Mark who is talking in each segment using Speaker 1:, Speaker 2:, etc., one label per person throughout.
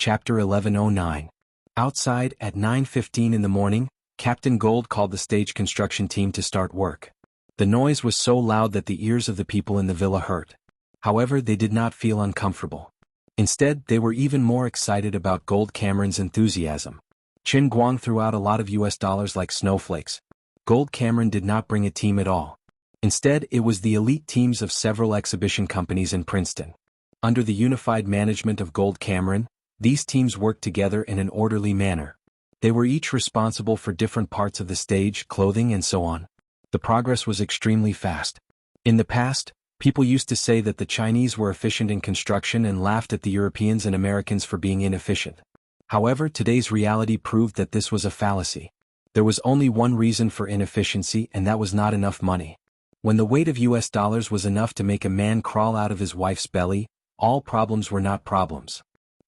Speaker 1: Chapter 1109. Outside, at 9:15 in the morning, Captain Gold called the stage construction team to start work. The noise was so loud that the ears of the people in the villa hurt. However, they did not feel uncomfortable. Instead, they were even more excited about Gold Cameron's enthusiasm. Qin Guang threw out a lot of US dollars like snowflakes. Gold Cameron did not bring a team at all. Instead, it was the elite teams of several exhibition companies in Princeton. Under the unified management of Gold Cameron, these teams worked together in an orderly manner. They were each responsible for different parts of the stage, clothing, and so on. The progress was extremely fast. In the past, people used to say that the Chinese were efficient in construction and laughed at the Europeans and Americans for being inefficient. However, today's reality proved that this was a fallacy. There was only one reason for inefficiency, and that was not enough money. When the weight of US dollars was enough to make a man crawl out of his wife's belly, all problems were not problems.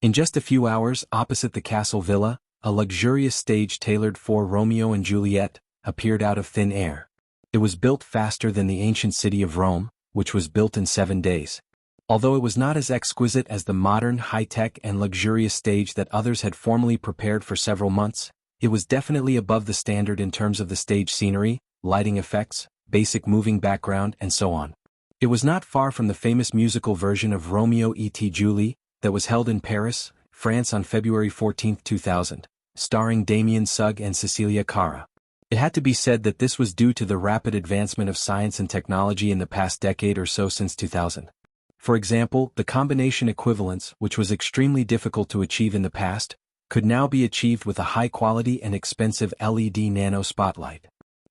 Speaker 1: In just a few hours, opposite the castle villa, a luxurious stage tailored for Romeo and Juliet appeared out of thin air. It was built faster than the ancient city of Rome, which was built in 7 days. Although it was not as exquisite as the modern, high-tech and luxurious stage that others had formerly prepared for several months, it was definitely above the standard in terms of the stage scenery, lighting effects, basic moving background, and so on. It was not far from the famous musical version of Romeo et Julie that was held in Paris, France on February 14, 2000, starring Damien Sugg and Cecilia Cara. It had to be said that this was due to the rapid advancement of science and technology in the past decade or so since 2000. For example, the combination equivalence, which was extremely difficult to achieve in the past, could now be achieved with a high-quality and expensive LED nano spotlight.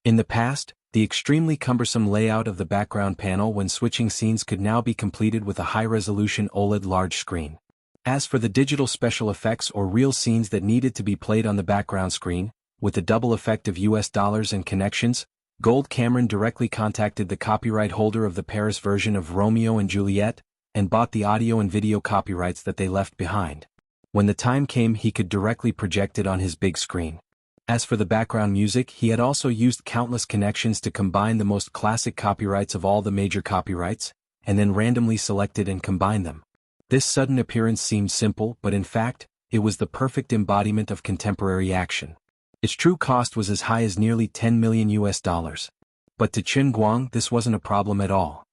Speaker 1: In the past, the extremely cumbersome layout of the background panel when switching scenes could now be completed with a high-resolution OLED large screen. As for the digital special effects or real scenes that needed to be played on the background screen, with the double effect of US dollars and connections, Gold Cameron directly contacted the copyright holder of the Paris version of Romeo and Juliet, and bought the audio and video copyrights that they left behind. When the time came, he could directly project it on his big screen. As for the background music, he had also used countless connections to combine the most classic copyrights of all the major copyrights, and then randomly selected and combined them. This sudden appearance seemed simple, but in fact, it was the perfect embodiment of contemporary action. Its true cost was as high as nearly 10 million US dollars. But to Qin Guang, this wasn't a problem at all.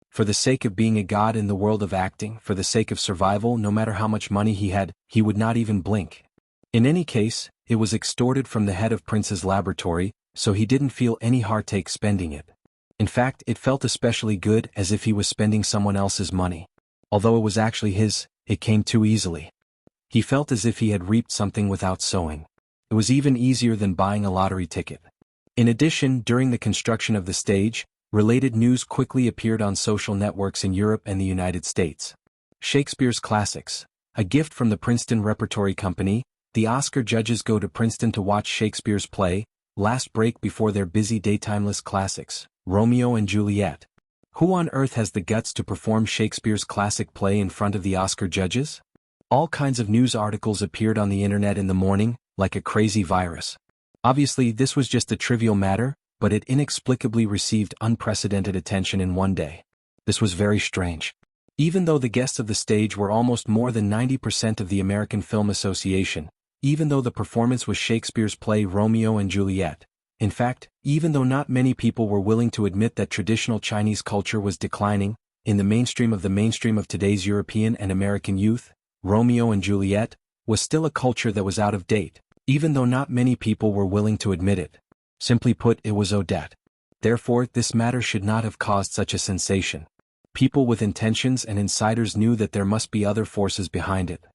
Speaker 1: For the sake of being a god in the world of acting, for the sake of survival, no matter how much money he had, he would not even blink. In any case, it was extorted from the head of Prince's laboratory, so he didn't feel any heartache spending it. In fact, it felt especially good, as if he was spending someone else's money. Although it was actually his, it came too easily. He felt as if he had reaped something without sowing. It was even easier than buying a lottery ticket. In addition, during the construction of the stage, related news quickly appeared on social networks in Europe and the United States. Shakespeare's classics. A gift from the Princeton Repertory Company. The Oscar judges go to Princeton to watch Shakespeare's play, last break before their busy daytimeless classics, Romeo and Juliet. Who on earth has the guts to perform Shakespeare's classic play in front of the Oscar judges? All kinds of news articles appeared on the internet in the morning, like a crazy virus. Obviously, this was just a trivial matter, but it inexplicably received unprecedented attention in one day. This was very strange. Even though the guests of the stage were almost more than 90% of the American Film Association, even though the performance was Shakespeare's play Romeo and Juliet, in fact, even though not many people were willing to admit that traditional Chinese culture was declining, in the mainstream of today's European and American youth, Romeo and Juliet was still a culture that was out of date, even though not many people were willing to admit it. Simply put, it was Odette. Therefore, this matter should not have caused such a sensation. People with intentions and insiders knew that there must be other forces behind it.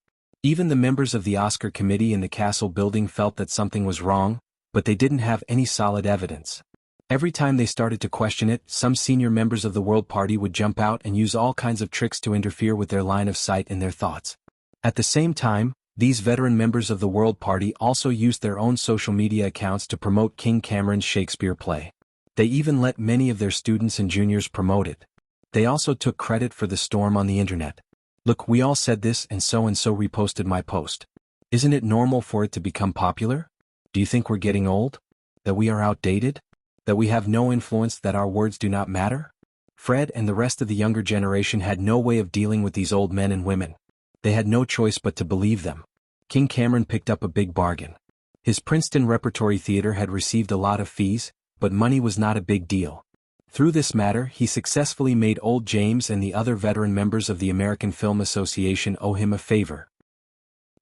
Speaker 1: Even the members of the Oscar committee in the castle building felt that something was wrong, but they didn't have any solid evidence. Every time they started to question it, some senior members of the World Party would jump out and use all kinds of tricks to interfere with their line of sight and their thoughts. At the same time, these veteran members of the World Party also used their own social media accounts to promote King Cameron's Shakespeare play. They even let many of their students and juniors promote it. They also took credit for the storm on the internet. Look, we all said this and so reposted my post. Isn't it normal for it to become popular? Do you think we're getting old? That we are outdated? That we have no influence, that our words do not matter? Fred and the rest of the younger generation had no way of dealing with these old men and women. They had no choice but to believe them. King Cameron picked up a big bargain. His Princeton Repertory Theater had received a lot of fees, but money was not a big deal. Through this matter, he successfully made old James and the other veteran members of the American Film Association owe him a favor.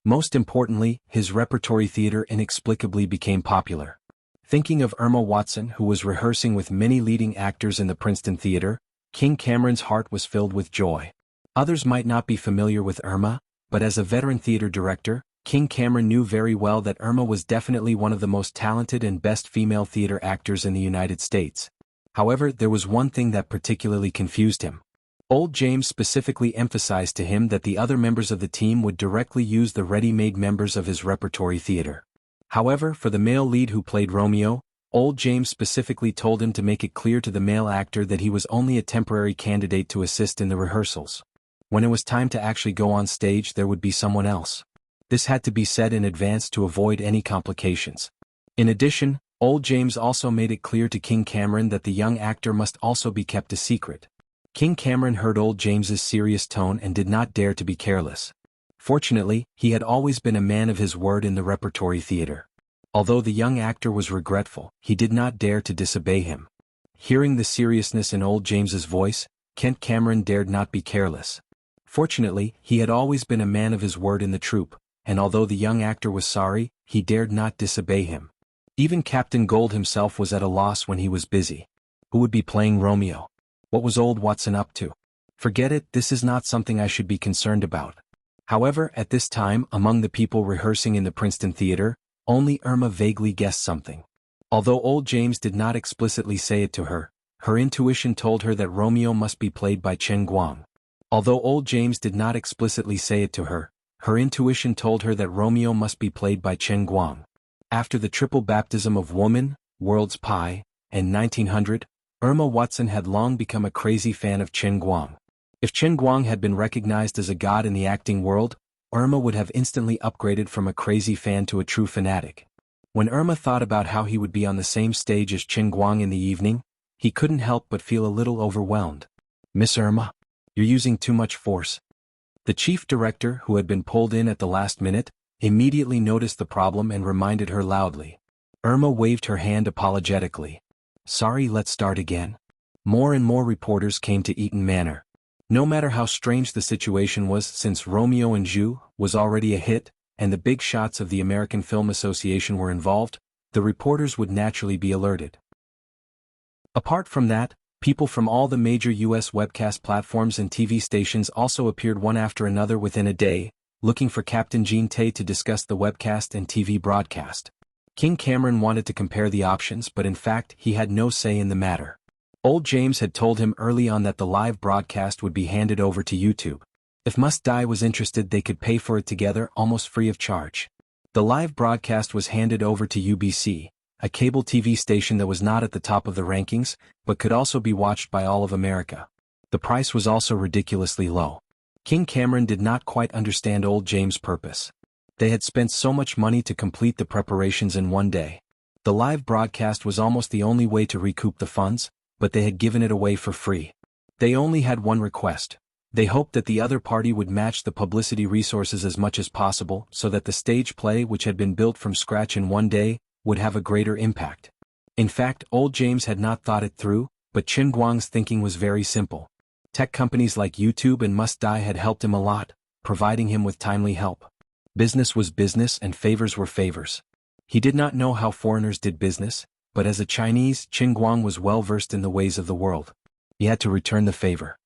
Speaker 1: Most importantly, his repertory theater inexplicably became popular. Thinking of Irma Watson, who was rehearsing with many leading actors in the Princeton Theater, King Cameron's heart was filled with joy. Others might not be familiar with Irma, but as a veteran theater director, King Cameron knew very well that Irma was definitely one of the most talented and best female theater actors in the United States. However, there was one thing that particularly confused him. Old James specifically emphasized to him that the other members of the team would directly use the ready-made members of his repertory theater. However, for the male lead who played Romeo, Old James specifically told him to make it clear to the male actor that he was only a temporary candidate to assist in the rehearsals. When it was time to actually go on stage, there would be someone else. This had to be said in advance to avoid any complications. In addition, Old James also made it clear to King Cameron that the young actor must also be kept a secret. King Cameron heard Old James's serious tone and did not dare to be careless. Fortunately, he had always been a man of his word in the repertory theater. Although the young actor was regretful, he did not dare to disobey him. Hearing the seriousness in Old James's voice, Kent Cameron dared not be careless. Fortunately, he had always been a man of his word in the troupe, and although the young actor was sorry, he dared not disobey him. Even Captain Gold himself was at a loss when he was busy. Who would be playing Romeo? What was old Watson up to? Forget it, this is not something I should be concerned about. However, at this time, among the people rehearsing in the Princeton Theater, only Irma vaguely guessed something. Although old James did not explicitly say it to her, her intuition told her that Romeo must be played by Chen Guang. Although old James did not explicitly say it to her, her intuition told her that Romeo must be played by Chen Guang. After the triple baptism of Woman, World's Pie, and 1900, Irma Watson had long become a crazy fan of Chen Guang. If Chen Guang had been recognized as a god in the acting world, Irma would have instantly upgraded from a crazy fan to a true fanatic. When Irma thought about how he would be on the same stage as Chen Guang in the evening, he couldn't help but feel a little overwhelmed. "Miss Irma, you're using too much force." The chief director, who had been pulled in at the last minute, immediately noticed the problem and reminded her loudly. Irma waved her hand apologetically. "Sorry, let's start again." More and more reporters came to Eaton Manor. No matter how strange the situation was, since Romeo and Juliet was already a hit, and the big shots of the American Film Association were involved, the reporters would naturally be alerted. Apart from that, people from all the major U.S. webcast platforms and TV stations also appeared one after another within a day, looking for Captain Jean Tay to discuss the webcast and TV broadcast. King Cameron wanted to compare the options, but in fact he had no say in the matter. Old James had told him early on that the live broadcast would be handed over to YouTube. If Must Die was interested, they could pay for it together almost free of charge. The live broadcast was handed over to UBC, a cable TV station that was not at the top of the rankings, but could also be watched by all of America. The price was also ridiculously low. King Cameron did not quite understand Old James' purpose. They had spent so much money to complete the preparations in one day. The live broadcast was almost the only way to recoup the funds, but they had given it away for free. They only had one request. They hoped that the other party would match the publicity resources as much as possible so that the stage play, which had been built from scratch in one day, would have a greater impact. In fact, Old James had not thought it through, but Chen Guang's thinking was very simple. Tech companies like YouTube and Must Die had helped him a lot, providing him with timely help. Business was business and favors were favors. He did not know how foreigners did business, but as a Chinese, Chen Guang was well versed in the ways of the world. He had to return the favor.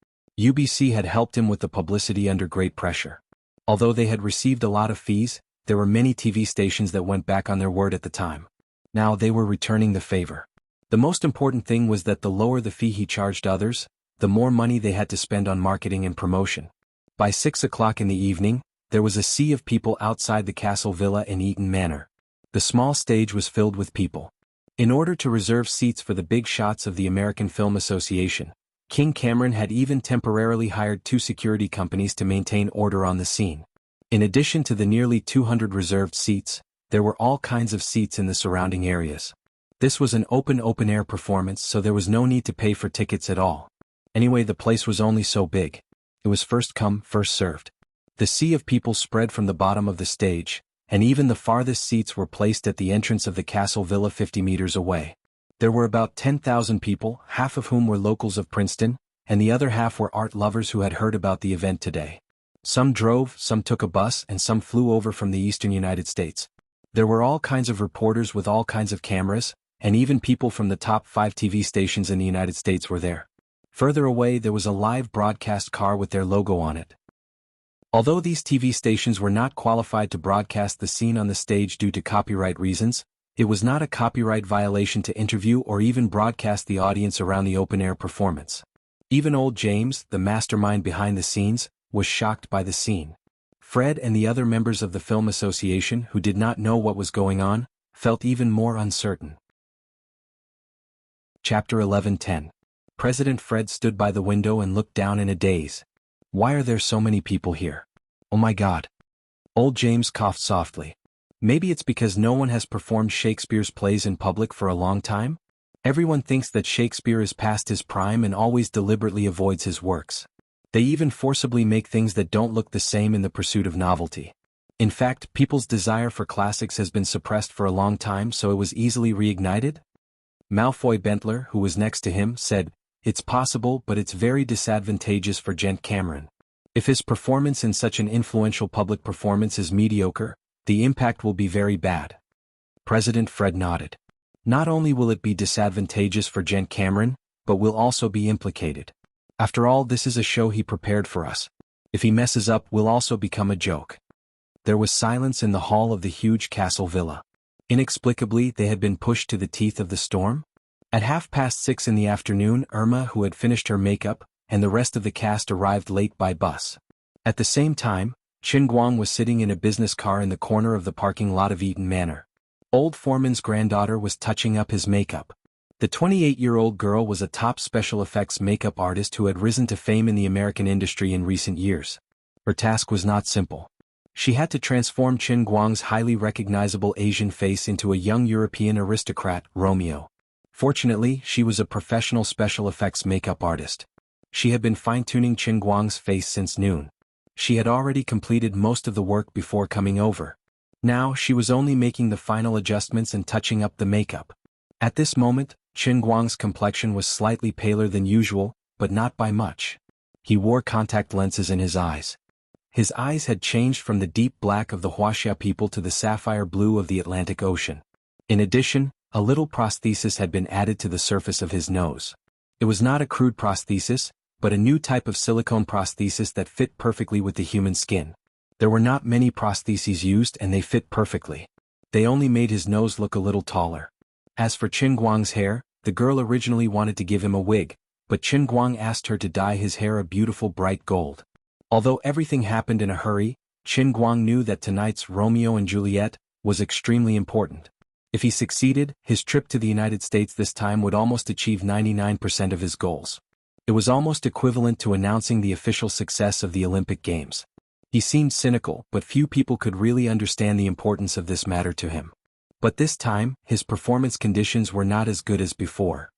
Speaker 1: UBC had helped him with the publicity under great pressure. Although they had received a lot of fees, there were many TV stations that went back on their word at the time. Now they were returning the favor. The most important thing was that the lower the fee he charged others, the more money they had to spend on marketing and promotion. By 6 o'clock in the evening, there was a sea of people outside the Castle Villa in Eaton Manor. The small stage was filled with people. In order to reserve seats for the big shots of the American Film Association, King Cameron had even temporarily hired 2 security companies to maintain order on the scene. In addition to the nearly 200 reserved seats, there were all kinds of seats in the surrounding areas. This was an open-air performance, so there was no need to pay for tickets at all. Anyway, the place was only so big. It was first come, first served. The sea of people spread from the bottom of the stage, and even the farthest seats were placed at the entrance of the castle villa 50 meters away. There were about 10,000 people, half of whom were locals of Princeton, and the other half were art lovers who had heard about the event today. Some drove, some took a bus, and some flew over from the eastern United States. There were all kinds of reporters with all kinds of cameras, and even people from the top 5 TV stations in the United States were there. Further away there was a live broadcast car with their logo on it. Although these TV stations were not qualified to broadcast the scene on the stage due to copyright reasons, it was not a copyright violation to interview or even broadcast the audience around the open-air performance. Even old James, the mastermind behind the scenes, was shocked by the scene. Fred and the other members of the Film Association who did not know what was going on, felt even more uncertain. Chapter 11:10. President Fred stood by the window and looked down in a daze. Why are there so many people here? Oh my God. Old James coughed softly. Maybe it's because no one has performed Shakespeare's plays in public for a long time? Everyone thinks that Shakespeare is past his prime and always deliberately avoids his works. They even forcibly make things that don't look the same in the pursuit of novelty. In fact, people's desire for classics has been suppressed for a long time, so it was easily reignited? Malfoy Bentler, who was next to him, said, "It's possible, but it's very disadvantageous for Gent Cameron. If his performance in such an influential public performance is mediocre, the impact will be very bad." President Fred nodded. Not only will it be disadvantageous for Gent Cameron, but will also be implicated. After all, this is a show he prepared for us. If he messes up, we'll also become a joke. There was silence in the hall of the huge castle villa. Inexplicably, they had been pushed to the teeth of the storm. At 6:30 in the afternoon, Irma, who had finished her makeup, and the rest of the cast arrived late by bus. At the same time, Qin Guang was sitting in a business car in the corner of the parking lot of Eaton Manor. Old Foreman's granddaughter was touching up his makeup. The 28-year-old girl was a top special effects makeup artist who had risen to fame in the American industry in recent years. Her task was not simple. She had to transform Qin Guang's highly recognizable Asian face into a young European aristocrat, Romeo. Fortunately, she was a professional special effects makeup artist. She had been fine-tuning Qin Guang's face since noon. She had already completed most of the work before coming over. Now she was only making the final adjustments and touching up the makeup. At this moment, Qin Guang's complexion was slightly paler than usual, but not by much. He wore contact lenses in his eyes. His eyes had changed from the deep black of the Wuxia people to the sapphire blue of the Atlantic Ocean. In addition, a little prosthesis had been added to the surface of his nose. It was not a crude prosthesis, but a new type of silicone prosthesis that fit perfectly with the human skin. There were not many prostheses used and they fit perfectly. They only made his nose look a little taller. As for Qin Guang's hair, the girl originally wanted to give him a wig, but Qin Guang asked her to dye his hair a beautiful bright gold. Although everything happened in a hurry, Qin Guang knew that tonight's Romeo and Juliet was extremely important. If he succeeded, his trip to the United States this time would almost achieve 99% of his goals. It was almost equivalent to announcing the official success of the Olympic Games. He seemed cynical, but few people could really understand the importance of this matter to him. But this time, his performance conditions were not as good as before.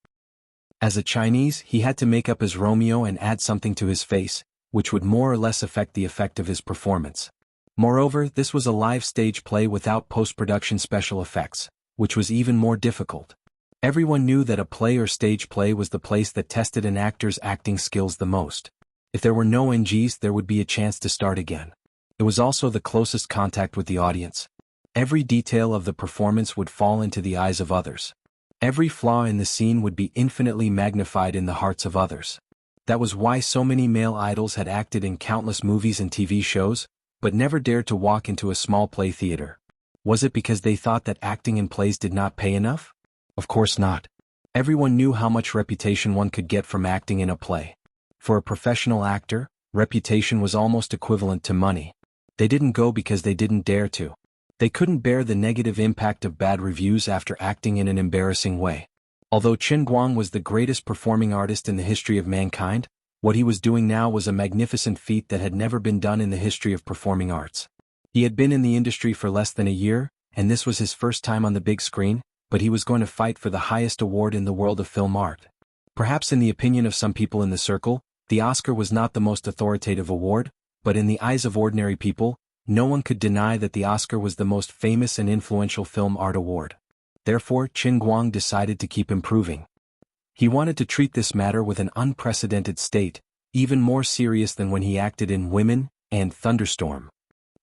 Speaker 1: As a Chinese, he had to make up as Romeo and add something to his face, which would more or less affect the effect of his performance. Moreover, this was a live stage play without post-production special effects, which was even more difficult. Everyone knew that a play or stage play was the place that tested an actor's acting skills the most. If there were no NGs, there would be a chance to start again. It was also the closest contact with the audience. Every detail of the performance would fall into the eyes of others. Every flaw in the scene would be infinitely magnified in the hearts of others. That was why so many male idols had acted in countless movies and TV shows, but never dared to walk into a small play theater. Was it because they thought that acting in plays did not pay enough? Of course not. Everyone knew how much reputation one could get from acting in a play. For a professional actor, reputation was almost equivalent to money. They didn't go because they didn't dare to. They couldn't bear the negative impact of bad reviews after acting in an embarrassing way. Although Qin Guang was the greatest performing artist in the history of mankind, what he was doing now was a magnificent feat that had never been done in the history of performing arts. He had been in the industry for less than a year, and this was his first time on the big screen, but he was going to fight for the highest award in the world of film art. Perhaps in the opinion of some people in the circle, the Oscar was not the most authoritative award, but in the eyes of ordinary people, no one could deny that the Oscar was the most famous and influential film art award. Therefore, Qin Guang decided to keep improving. He wanted to treat this matter with an unprecedented state, even more serious than when he acted in Women and Thunderstorm.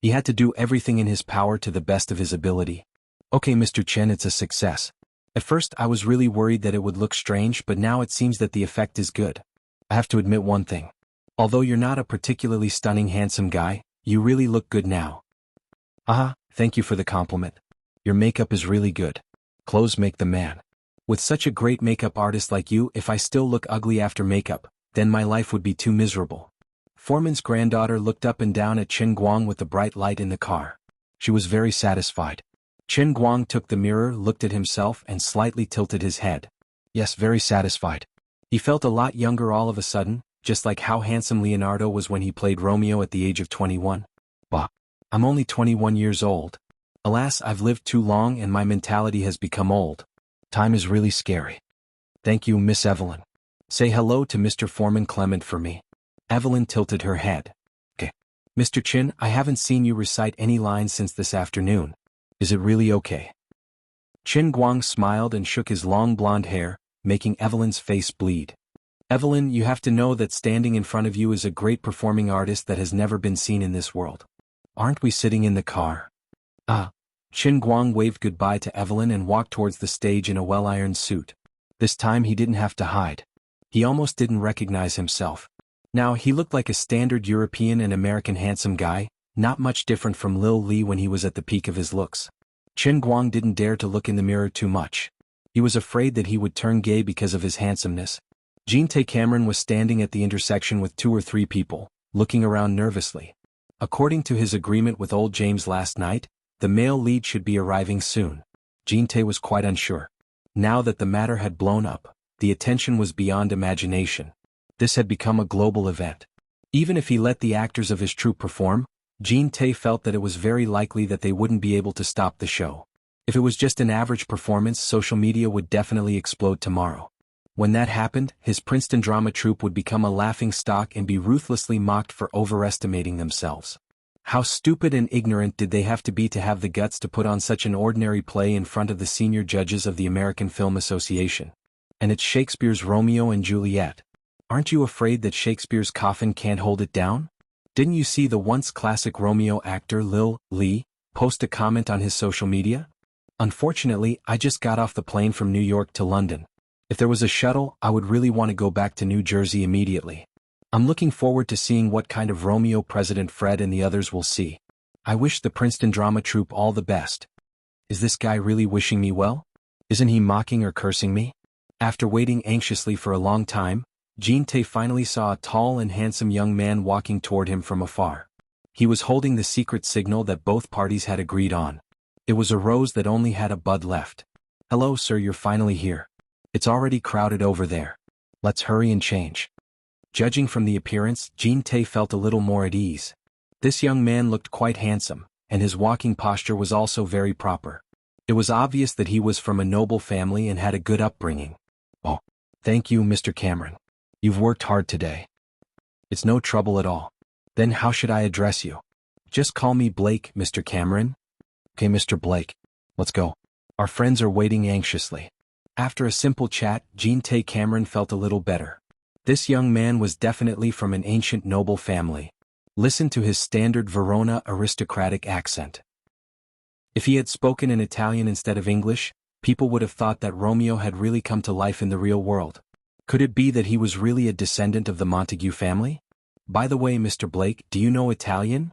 Speaker 1: He had to do everything in his power to the best of his ability. Okay, Mr. Chen, it's a success. At first I was really worried that it would look strange, but now it seems that the effect is good. I have to admit one thing. Although you're not a particularly stunning handsome guy, you really look good now. Ah, thank you for the compliment. Your makeup is really good. Clothes make the man. With such a great makeup artist like you, if I still look ugly after makeup, then my life would be too miserable. Foreman's granddaughter looked up and down at Qin Guang with the bright light in the car. She was very satisfied. Qin Guang took the mirror, looked at himself, and slightly tilted his head. Yes, very satisfied. He felt a lot younger all of a sudden, just like how handsome Leonardo was when he played Romeo at the age of 21. Bah, I'm only 21 years old. Alas, I've lived too long and my mentality has become old. Time is really scary. Thank you, Miss Evelyn. Say hello to Mr. Foreman Clement for me. Evelyn tilted her head. Okay. Mr. Qin, I haven't seen you recite any lines since this afternoon. Is it really okay? Qin Guang smiled and shook his long blonde hair, making Evelyn's face bleed. Evelyn, you have to know that standing in front of you is a great performing artist that has never been seen in this world. Aren't we sitting in the car? Ah. Qin Guang waved goodbye to Evelyn and walked towards the stage in a well-ironed suit. This time he didn't have to hide. He almost didn't recognize himself. Now he looked like a standard European and American handsome guy, not much different from Lil Li when he was at the peak of his looks. Qin Guang didn't dare to look in the mirror too much. He was afraid that he would turn gay because of his handsomeness. Jean-Tay Cameron was standing at the intersection with 2 or 3 people, looking around nervously. According to his agreement with old James last night, the male lead should be arriving soon. Jean-Tay was quite unsure. Now that the matter had blown up, the attention was beyond imagination. This had become a global event. Even if he let the actors of his troupe perform, Jean-Tay felt that it was very likely that they wouldn't be able to stop the show. If it was just an average performance, social media would definitely explode tomorrow. When that happened, his Princeton drama troupe would become a laughingstock and be ruthlessly mocked for overestimating themselves. How stupid and ignorant did they have to have the guts to put on such an ordinary play in front of the senior judges of the American Film Association? And it's Shakespeare's Romeo and Juliet. Aren't you afraid that Shakespeare's coffin can't hold it down? Didn't you see the once classic Romeo actor Lil Li post a comment on his social media? Unfortunately, I just got off the plane from New York to London. If there was a shuttle, I would really want to go back to New Jersey immediately. I'm looking forward to seeing what kind of Romeo President Fred and the others will see. I wish the Princeton drama troupe all the best. Is this guy really wishing me well? Isn't he mocking or cursing me? After waiting anxiously for a long time, Jean-Tay finally saw a tall and handsome young man walking toward him from afar. He was holding the secret signal that both parties had agreed on. It was a rose that only had a bud left. Hello, sir, you're finally here. It's already crowded over there. Let's hurry and change. Judging from the appearance, Jean-Tay felt a little more at ease. This young man looked quite handsome, and his walking posture was also very proper. It was obvious that he was from a noble family and had a good upbringing. Oh, thank you, Mr. Cameron. You've worked hard today. It's no trouble at all. Then how should I address you? Just call me Blake, Mr. Cameron. Okay, Mr. Blake. Let's go. Our friends are waiting anxiously. After a simple chat, Jean-Tay Cameron felt a little better. This young man was definitely from an ancient noble family. Listen to his standard Verona aristocratic accent. If he had spoken in Italian instead of English, people would have thought that Romeo had really come to life in the real world. Could it be that he was really a descendant of the Montague family? By the way, Mr. Blake, do you know Italian?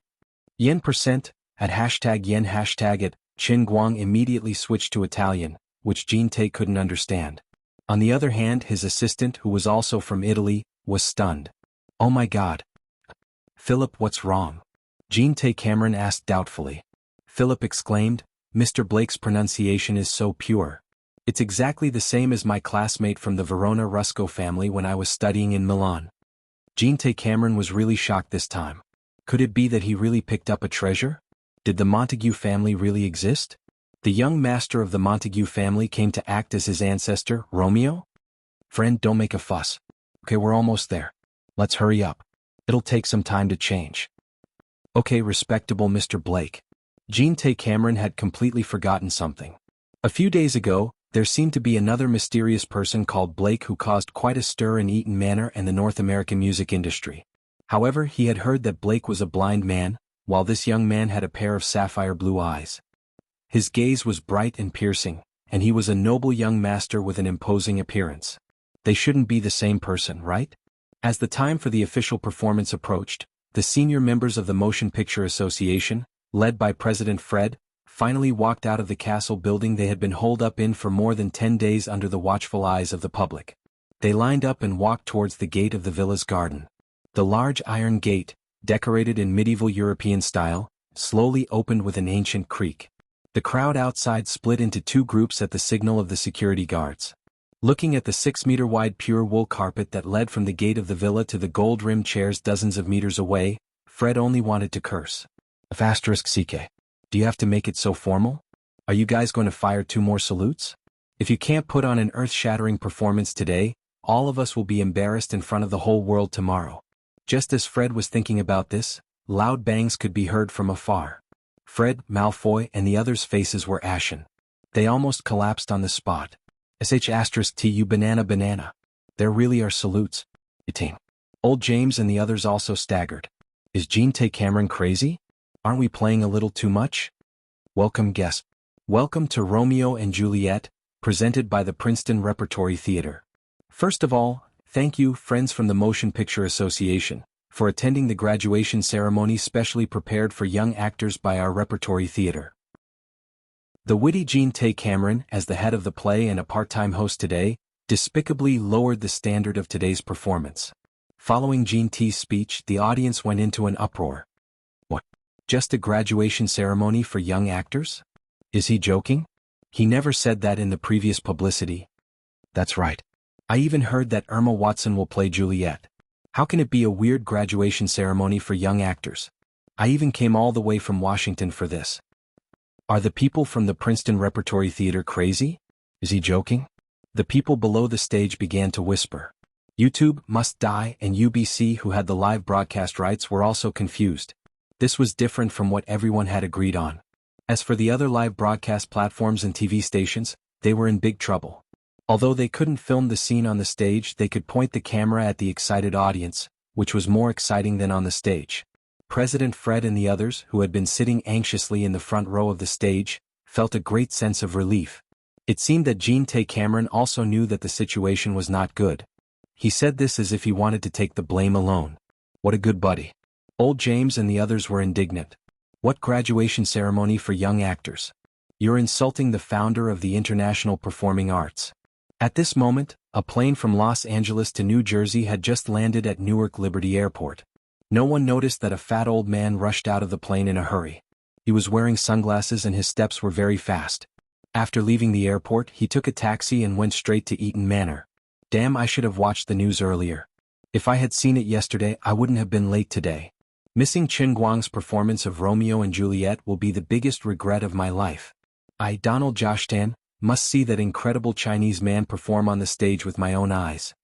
Speaker 1: Yen% at #yen #it, Qin Guang immediately switched to Italian, which Jean-Tay couldn't understand. On the other hand, his assistant, who was also from Italy, was stunned. Oh my God. Philip, what's wrong? Jean-Tay Cameron asked doubtfully. Philip exclaimed, Mr. Blake's pronunciation is so pure. It's exactly the same as my classmate from the Verona Rusco family when I was studying in Milan. Jean-Tay Cameron was really shocked this time. Could it be that he really picked up a treasure? Did the Montague family really exist? The young master of the Montague family came to act as his ancestor, Romeo? Friend, don't make a fuss. Okay, we're almost there. Let's hurry up. It'll take some time to change. Okay, respectable Mr. Blake. Jean Tay Cameron had completely forgotten something. A few days ago, there seemed to be another mysterious person called Blake who caused quite a stir in Eaton Manor and the North American music industry. However, he had heard that Blake was a blind man, while this young man had a pair of sapphire blue eyes. His gaze was bright and piercing, and he was a noble young master with an imposing appearance. They shouldn't be the same person, right? As the time for the official performance approached, the senior members of the Motion Picture Association, led by President Fred, finally walked out of the castle building they had been holed up in for more than 10 days under the watchful eyes of the public. They lined up and walked towards the gate of the villa's garden. The large iron gate, decorated in medieval European style, slowly opened with an ancient creak. The crowd outside split into two groups at the signal of the security guards. Looking at the 6-meter-wide pure wool carpet that led from the gate of the villa to the gold-rimmed chairs dozens of meters away, Fred only wanted to curse. *CK. Do you have to make it so formal? Are you guys going to fire 2 more salutes? If you can't put on an earth-shattering performance today, all of us will be embarrassed in front of the whole world tomorrow. Just as Fred was thinking about this, loud bangs could be heard from afar. Fred, Malfoy, and the others' faces were ashen. They almost collapsed on the spot. *TU banana. There really are salutes. Team. Old James and the others also staggered. Is Jean Tay Cameron crazy? Aren't we playing a little too much? Welcome guests. Welcome to Romeo and Juliet, presented by the Princeton Repertory Theater. First of all, thank you, friends from the Motion Picture Association, for attending the graduation ceremony specially prepared for young actors by our Repertory Theater. The witty Jean Tay Cameron, as the head of the play and a part-time host today, despicably lowered the standard of today's performance. Following Jean T's speech, the audience went into an uproar. What? Just a graduation ceremony for young actors? Is he joking? He never said that in the previous publicity. That's right. I even heard that Emma Watson will play Juliet. How can it be a weird graduation ceremony for young actors? I even came all the way from Washington for this. Are the people from the Princeton Repertory Theater crazy? Is he joking? The people below the stage began to whisper. YouTube must die, and UBC, who had the live broadcast rights, were also confused. This was different from what everyone had agreed on. As for the other live broadcast platforms and TV stations, they were in big trouble. Although they couldn't film the scene on the stage, they could point the camera at the excited audience, which was more exciting than on the stage. President Fred and the others, who had been sitting anxiously in the front row of the stage, felt a great sense of relief. It seemed that Jean Tay Cameron also knew that the situation was not good. He said this as if he wanted to take the blame alone. What a good buddy. Old James and the others were indignant. What graduation ceremony for young actors? You're insulting the founder of the International Performing Arts. At this moment, a plane from Los Angeles to New Jersey had just landed at Newark Liberty Airport. No one noticed that a fat old man rushed out of the plane in a hurry. He was wearing sunglasses and his steps were very fast. After leaving the airport, he took a taxi and went straight to Eaton Manor. Damn, I should have watched the news earlier. If I had seen it yesterday, I wouldn't have been late today. Missing Chen Guang's performance of Romeo and Juliet will be the biggest regret of my life. I, Donald Joshtan, must see that incredible Chinese man perform on the stage with my own eyes.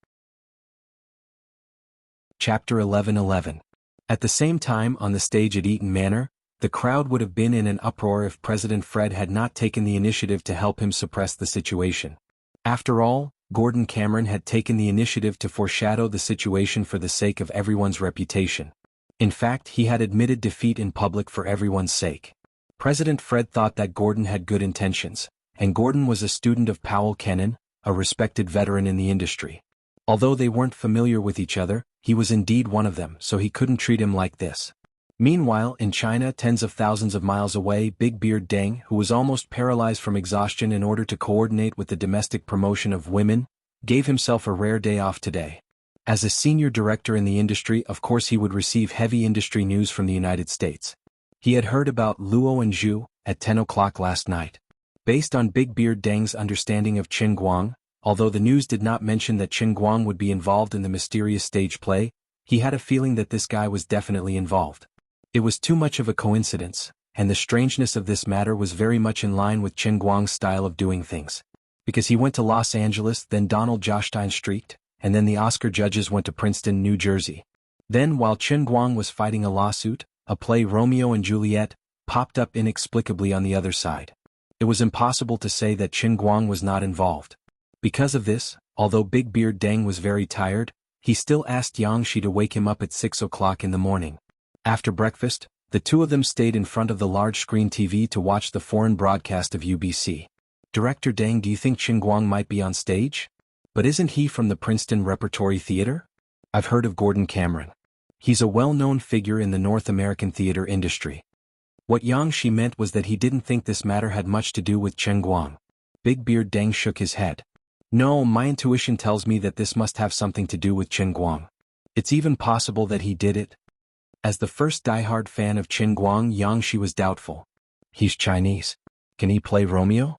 Speaker 1: Chapter 11:11. At the same time, on the stage at Eaton Manor, the crowd would have been in an uproar if President Fred had not taken the initiative to help him suppress the situation. After all, Gordon Cameron had taken the initiative to foreshadow the situation for the sake of everyone's reputation. In fact, he had admitted defeat in public for everyone's sake. President Fred thought that Gordon had good intentions, and Gordon was a student of Powell Kennan, a respected veteran in the industry. Although they weren't familiar with each other, he was indeed one of them, so he couldn't treat him like this. Meanwhile, in China, tens of thousands of miles away, Big Beard Deng, who was almost paralyzed from exhaustion in order to coordinate with the domestic promotion of women, gave himself a rare day off today. As a senior director in the industry, of course he would receive heavy industry news from the United States. He had heard about Luo and Zhu at 10 o'clock last night. Based on Big Beard Deng's understanding of Qin Guang, although the news did not mention that Qin Guang would be involved in the mysterious stage play, he had a feeling that this guy was definitely involved. It was too much of a coincidence, and the strangeness of this matter was very much in line with Qin Guang's style of doing things. Because he went to Los Angeles, then Donald Joshtan streaked, and then the Oscar judges went to Princeton, New Jersey. Then, while Qin Guang was fighting a lawsuit, a play Romeo and Juliet, popped up inexplicably on the other side. It was impossible to say that Qin Guang was not involved. Because of this, although Big Beard Deng was very tired, he still asked Yang Shi to wake him up at 6 o'clock in the morning. After breakfast, the two of them stayed in front of the large-screen TV to watch the foreign broadcast of UBC. Director Deng, do you think Qin Guang might be on stage? But isn't he from the Princeton Repertory Theater? I've heard of Gordon Cameron. He's a well-known figure in the North American theater industry. What Yang Shi meant was that he didn't think this matter had much to do with Qin Guang. Big Beard Deng shook his head. No, my intuition tells me that this must have something to do with Qin Guang. It's even possible that he did it. As the first diehard fan of Qin Guang, Yang Shi was doubtful. He's Chinese. Can he play Romeo?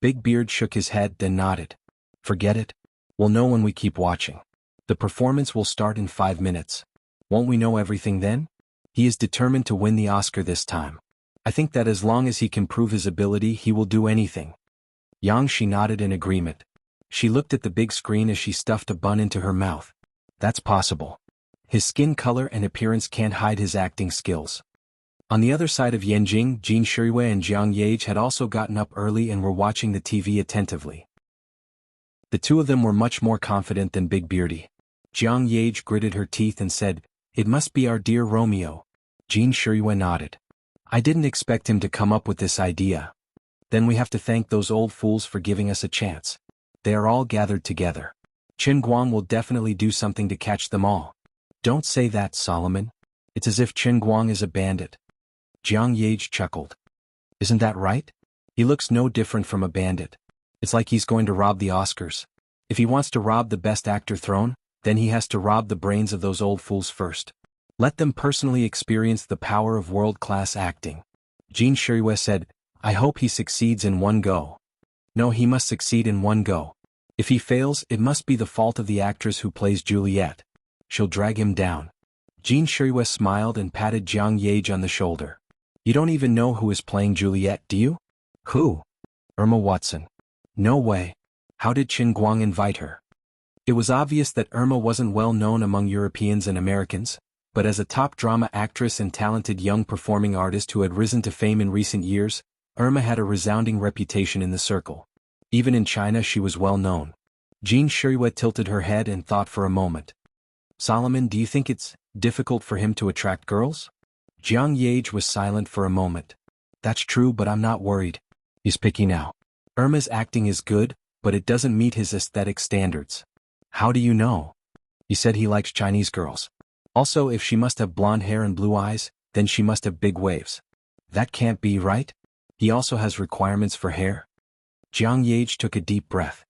Speaker 1: Big Beard shook his head, then nodded. Forget it. We'll know when we keep watching. The performance will start in 5 minutes. Won't we know everything then? He is determined to win the Oscar this time. I think that as long as he can prove his ability, he will do anything. Yang Shi nodded in agreement. She looked at the big screen as she stuffed a bun into her mouth. That's possible. His skin color and appearance can't hide his acting skills. On the other side of Yanjing, Jin Shuiwei and Jiang Yage had also gotten up early and were watching the TV attentively. The two of them were much more confident than Big Beardy. Jiang Yage gritted her teeth and said, "It must be our dear Romeo." Jin Shuiwei nodded. I didn't expect him to come up with this idea. Then we have to thank those old fools for giving us a chance. They are all gathered together. Qin Guang will definitely do something to catch them all. Don't say that, Solomon. It's as if Qin Guang is a bandit. Jiang Yage chuckled. Isn't that right? He looks no different from a bandit. It's like he's going to rob the Oscars. If he wants to rob the Best Actor throne, then he has to rob the brains of those old fools first. Let them personally experience the power of world-class acting. Jin Shuiwei said, I hope he succeeds in one go. No, he must succeed in one go. If he fails, it must be the fault of the actress who plays Juliet. She'll drag him down. Jin Shuiwei smiled and patted Jiang Yage on the shoulder. You don't even know who is playing Juliet, do you? Who? Irma Watson. No way. How did Qin Guang invite her? It was obvious that Irma wasn't well known among Europeans and Americans, but as a top drama actress and talented young performing artist who had risen to fame in recent years, Irma had a resounding reputation in the circle. Even in China she was well known. Jin Shuiwei tilted her head and thought for a moment. Solomon, do you think it's difficult for him to attract girls? Jiang Yage was silent for a moment. That's true, but I'm not worried. He's picky now. Irma's acting is good, but it doesn't meet his aesthetic standards. How do you know? He said he likes Chinese girls. Also, if she must have blonde hair and blue eyes, then she must have big waves. That can't be right. He also has requirements for hair. Jiang Yage took a deep breath.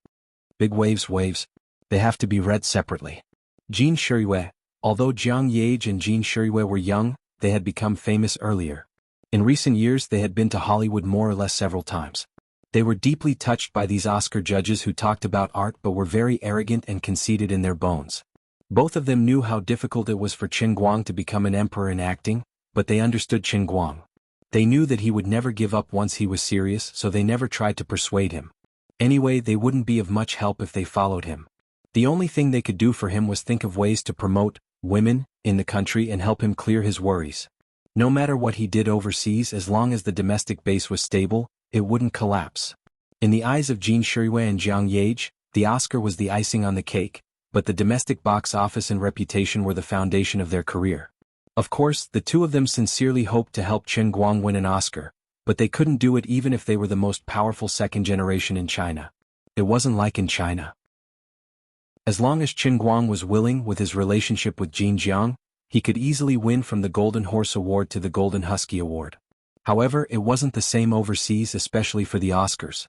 Speaker 1: Big waves, they have to be read separately. Jin Shuiwei, although Jiang Yage and Jin Shuiwei were young, they had become famous earlier. In recent years they had been to Hollywood more or less several times. They were deeply touched by these Oscar judges who talked about art but were very arrogant and conceited in their bones. Both of them knew how difficult it was for Qin Guang to become an emperor in acting, but they understood Qin Guang. They knew that he would never give up once he was serious, so they never tried to persuade him. Anyway, they wouldn't be of much help if they followed him. The only thing they could do for him was think of ways to promote women in the country and help him clear his worries. No matter what he did overseas, as long as the domestic base was stable, it wouldn't collapse. In the eyes of Jin Shuiwei and Jiang Yage, the Oscar was the icing on the cake, but the domestic box office and reputation were the foundation of their career. Of course, the two of them sincerely hoped to help Qin Guang win an Oscar, but they couldn't do it even if they were the most powerful second generation in China. It wasn't like in China. As long as Qin Guang was willing with his relationship with Jin Jiang, he could easily win from the Golden Horse Award to the Golden Husky Award. However, it wasn't the same overseas, especially for the Oscars.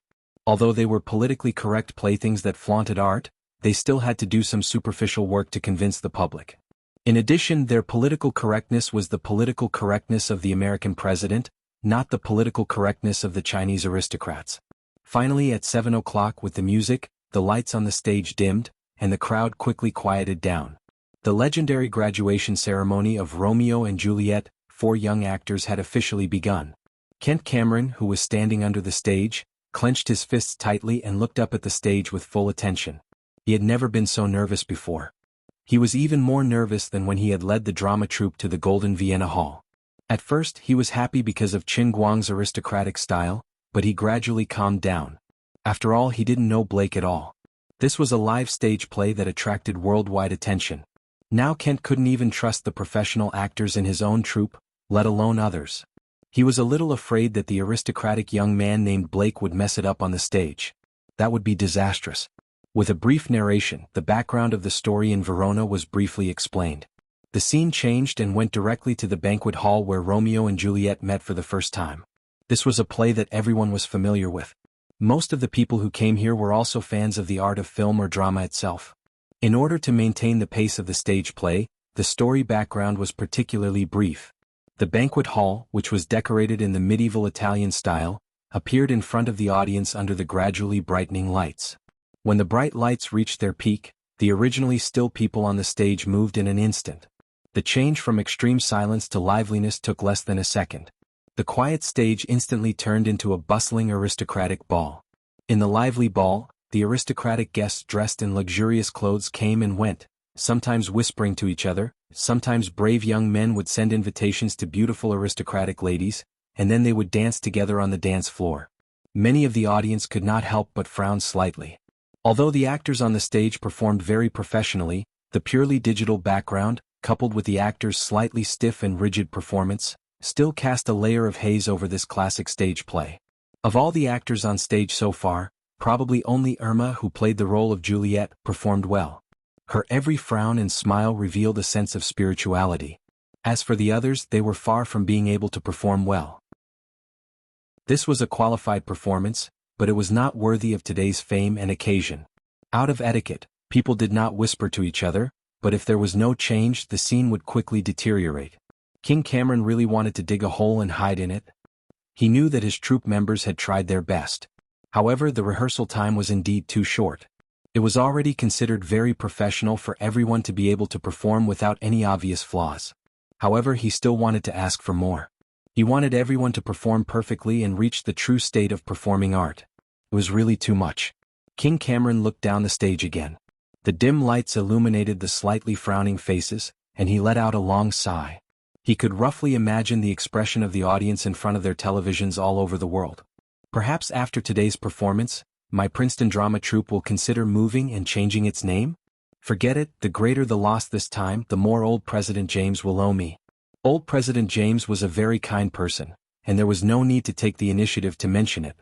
Speaker 1: Although they were politically correct playthings that flaunted art, they still had to do some superficial work to convince the public. In addition, their political correctness was the political correctness of the American president, not the political correctness of the Chinese aristocrats. Finally, at 7 o'clock with the music, the lights on the stage dimmed, and the crowd quickly quieted down. The legendary graduation ceremony of Romeo and Juliet, 4 young actors, had officially begun. Kent Cameron, who was standing under the stage, clenched his fists tightly and looked up at the stage with full attention. He had never been so nervous before. He was even more nervous than when he had led the drama troupe to the Golden Vienna Hall. At first, he was happy because of Qin Guang's aristocratic style, but he gradually calmed down. After all, he didn't know Blake at all. This was a live stage play that attracted worldwide attention. Now Kent couldn't even trust the professional actors in his own troupe, let alone others. He was a little afraid that the aristocratic young man named Blake would mess it up on the stage. That would be disastrous. With a brief narration, the background of the story in Verona was briefly explained. The scene changed and went directly to the banquet hall where Romeo and Juliet met for the first time. This was a play that everyone was familiar with. Most of the people who came here were also fans of the art of film or drama itself. In order to maintain the pace of the stage play, the story background was particularly brief. The banquet hall, which was decorated in the medieval Italian style, appeared in front of the audience under the gradually brightening lights. When the bright lights reached their peak, the originally still people on the stage moved in an instant. The change from extreme silence to liveliness took less than a second. The quiet stage instantly turned into a bustling aristocratic ball. In the lively ball, the aristocratic guests dressed in luxurious clothes came and went, sometimes whispering to each other, sometimes brave young men would send invitations to beautiful aristocratic ladies, and then they would dance together on the dance floor. Many of the audience could not help but frown slightly. Although the actors on the stage performed very professionally, the purely digital background, coupled with the actors' slightly stiff and rigid performance, still cast a layer of haze over this classic stage play. Of all the actors on stage so far, probably only Irma, who played the role of Juliet, performed well. Her every frown and smile revealed a sense of spirituality. As for the others, they were far from being able to perform well. This was a qualified performance, but it was not worthy of today's fame and occasion. Out of etiquette, people did not whisper to each other, but if there was no change, the scene would quickly deteriorate. King Cameron really wanted to dig a hole and hide in it. He knew that his troupe members had tried their best. However, the rehearsal time was indeed too short. It was already considered very professional for everyone to be able to perform without any obvious flaws. However, he still wanted to ask for more. He wanted everyone to perform perfectly and reach the true state of performing art. It was really too much. King Cameron looked down the stage again. The dim lights illuminated the slightly frowning faces, and he let out a long sigh. He could roughly imagine the expression of the audience in front of their televisions all over the world. Perhaps after today's performance, my Princeton drama troupe will consider moving and changing its name? Forget it, the greater the loss this time, the more old President James will owe me. Old President James was a very kind person, and there was no need to take the initiative to mention it.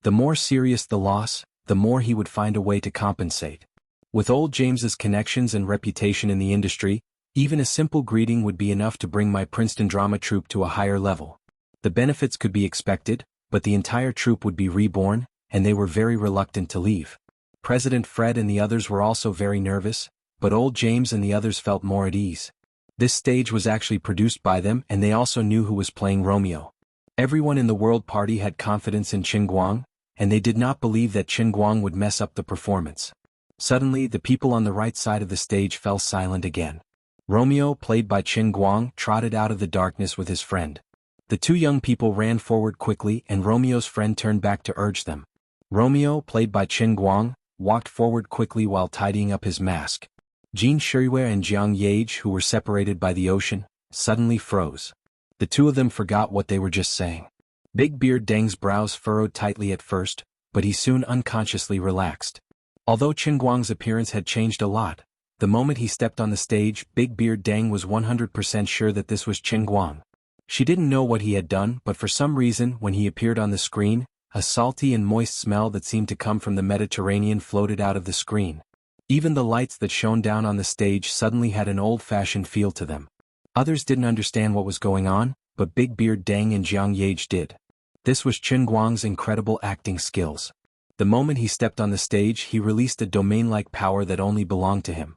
Speaker 1: The more serious the loss, the more he would find a way to compensate. With old James's connections and reputation in the industry, even a simple greeting would be enough to bring my Princeton drama troupe to a higher level. The benefits could be expected, but the entire troupe would be reborn, and they were very reluctant to leave. President Fred and the others were also very nervous, but old James and the others felt more at ease. This stage was actually produced by them, and they also knew who was playing Romeo. Everyone in the World Party had confidence in Qin Guang, and they did not believe that Qin Guang would mess up the performance. Suddenly, the people on the right side of the stage fell silent again. Romeo, played by Qin Guang, trotted out of the darkness with his friend. The two young people ran forward quickly, and Romeo's friend turned back to urge them. Romeo, played by Qin Guang, walked forward quickly while tidying up his mask. Jin Shirue and Jiang Yage, who were separated by the ocean, suddenly froze. The two of them forgot what they were just saying. Big Beard Deng's brows furrowed tightly at first, but he soon unconsciously relaxed. Although Qin Guang's appearance had changed a lot, the moment he stepped on the stage, Big Beard Deng was 100% sure that this was Qin Guang. She didn't know what he had done, but for some reason, when he appeared on the screen, a salty and moist smell that seemed to come from the Mediterranean floated out of the screen. Even the lights that shone down on the stage suddenly had an old-fashioned feel to them. Others didn't understand what was going on, but Big Beard Deng and Jiang Yage did. This was Qin Guang's incredible acting skills. The moment he stepped on the stage, he released a domain-like power that only belonged to him.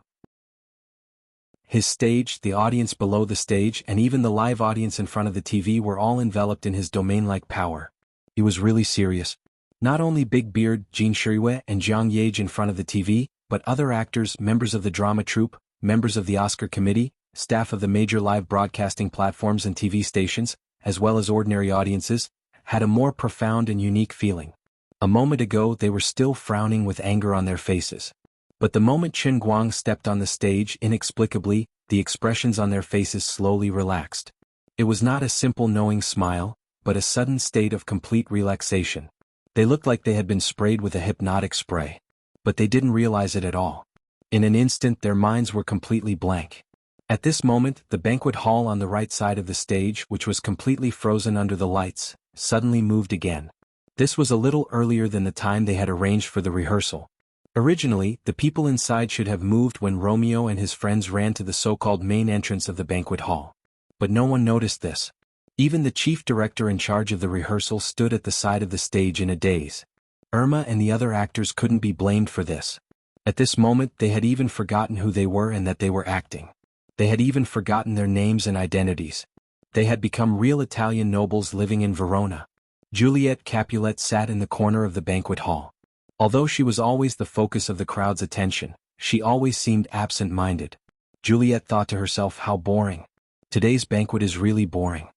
Speaker 1: His stage, the audience below the stage, and even the live audience in front of the TV were all enveloped in his domain-like power. He was really serious. Not only Big Beard, Jin Shirue, and Jiang Yage in front of the TV, but other actors, members of the drama troupe, members of the Oscar committee, staff of the major live broadcasting platforms and TV stations, as well as ordinary audiences, had a more profound and unique feeling. A moment ago they were still frowning with anger on their faces. But the moment Qin Guang stepped on the stage, inexplicably, the expressions on their faces slowly relaxed. It was not a simple knowing smile, but a sudden state of complete relaxation. They looked like they had been sprayed with a hypnotic spray. But they didn't realize it at all. In an instant their minds were completely blank. At this moment, the banquet hall on the right side of the stage, which was completely frozen under the lights, suddenly moved again. This was a little earlier than the time they had arranged for the rehearsal. Originally, the people inside should have moved when Romeo and his friends ran to the so-called main entrance of the banquet hall. But no one noticed this. Even the chief director in charge of the rehearsal stood at the side of the stage in a daze. Irma and the other actors couldn't be blamed for this. At this moment they had even forgotten who they were and that they were acting. They had even forgotten their names and identities. They had become real Italian nobles living in Verona. Juliet Capulet sat in the corner of the banquet hall. Although she was always the focus of the crowd's attention, she always seemed absent-minded. Juliet thought to herself, how boring. Today's banquet is really boring.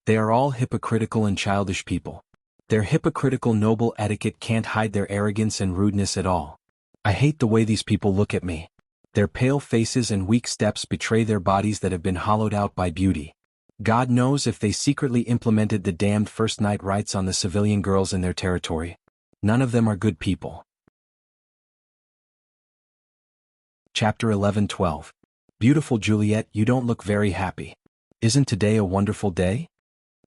Speaker 1: They are all hypocritical and childish people. Their hypocritical noble etiquette can't hide their arrogance and rudeness at all. I hate the way these people look at me. Their pale faces and weak steps betray their bodies that have been hollowed out by beauty. God knows if they secretly implemented the damned first night rites on the civilian girls in their territory. None of them are good people. Chapter 11-12. Beautiful Juliet, you don't look very happy. Isn't today a wonderful day?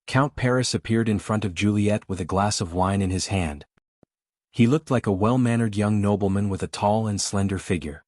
Speaker 1: Count Paris appeared in front of Juliet with a glass of wine in his hand. He looked like a well-mannered young nobleman with a tall and slender figure.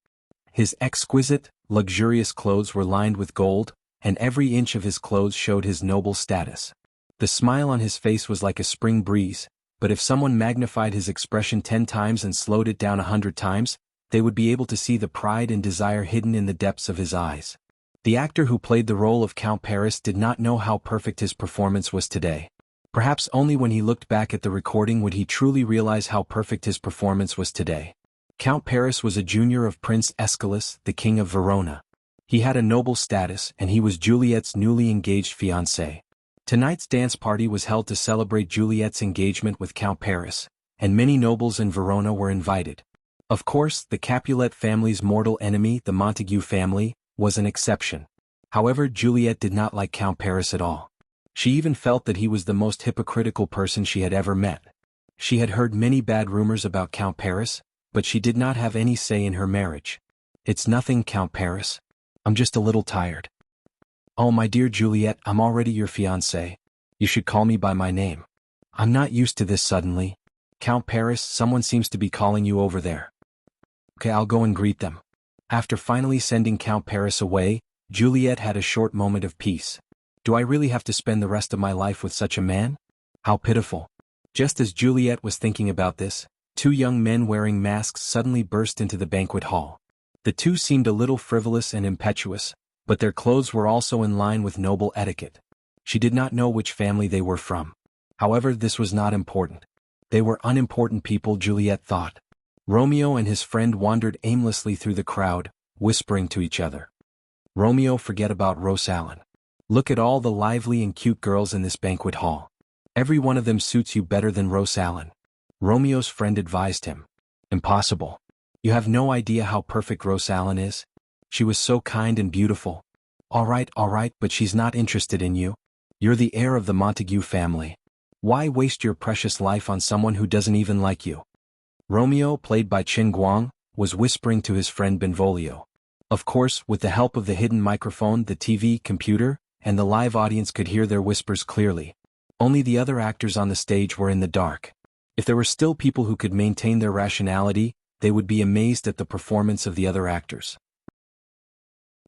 Speaker 1: His exquisite, luxurious clothes were lined with gold, and every inch of his clothes showed his noble status. The smile on his face was like a spring breeze, but if someone magnified his expression 10 times and slowed it down 100 times, they would be able to see the pride and desire hidden in the depths of his eyes. The actor who played the role of Count Paris did not know how perfect his performance was today. Perhaps only when he looked back at the recording would he truly realize how perfect his performance was today. Count Paris was a junior of Prince Aeschylus, the king of Verona. He had a noble status, and he was Juliet's newly engaged fiancé. Tonight's dance party was held to celebrate Juliet's engagement with Count Paris, and many nobles in Verona were invited. Of course, the Capulet family's mortal enemy, the Montague family, was an exception. However, Juliet did not like Count Paris at all. She even felt that he was the most hypocritical person she had ever met. She had heard many bad rumors about Count Paris, but she did not have any say in her marriage. It's nothing, Count Paris. I'm just a little tired. Oh, my dear Juliet, I'm already your fiancé. You should call me by my name. I'm not used to this suddenly. Count Paris, someone seems to be calling you over there. Okay, I'll go and greet them. After finally sending Count Paris away, Juliet had a short moment of peace. Do I really have to spend the rest of my life with such a man? How pitiful. Just as Juliet was thinking about this, 2 young men wearing masks suddenly burst into the banquet hall. The 2 seemed a little frivolous and impetuous, but their clothes were also in line with noble etiquette. She did not know which family they were from. However, this was not important. They were unimportant people, Juliet thought. Romeo and his friend wandered aimlessly through the crowd, whispering to each other. Romeo, forget about Rose Allen. Look at all the lively and cute girls in this banquet hall. Every one of them suits you better than Rose Allen. Romeo's friend advised him. Impossible. You have no idea how perfect Rose Allen is. She was so kind and beautiful. All right, but she's not interested in you. You're the heir of the Montague family. Why waste your precious life on someone who doesn't even like you? Romeo, played by Qin Guang, was whispering to his friend Benvolio. Of course, with the help of the hidden microphone, the TV, computer, and the live audience could hear their whispers clearly. Only the other actors on the stage were in the dark. If there were still people who could maintain their rationality, they would be amazed at the performance of the other actors.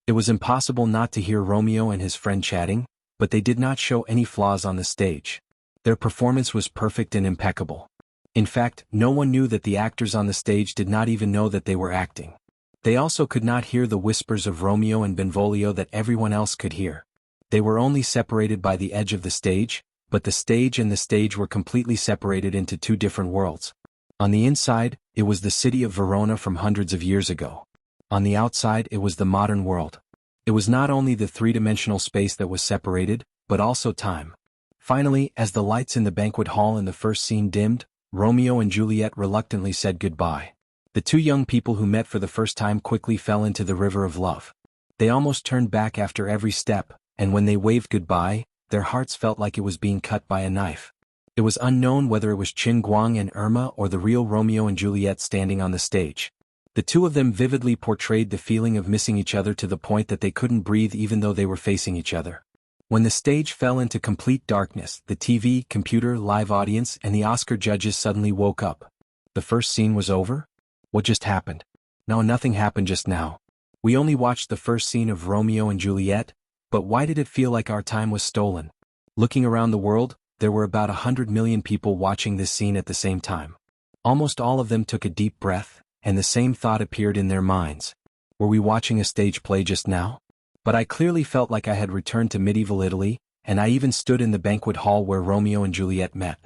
Speaker 1: It was impossible not to hear Romeo and his friend chatting, but they did not show any flaws on the stage. Their performance was perfect and impeccable. In fact, no one knew that the actors on the stage did not even know that they were acting. They also could not hear the whispers of Romeo and Benvolio that everyone else could hear. They were only separated by the edge of the stage, but the stage and the stage were completely separated into 2 different worlds. On the inside, it was the city of Verona from hundreds of years ago. On the outside, it was the modern world. It was not only the 3-dimensional space that was separated, but also time. Finally, as the lights in the banquet hall in the first scene dimmed, Romeo and Juliet reluctantly said goodbye. The 2 young people who met for the first time quickly fell into the river of love. They almost turned back after every step, and when they waved goodbye, their hearts felt like it was being cut by a knife. It was unknown whether it was Qin Guang and Irma or the real Romeo and Juliet standing on the stage. The two of them vividly portrayed the feeling of missing each other to the point that they couldn't breathe even though they were facing each other. When the stage fell into complete darkness, the TV, computer, live audience, and the Oscar judges suddenly woke up. The first scene was over? What just happened? No, nothing happened just now. We only watched the first scene of Romeo and Juliet, but why did it feel like our time was stolen? Looking around the world, there were about 100 million people watching this scene at the same time. Almost all of them took a deep breath, and the same thought appeared in their minds. Were we watching a stage play just now? But I clearly felt like I had returned to medieval Italy, and I even stood in the banquet hall where Romeo and Juliet met.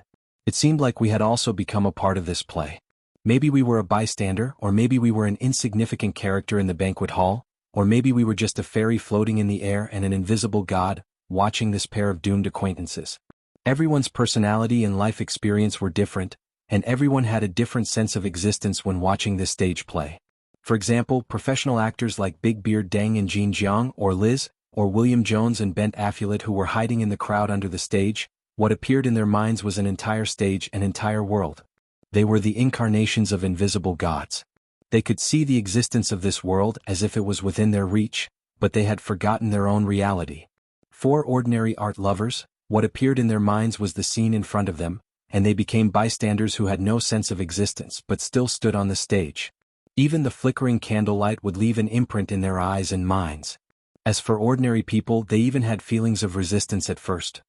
Speaker 1: It seemed like we had also become a part of this play. Maybe we were a bystander, or maybe we were an insignificant character in the banquet hall, or maybe we were just a fairy floating in the air and an invisible god, watching this pair of doomed acquaintances. Everyone's personality and life experience were different, and everyone had a different sense of existence when watching this stage play. For example, professional actors like Big Beard Deng and Jean Jiang, or Liz, or William Jones and Bent Affluent, who were hiding in the crowd under the stage, what appeared in their minds was an entire stage, an entire world. They were the incarnations of invisible gods. They could see the existence of this world as if it was within their reach, but they had forgotten their own reality. Four ordinary art lovers, what appeared in their minds was the scene in front of them, and they became bystanders who had no sense of existence but still stood on the stage. Even the flickering candlelight would leave an imprint in their eyes and minds. As for ordinary people, they even had feelings of resistance at first.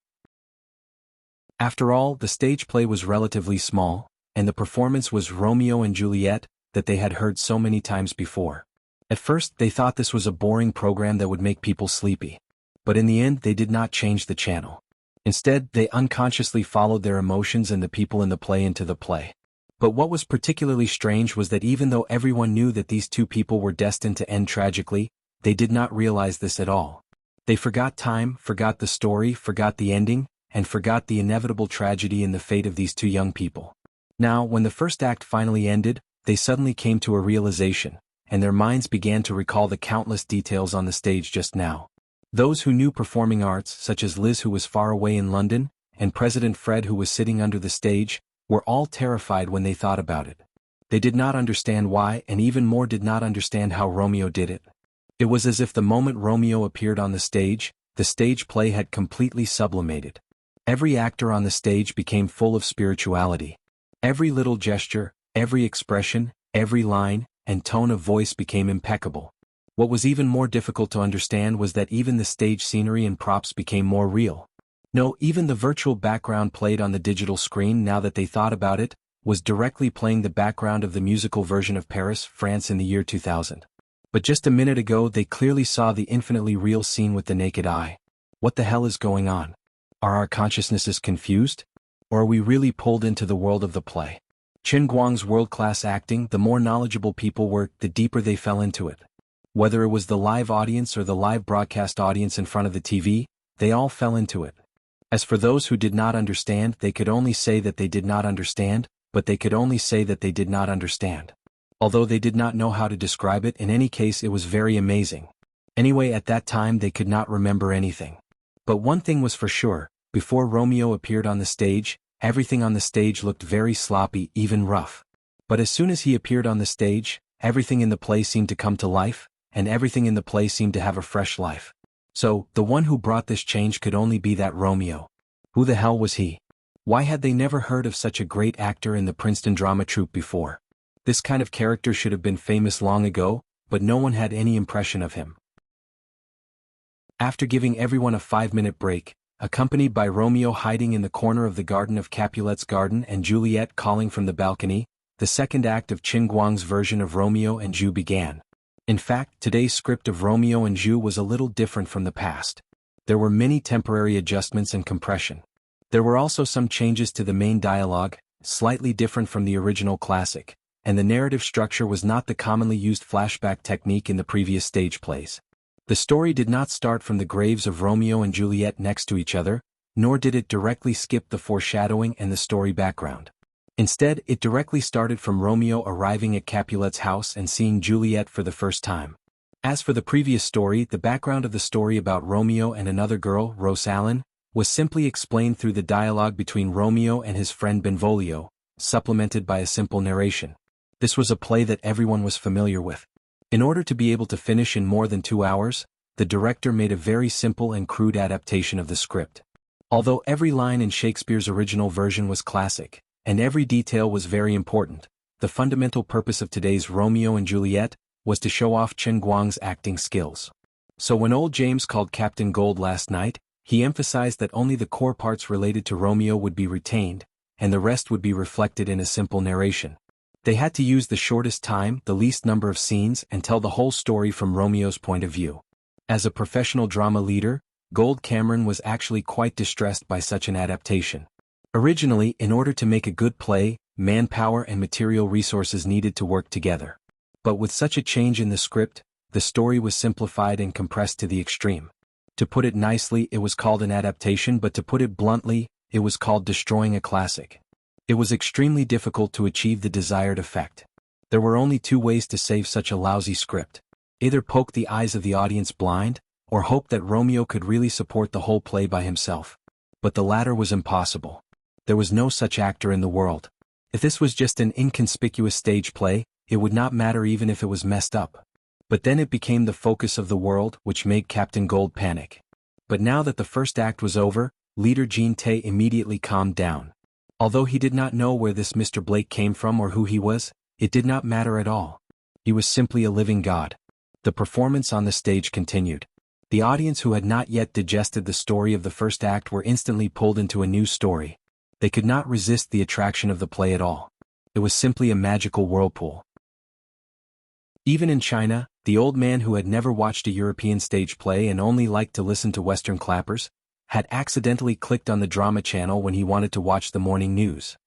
Speaker 1: After all, the stage play was relatively small, and the performance was Romeo and Juliet, that they had heard so many times before. At first, they thought this was a boring program that would make people sleepy. But in the end, they did not change the channel. Instead, they unconsciously followed their emotions and the people in the play into the play. But what was particularly strange was that even though everyone knew that these two people were destined to end tragically, they did not realize this at all. They forgot time, forgot the story, forgot the ending, and forgot the inevitable tragedy in the fate of these two young people. Now, when the first act finally ended, they suddenly came to a realization, and their minds began to recall the countless details on the stage just now. Those who knew performing arts, such as Liz, who was far away in London, and President Fred, who was sitting under the stage, were all terrified when they thought about it. They did not understand why, and even more did not understand how Romeo did it. It was as if the moment Romeo appeared on the stage play had completely sublimated. Every actor on the stage became full of spirituality. Every little gesture, every expression, every line, and tone of voice became impeccable. What was even more difficult to understand was that even the stage scenery and props became more real. No, even the virtual background played on the digital screen, now that they thought about it, was directly playing the background of the musical version of Paris, France in the year 2000. But just a minute ago they clearly saw the infinitely real scene with the naked eye. What the hell is going on? Are our consciousnesses confused? Or are we really pulled into the world of the play? Qin Guang's world-class acting, the more knowledgeable people were, the deeper they fell into it. Whether it was the live audience or the live broadcast audience in front of the TV, they all fell into it. As for those who did not understand, they could only say that they did not understand, but they could only say that they did not understand. Although they did not know how to describe it, in any case it was very amazing. Anyway, at that time they could not remember anything. But one thing was for sure, before Romeo appeared on the stage, everything on the stage looked very sloppy, even rough. But as soon as he appeared on the stage, everything in the play seemed to come to life, and everything in the play seemed to have a fresh life. So, the one who brought this change could only be that Romeo. Who the hell was he? Why had they never heard of such a great actor in the Princeton drama troupe before? This kind of character should have been famous long ago, but no one had any impression of him. After giving everyone a 5-minute break, accompanied by Romeo hiding in the corner of the garden of Capulet's garden and Juliet calling from the balcony, the second act of Qin Guang's version of Romeo and Ju began. In fact, today's script of Romeo and Ju was a little different from the past. There were many temporary adjustments and compression. There were also some changes to the main dialogue, slightly different from the original classic, and the narrative structure was not the commonly used flashback technique in the previous stage plays. The story did not start from the graves of Romeo and Juliet next to each other, nor did it directly skip the foreshadowing and the story background. Instead, it directly started from Romeo arriving at Capulet's house and seeing Juliet for the first time. As for the previous story, the background of the story about Romeo and another girl, Rose Allen, was simply explained through the dialogue between Romeo and his friend Benvolio, supplemented by a simple narration. This was a play that everyone was familiar with. In order to be able to finish in more than 2 hours, the director made a very simple and crude adaptation of the script. Although every line in Shakespeare's original version was classic, and every detail was very important, the fundamental purpose of today's Romeo and Juliet was to show off Chen Guang's acting skills. So when old James called Captain Gold last night, he emphasized that only the core parts related to Romeo would be retained, and the rest would be reflected in a simple narration. They had to use the shortest time, the least number of scenes, and tell the whole story from Romeo's point of view. As a professional drama leader, Gold Cameron was actually quite distressed by such an adaptation. Originally, in order to make a good play, manpower and material resources needed to work together. But with such a change in the script, the story was simplified and compressed to the extreme. To put it nicely, it was called an adaptation, but to put it bluntly, it was called destroying a classic. It was extremely difficult to achieve the desired effect. There were only 2 ways to save such a lousy script. Either poke the eyes of the audience blind, or hope that Romeo could really support the whole play by himself. But the latter was impossible. There was no such actor in the world. If this was just an inconspicuous stage play, it would not matter even if it was messed up. But then it became the focus of the world, which made Captain Gold panic. But now that the first act was over, leader Jean Tay immediately calmed down. Although he did not know where this Mr. Blake came from or who he was, it did not matter at all. He was simply a living god. The performance on the stage continued. The audience who had not yet digested the story of the first act were instantly pulled into a new story. They could not resist the attraction of the play at all. It was simply a magical whirlpool. Even in China, the old man who had never watched a European stage play and only liked to listen to Western clappers, had accidentally clicked on the drama channel when he wanted to watch the morning news.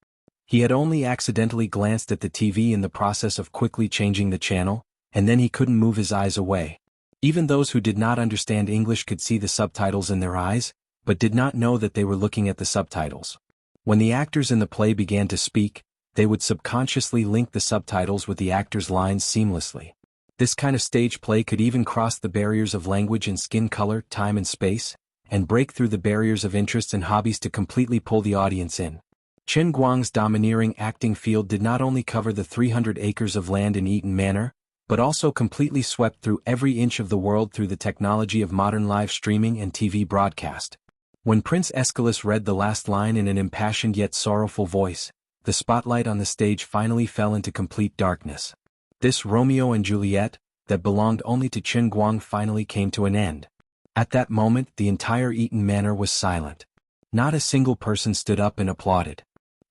Speaker 1: He had only accidentally glanced at the TV in the process of quickly changing the channel, and then he couldn't move his eyes away. Even those who did not understand English could see the subtitles in their eyes, but did not know that they were looking at the subtitles. When the actors in the play began to speak, they would subconsciously link the subtitles with the actors' lines seamlessly. This kind of stage play could even cross the barriers of language and skin color, time and space, and break through the barriers of interests and hobbies to completely pull the audience in. Chen Guang's domineering acting field did not only cover the 300 acres of land in Eaton Manor, but also completely swept through every inch of the world through the technology of modern live streaming and TV broadcast. When Prince Aeschylus read the last line in an impassioned yet sorrowful voice, the spotlight on the stage finally fell into complete darkness. This Romeo and Juliet, that belonged only to Chen Guang, finally came to an end. At that moment, the entire Eaton Manor was silent. Not a single person stood up and applauded.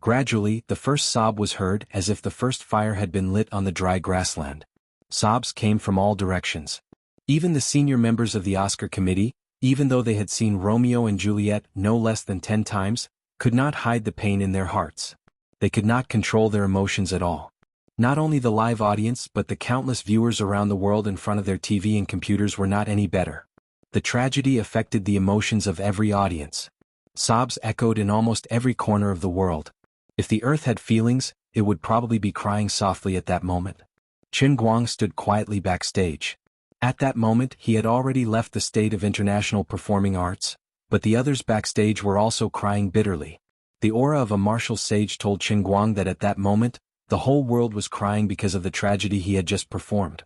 Speaker 1: Gradually, the first sob was heard, as if the first fire had been lit on the dry grassland. Sobs came from all directions. Even the senior members of the Oscar committee, even though they had seen Romeo and Juliet no less than 10 times, could not hide the pain in their hearts. They could not control their emotions at all. Not only the live audience but the countless viewers around the world in front of their TV and computers were not any better. The tragedy affected the emotions of every audience. Sobs echoed in almost every corner of the world. If the earth had feelings, it would probably be crying softly at that moment. Chen Guang stood quietly backstage. At that moment he had already left the state of international performing arts, but the others backstage were also crying bitterly. The aura of a martial sage told Chen Guang that at that moment, the whole world was crying because of the tragedy he had just performed.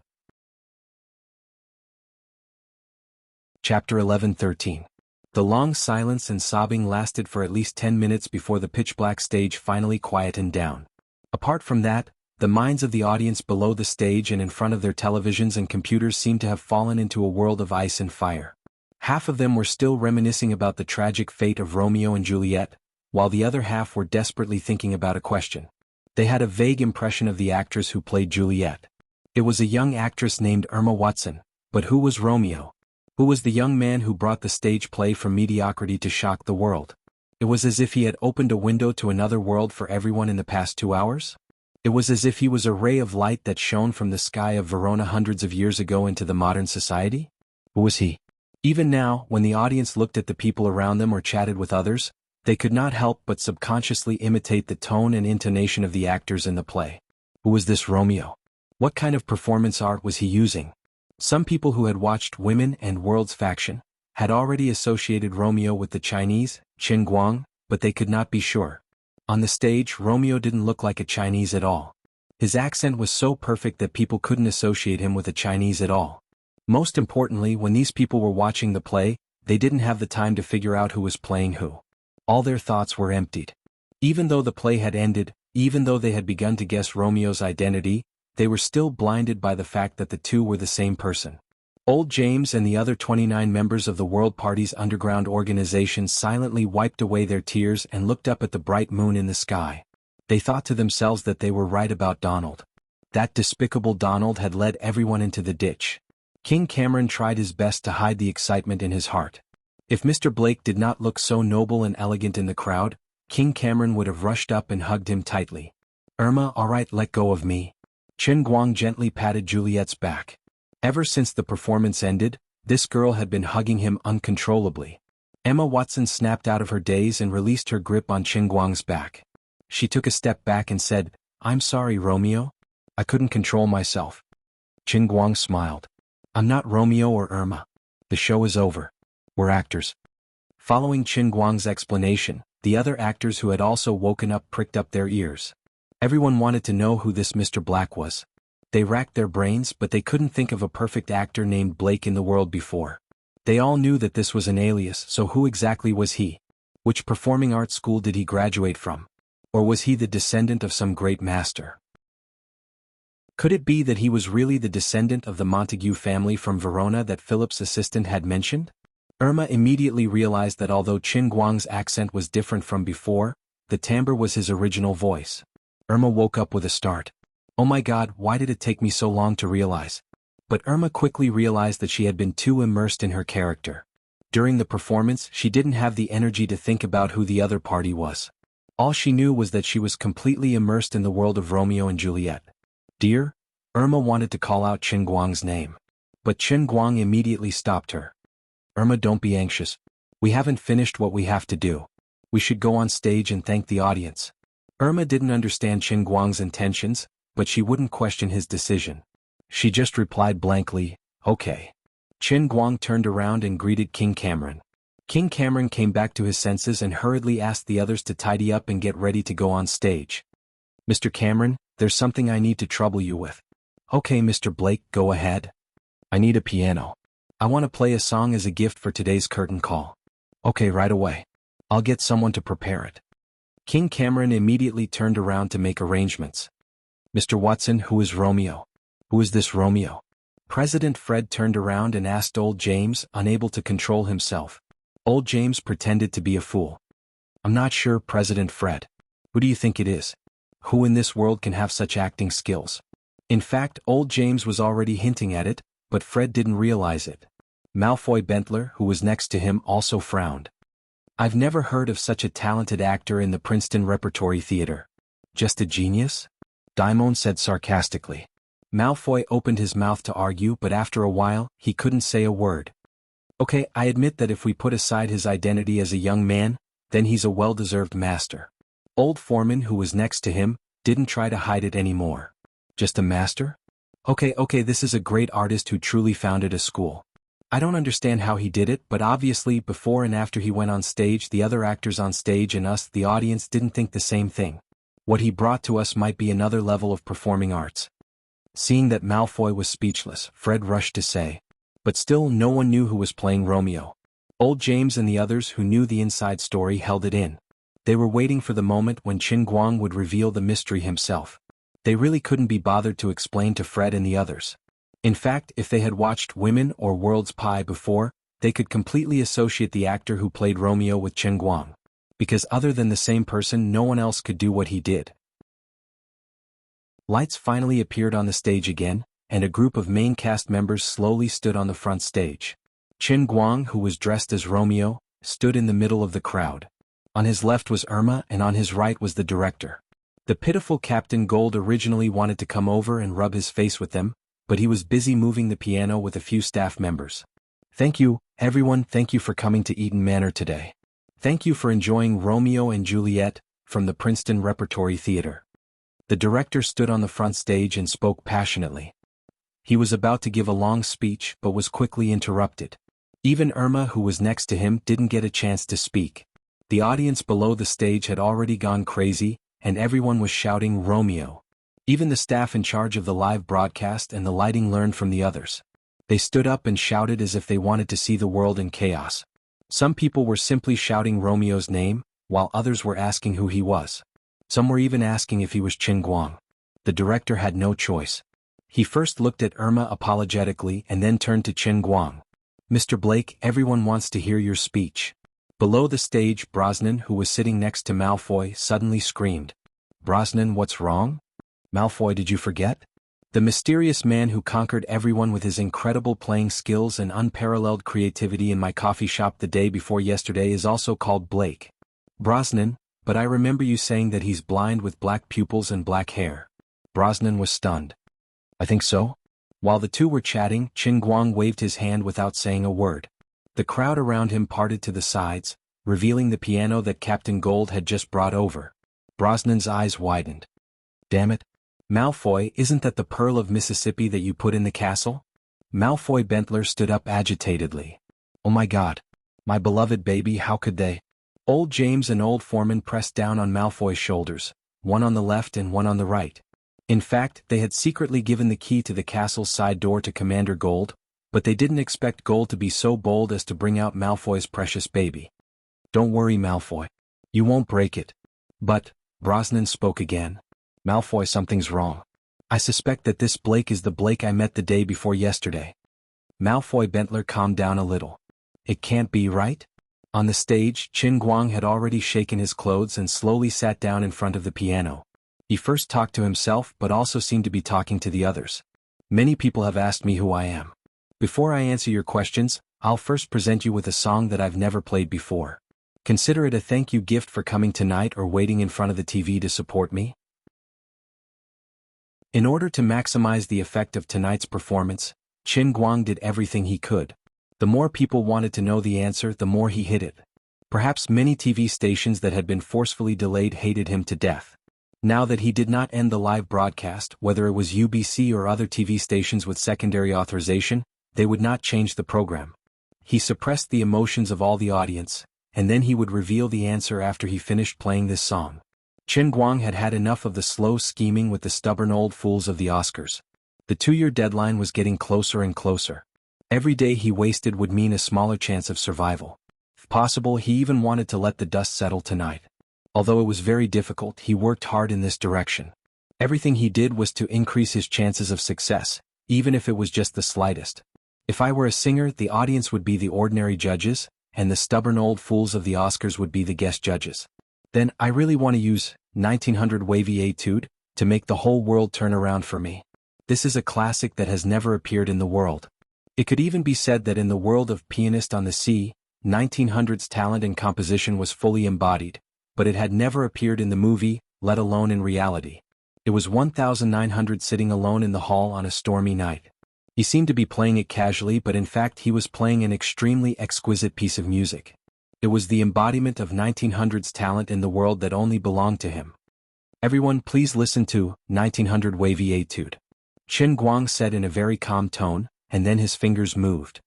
Speaker 1: Chapter 11:13. The long silence and sobbing lasted for at least 10 minutes before the pitch-black stage finally quietened down. Apart from that, the minds of the audience below the stage and in front of their televisions and computers seemed to have fallen into a world of ice and fire. Half of them were still reminiscing about the tragic fate of Romeo and Juliet, while the other half were desperately thinking about a question. They had a vague impression of the actress who played Juliet. It was a young actress named Irma Watson, but who was Romeo? Who was the young man who brought the stage play from mediocrity to shock the world? It was as if he had opened a window to another world for everyone in the past 2 hours. It was as if he was a ray of light that shone from the sky of Verona hundreds of years ago into the modern society. Who was he? Even now, when the audience looked at the people around them or chatted with others, they could not help but subconsciously imitate the tone and intonation of the actors in the play. Who was this Romeo? What kind of performance art was he using? Some people who had watched Women and World's Faction had already associated Romeo with the Chinese, Qin Guang, but they could not be sure. On the stage, Romeo didn't look like a Chinese at all. His accent was so perfect that people couldn't associate him with a Chinese at all. Most importantly, when these people were watching the play, they didn't have the time to figure out who was playing who. All their thoughts were emptied. Even though the play had ended, even though they had begun to guess Romeo's identity, they were still blinded by the fact that the two were the same person. Old James and the other 29 members of the World Party's underground organization silently wiped away their tears and looked up at the bright moon in the sky. They thought to themselves that they were right about Donald. That despicable Donald had led everyone into the ditch. King Cameron tried his best to hide the excitement in his heart. If Mr. Blake did not look so noble and elegant in the crowd, King Cameron would have rushed up and hugged him tightly. "Irma, all right, let go of me." Qin Guang gently patted Juliet's back. Ever since the performance ended, this girl had been hugging him uncontrollably. Emma Watson snapped out of her daze and released her grip on Qin Guang's back. She took a step back and said, "I'm sorry, Romeo. I couldn't control myself." Qin Guang smiled. "I'm not Romeo or Irma. The show is over. We're actors." Following Qin Guang's explanation, the other actors who had also woken up pricked up their ears. Everyone wanted to know who this Mr. Black was. They racked their brains, but they couldn't think of a perfect actor named Blake in the world before. They all knew that this was an alias, so who exactly was he? Which performing arts school did he graduate from? Or was he the descendant of some great master? Could it be that he was really the descendant of the Montague family from Verona that Philip's assistant had mentioned? Irma immediately realized that although Qin Guang's accent was different from before, the timbre was his original voice. Irma woke up with a start. "Oh my God, why did it take me so long to realize?" But Irma quickly realized that she had been too immersed in her character. During the performance, she didn't have the energy to think about who the other party was. All she knew was that she was completely immersed in the world of Romeo and Juliet. "Dear?" Irma wanted to call out Qin Guang's name. But Qin Guang immediately stopped her. "Irma, don't be anxious. We haven't finished what we have to do. We should go on stage and thank the audience." Irma didn't understand Qin Guang's intentions, but she wouldn't question his decision. She just replied blankly, "Okay." Qin Guang turned around and greeted King Cameron. King Cameron came back to his senses and hurriedly asked the others to tidy up and get ready to go on stage. "Mr. Cameron, there's something I need to trouble you with." "Okay, Mr. Blake, go ahead." "I need a piano. I want to play a song as a gift for today's curtain call." "Okay, right away. I'll get someone to prepare it." King Cameron immediately turned around to make arrangements. "Mr. Watson, who is Romeo? Who is this Romeo?" President Fred turned around and asked Old James, unable to control himself. Old James pretended to be a fool. "I'm not sure, President Fred. Who do you think it is? Who in this world can have such acting skills?" In fact, Old James was already hinting at it, but Fred didn't realize it. Malfoy Bentler, who was next to him, also frowned. "I've never heard of such a talented actor in the Princeton Repertory Theater." "Just a genius?" Daimon said sarcastically. Malfoy opened his mouth to argue, but after a while, he couldn't say a word. "Okay, I admit that if we put aside his identity as a young man, then he's a well-deserved master." Old Foreman, who was next to him, didn't try to hide it anymore. "Just a master? Okay, this is a great artist who truly founded a school. I don't understand how he did it, but obviously before and after he went on stage, the other actors on stage and us, the audience, didn't think the same thing. What he brought to us might be another level of performing arts." Seeing that Malfoy was speechless, Fred rushed to say. But still no one knew who was playing Romeo. Old James and the others who knew the inside story held it in. They were waiting for the moment when Qin Guang would reveal the mystery himself. They really couldn't be bothered to explain to Fred and the others. In fact, if they had watched Women or World's Pie before, they could completely associate the actor who played Romeo with Qin Guang. Because other than the same person, no one else could do what he did. Lights finally appeared on the stage again, and a group of main cast members slowly stood on the front stage. Qin Guang, who was dressed as Romeo, stood in the middle of the crowd. On his left was Irma and on his right was the director. The pitiful Captain Gold originally wanted to come over and rub his face with them, but he was busy moving the piano with a few staff members. "Thank you, everyone, thank you for coming to Eaton Manor today. Thank you for enjoying Romeo and Juliet from the Princeton Repertory Theater." The director stood on the front stage and spoke passionately. He was about to give a long speech but was quickly interrupted. Even Irma, who was next to him, didn't get a chance to speak. The audience below the stage had already gone crazy, and everyone was shouting Romeo. Even the staff in charge of the live broadcast and the lighting learned from the others. They stood up and shouted as if they wanted to see the world in chaos. Some people were simply shouting Romeo's name, while others were asking who he was. Some were even asking if he was Qin Guang. The director had no choice. He first looked at Irma apologetically and then turned to Qin Guang. "Mr. Blake, everyone wants to hear your speech." Below the stage, Brosnan, who was sitting next to Malfoy, suddenly screamed. "Brosnan, what's wrong? Malfoy, did you forget? The mysterious man who conquered everyone with his incredible playing skills and unparalleled creativity in my coffee shop the day before yesterday is also called Blake. Brosnan, but I remember you saying that he's blind with black pupils and black hair." Brosnan was stunned. "I think so?" While the two were chatting, Qin Guang waved his hand without saying a word. The crowd around him parted to the sides, revealing the piano that Captain Gold had just brought over. Brosnan's eyes widened. "Damn it. Malfoy, isn't that the Pearl of Mississippi that you put in the castle?" Malfoy Bentler stood up agitatedly. "Oh my God. My beloved baby, how could they?" Old James and Old Foreman pressed down on Malfoy's shoulders, one on the left and one on the right. In fact, they had secretly given the key to the castle's side door to Commander Gold, but they didn't expect Gold to be so bold as to bring out Malfoy's precious baby. "Don't worry, Malfoy. You won't break it." "But," Brosnan spoke again. "Malfoy, something's wrong. I suspect that this Blake is the Blake I met the day before yesterday." Malfoy Bentler calmed down a little. "It can't be, right?" On the stage, Qin Guang had already shaken his clothes and slowly sat down in front of the piano. He first talked to himself but also seemed to be talking to the others. "Many people have asked me who I am. Before I answer your questions, I'll first present you with a song that I've never played before. Consider it a thank you gift for coming tonight or waiting in front of the TV to support me." In order to maximize the effect of tonight's performance, Qin Guang did everything he could. The more people wanted to know the answer, the more he hid it. Perhaps many TV stations that had been forcefully delayed hated him to death. Now that he did not end the live broadcast, whether it was UBC or other TV stations with secondary authorization, they would not change the program. He suppressed the emotions of all the audience, and then he would reveal the answer after he finished playing this song. Qin Guang had had enough of the slow scheming with the stubborn old fools of the Oscars. The 2-year deadline was getting closer and closer. Every day he wasted would mean a smaller chance of survival. If possible, he even wanted to let the dust settle tonight. Although it was very difficult, he worked hard in this direction. Everything he did was to increase his chances of success, even if it was just the slightest. If I were a singer, the audience would be the ordinary judges, and the stubborn old fools of the Oscars would be the guest judges. Then, I really want to use 1900 Wavy Etude to make the whole world turn around for me. This is a classic that has never appeared in the world. It could even be said that in the world of Pianist on the Sea, 1900's talent and composition was fully embodied, but it had never appeared in the movie, let alone in reality. It was 1900 sitting alone in the hall on a stormy night. He seemed to be playing it casually, but in fact he was playing an extremely exquisite piece of music. It was the embodiment of 1900's talent in the world that only belonged to him. "Everyone, please listen to 1900 Wavy Etude," Qin Guang said in a very calm tone, and then his fingers moved.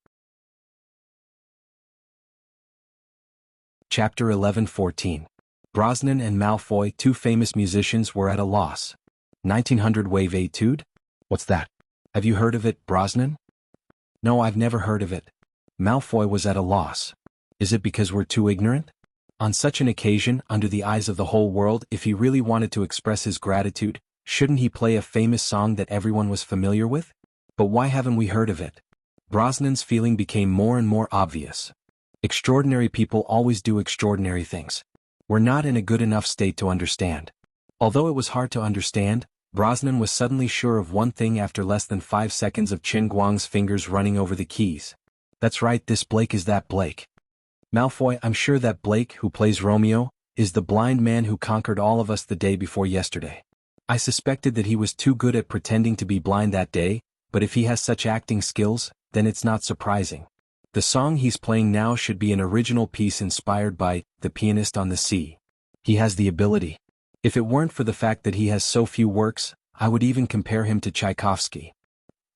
Speaker 1: Chapter 11-14. Brosnan and Malfoy, two famous musicians, were at a loss. 1900 Wave Etude? What's that? Have you heard of it, Brosnan? No, I've never heard of it. Malfoy was at a loss. Is it because we're too ignorant? On such an occasion, under the eyes of the whole world, if he really wanted to express his gratitude, shouldn't he play a famous song that everyone was familiar with? But why haven't we heard of it? Brosnan's feeling became more and more obvious. Extraordinary people always do extraordinary things. We're not in a good enough state to understand. Although it was hard to understand, Brosnan was suddenly sure of one thing after less than 5 seconds of Qin Guang's fingers running over the keys. That's right, this Blake is that Blake. Malfoy, I'm sure that Blake, who plays Romeo, is the blind man who conquered all of us the day before yesterday. I suspected that he was too good at pretending to be blind that day, but if he has such acting skills, then it's not surprising. The song he's playing now should be an original piece inspired by The Pianist on the Sea. He has the ability. If it weren't for the fact that he has so few works, I would even compare him to Tchaikovsky.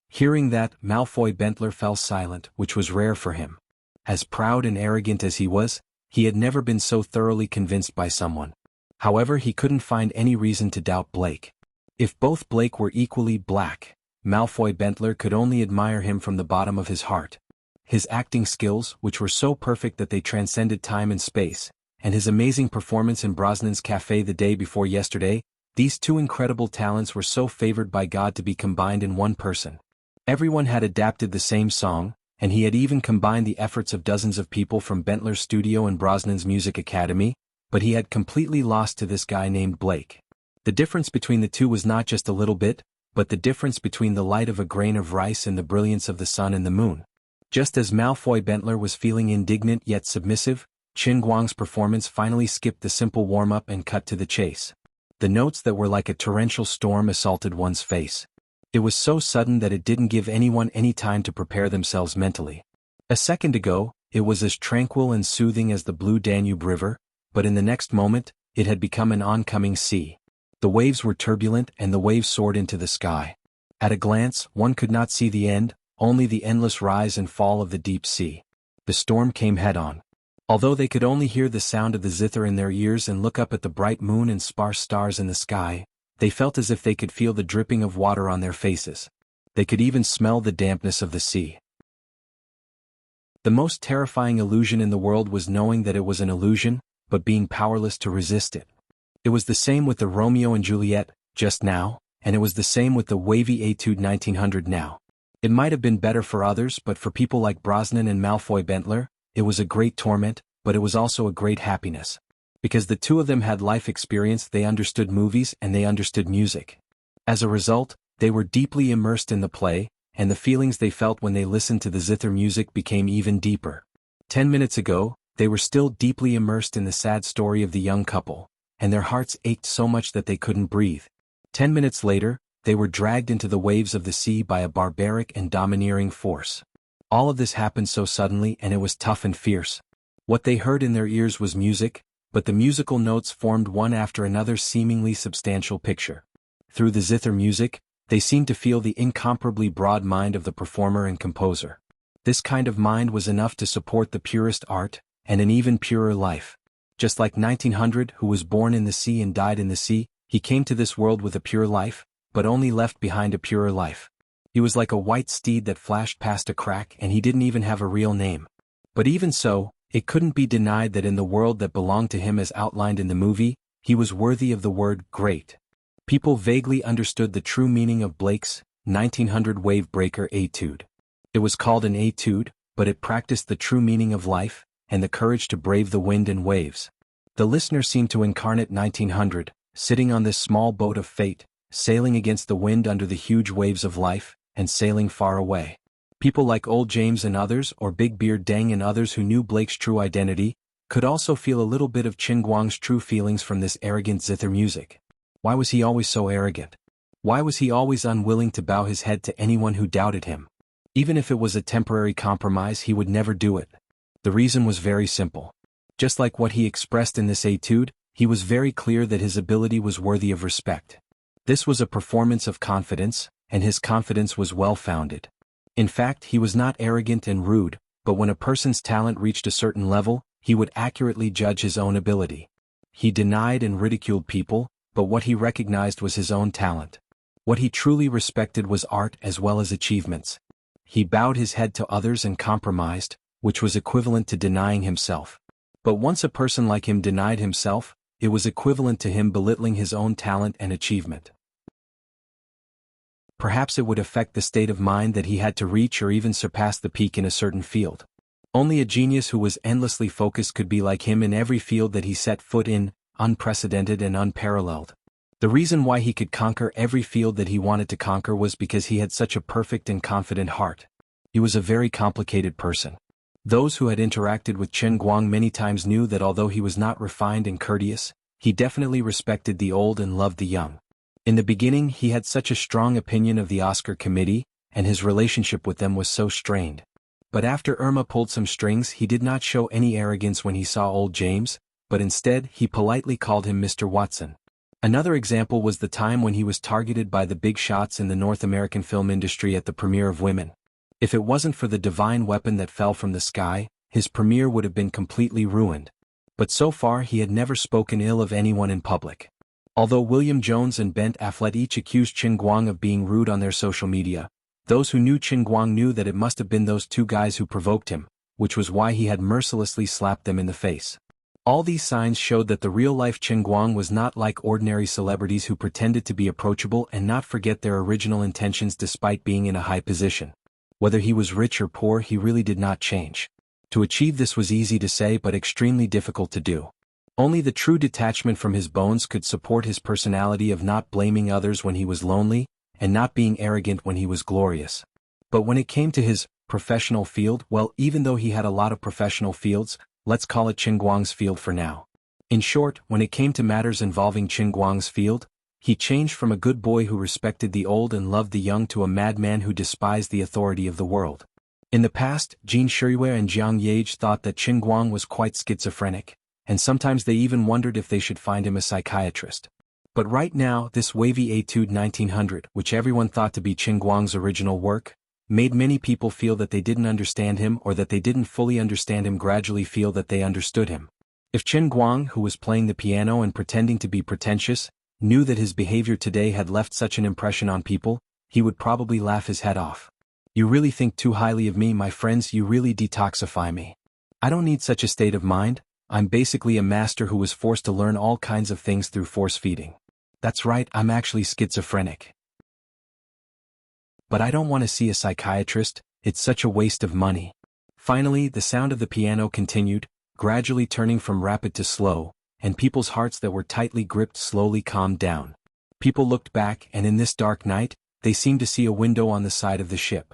Speaker 1: Hearing that, Malfoy Bentler fell silent, which was rare for him. As proud and arrogant as he had never been so thoroughly convinced by someone. However, he couldn't find any reason to doubt Blake. If both Blake were equally black, Malfoy Bentler could only admire him from the bottom of his heart. His acting skills, which were so perfect that they transcended time and space, and his amazing performance in Brosnan's cafe the day before yesterday, these two incredible talents were so favored by God to be combined in one person. Everyone had adapted the same song, and he had even combined the efforts of dozens of people from Bentler's studio and Brosnan's music academy, but he had completely lost to this guy named Blake. The difference between the two was not just a little bit, but the difference between the light of a grain of rice and the brilliance of the sun and the moon. Just as Malfoy Bentler was feeling indignant yet submissive, Qin Guang's performance finally skipped the simple warm-up and cut to the chase. The notes that were like a torrential storm assaulted one's face. It was so sudden that it didn't give anyone any time to prepare themselves mentally. A second ago, it was as tranquil and soothing as the blue Danube River, but in the next moment, it had become an oncoming sea. The waves were turbulent and the waves soared into the sky. At a glance, one could not see the end, only the endless rise and fall of the deep sea. The storm came head-on. Although they could only hear the sound of the zither in their ears and look up at the bright moon and sparse stars in the sky, they felt as if they could feel the dripping of water on their faces. They could even smell the dampness of the sea. The most terrifying illusion in the world was knowing that it was an illusion, but being powerless to resist it. It was the same with the Romeo and Juliet, just now, and it was the same with the wavy Etude 1900 now. It might have been better for others, but for people like Brosnan and Malfoy Bentler, it was a great torment, but it was also a great happiness. Because the two of them had life experience, they understood movies and they understood music. As a result, they were deeply immersed in the play, and the feelings they felt when they listened to the zither music became even deeper. 10 minutes ago, they were still deeply immersed in the sad story of the young couple, and their hearts ached so much that they couldn't breathe. 10 minutes later, they were dragged into the waves of the sea by a barbaric and domineering force. All of this happened so suddenly, and it was tough and fierce. What they heard in their ears was music, but the musical notes formed one after another seemingly substantial picture. Through the zither music, they seemed to feel the incomparably broad mind of the performer and composer. This kind of mind was enough to support the purest art, and an even purer life. Just like 1900, who was born in the sea and died in the sea, he came to this world with a pure life, but only left behind a purer life. He was like a white steed that flashed past a crack, and he didn't even have a real name. But even so, it couldn't be denied that in the world that belonged to him as outlined in the movie, he was worthy of the word great. People vaguely understood the true meaning of Blake's 1900 Wavebreaker Etude. It was called an etude, but it practiced the true meaning of life, and the courage to brave the wind and waves. The listener seemed to incarnate 1900, sitting on this small boat of fate, sailing against the wind under the huge waves of life, and sailing far away. People like Old James and others, or Big Beard Deng and others who knew Blake's true identity, could also feel a little bit of Qin Guang's true feelings from this arrogant zither music. Why was he always so arrogant? Why was he always unwilling to bow his head to anyone who doubted him? Even if it was a temporary compromise, he would never do it. The reason was very simple. Just like what he expressed in this etude, he was very clear that his ability was worthy of respect. This was a performance of confidence, and his confidence was well-founded. In fact, he was not arrogant and rude, but when a person's talent reached a certain level, he would accurately judge his own ability. He denied and ridiculed people, but what he recognized was his own talent. What he truly respected was art as well as achievements. He bowed his head to others and compromised, which was equivalent to denying himself. But once a person like him denied himself, it was equivalent to him belittling his own talent and achievement. Perhaps it would affect the state of mind that he had to reach or even surpass the peak in a certain field. Only a genius who was endlessly focused could be like him in every field that he set foot in, unprecedented and unparalleled. The reason why he could conquer every field that he wanted to conquer was because he had such a perfect and confident heart. He was a very complicated person. Those who had interacted with Qin Guang many times knew that although he was not refined and courteous, he definitely respected the old and loved the young. In the beginning, he had such a strong opinion of the Oscar committee, and his relationship with them was so strained. But after Irma pulled some strings, he did not show any arrogance when he saw old James, but instead he politely called him Mr. Watson. Another example was the time when he was targeted by the big shots in the North American film industry at the premiere of Women. If it wasn't for the divine weapon that fell from the sky, his premiere would have been completely ruined. But so far he had never spoken ill of anyone in public. Although William Jones and Ben Affleck each accused Qin Guang of being rude on their social media, those who knew Qin Guang knew that it must have been those two guys who provoked him, which was why he had mercilessly slapped them in the face. All these signs showed that the real-life Qin Guang was not like ordinary celebrities who pretended to be approachable and not forget their original intentions despite being in a high position. Whether he was rich or poor, he really did not change. To achieve this was easy to say but extremely difficult to do. Only the true detachment from his bones could support his personality of not blaming others when he was lonely, and not being arrogant when he was glorious. But when it came to his professional field, well, even though he had a lot of professional fields, let's call it Qin Guang's field for now. In short, when it came to matters involving Qin Guang's field, he changed from a good boy who respected the old and loved the young to a madman who despised the authority of the world. In the past, Jin Shirui and Jiang Yage thought that Qin Guang was quite schizophrenic, and sometimes they even wondered if they should find him a psychiatrist. But right now, this wavy Etude 1900, which everyone thought to be Qin Guang's original work, made many people feel that they didn't understand him or that they didn't fully understand him gradually feel that they understood him. If Qin Guang, who was playing the piano and pretending to be pretentious, knew that his behavior today had left such an impression on people, he would probably laugh his head off. You really think too highly of me, my friends, you really detoxify me. I don't need such a state of mind, I'm basically a master who was forced to learn all kinds of things through force feeding. That's right, I'm actually schizophrenic. But I don't want to see a psychiatrist, it's such a waste of money. Finally, the sound of the piano continued, gradually turning from rapid to slow, and people's hearts that were tightly gripped slowly calmed down. People looked back, and in this dark night, they seemed to see a window on the side of the ship.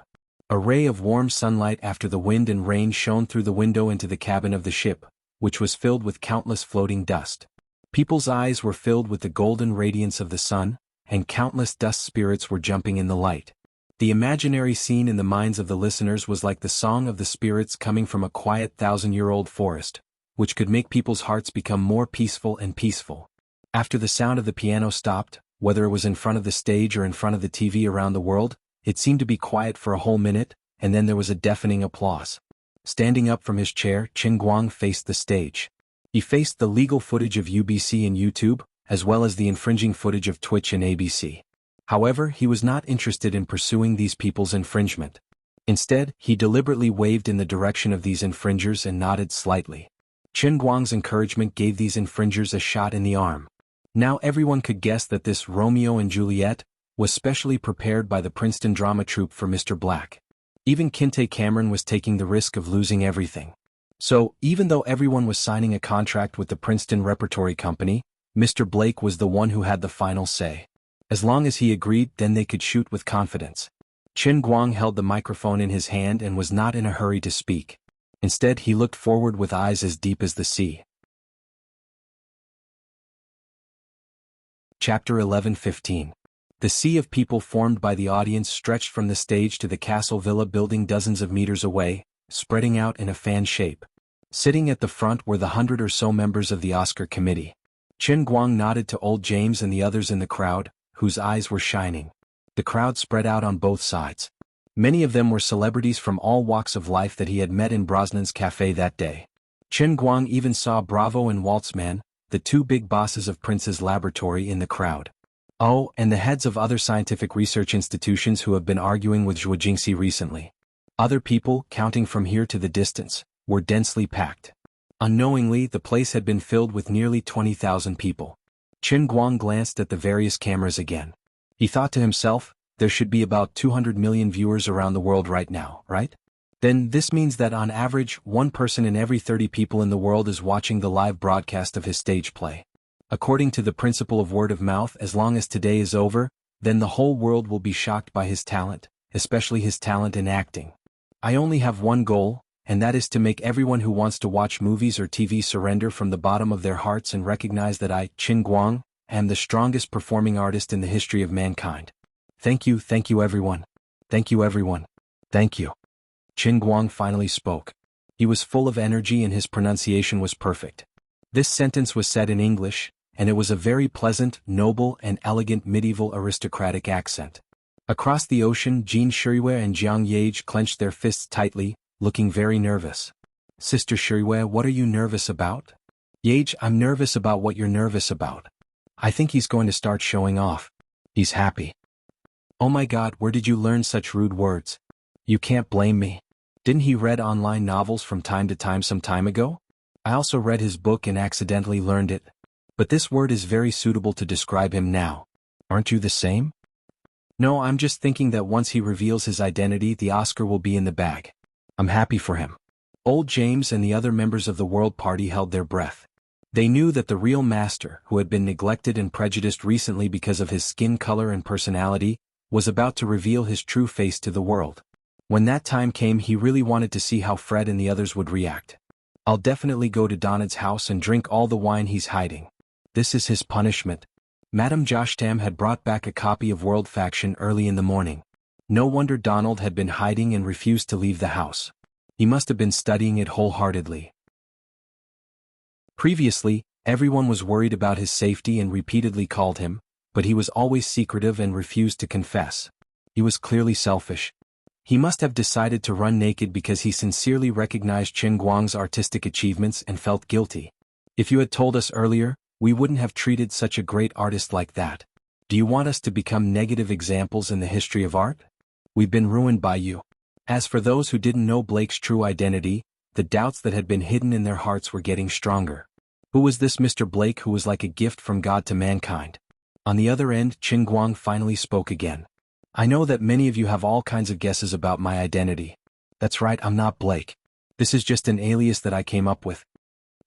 Speaker 1: A ray of warm sunlight after the wind and rain shone through the window into the cabin of the ship, which was filled with countless floating dust. People's eyes were filled with the golden radiance of the sun, and countless dust spirits were jumping in the light. The imaginary scene in the minds of the listeners was like the song of the spirits coming from a quiet 1,000-year-old forest, which could make people's hearts become more peaceful and peaceful. After the sound of the piano stopped, whether it was in front of the stage or in front of the TV around the world, it seemed to be quiet for a whole minute, and then there was a deafening applause. Standing up from his chair, Qin Guang faced the stage. He faced the legal footage of UBC and YouTube, as well as the infringing footage of Twitch and ABC. However, he was not interested in pursuing these people's infringement. Instead, he deliberately waved in the direction of these infringers and nodded slightly. Qin Guang's encouragement gave these infringers a shot in the arm. Now everyone could guess that this Romeo and Juliet was specially prepared by the Princeton drama troupe for Mr. Black. Even Kinte Cameron was taking the risk of losing everything. So, even though everyone was signing a contract with the Princeton Repertory Company, Mr. Blake was the one who had the final say. As long as he agreed, then they could shoot with confidence. Qin Guang held the microphone in his hand and was not in a hurry to speak. Instead, he looked forward with eyes as deep as the sea. Chapter 11:15. The sea of people formed by the audience stretched from the stage to the Castle Villa building dozens of meters away, spreading out in a fan shape. Sitting at the front were the 100 or so members of the Oscar committee. Qin Guang nodded to old James and the others in the crowd, whose eyes were shining. The crowd spread out on both sides. Many of them were celebrities from all walks of life that he had met in Brosnan's cafe that day. Qin Guang even saw Bravo and Waltzman, the two big bosses of Prince's laboratory, in the crowd. Oh, and the heads of other scientific research institutions who have been arguing with Zhuo Jingxi recently. Other people, counting from here to the distance, were densely packed. Unknowingly, the place had been filled with nearly 20,000 people. Qin Guang glanced at the various cameras again. He thought to himself, there should be about 200 million viewers around the world right now, right? Then this means that on average, one person in every 30 people in the world is watching the live broadcast of his stage play. According to the principle of word of mouth, as long as today is over, then the whole world will be shocked by his talent, especially his talent in acting. I only have one goal, and that is to make everyone who wants to watch movies or TV surrender from the bottom of their hearts and recognize that I, Qin Guang, am the strongest performing artist in the history of mankind. Thank you everyone. Thank you everyone. Thank you. Qin Guang finally spoke. He was full of energy and his pronunciation was perfect. This sentence was said in English, and it was a very pleasant, noble and elegant medieval aristocratic accent. Across the ocean, Jin Shirui and Jiang Yage clenched their fists tightly, looking very nervous. Sister Shirue, what are you nervous about? Yage, I'm nervous about what you're nervous about. I think he's going to start showing off. He's happy. Oh my God, where did you learn such rude words? You can't blame me. Didn't he read online novels from time to time some time ago? I also read his book and accidentally learned it. But this word is very suitable to describe him now. Aren't you the same? No, I'm just thinking that once he reveals his identity, the Oscar will be in the bag. I'm happy for him. Old James and the other members of the World Party held their breath. They knew that the real master, who had been neglected and prejudiced recently because of his skin color and personality, was about to reveal his true face to the world. When that time came, he really wanted to see how Fred and the others would react. I'll definitely go to Donald's house and drink all the wine he's hiding. This is his punishment. Madame Joshtam had brought back a copy of World Faction early in the morning. No wonder Donald had been hiding and refused to leave the house. He must have been studying it wholeheartedly. Previously, everyone was worried about his safety and repeatedly called him, but he was always secretive and refused to confess. He was clearly selfish. He must have decided to run naked because he sincerely recognized Qin Guang's artistic achievements and felt guilty. If you had told us earlier, we wouldn't have treated such a great artist like that. Do you want us to become negative examples in the history of art? We've been ruined by you. As for those who didn't know Blake's true identity, the doubts that had been hidden in their hearts were getting stronger. Who was this Mr. Blake who was like a gift from God to mankind? On the other end, Qin Guang finally spoke again. I know that many of you have all kinds of guesses about my identity. That's right, I'm not Blake. This is just an alias that I came up with.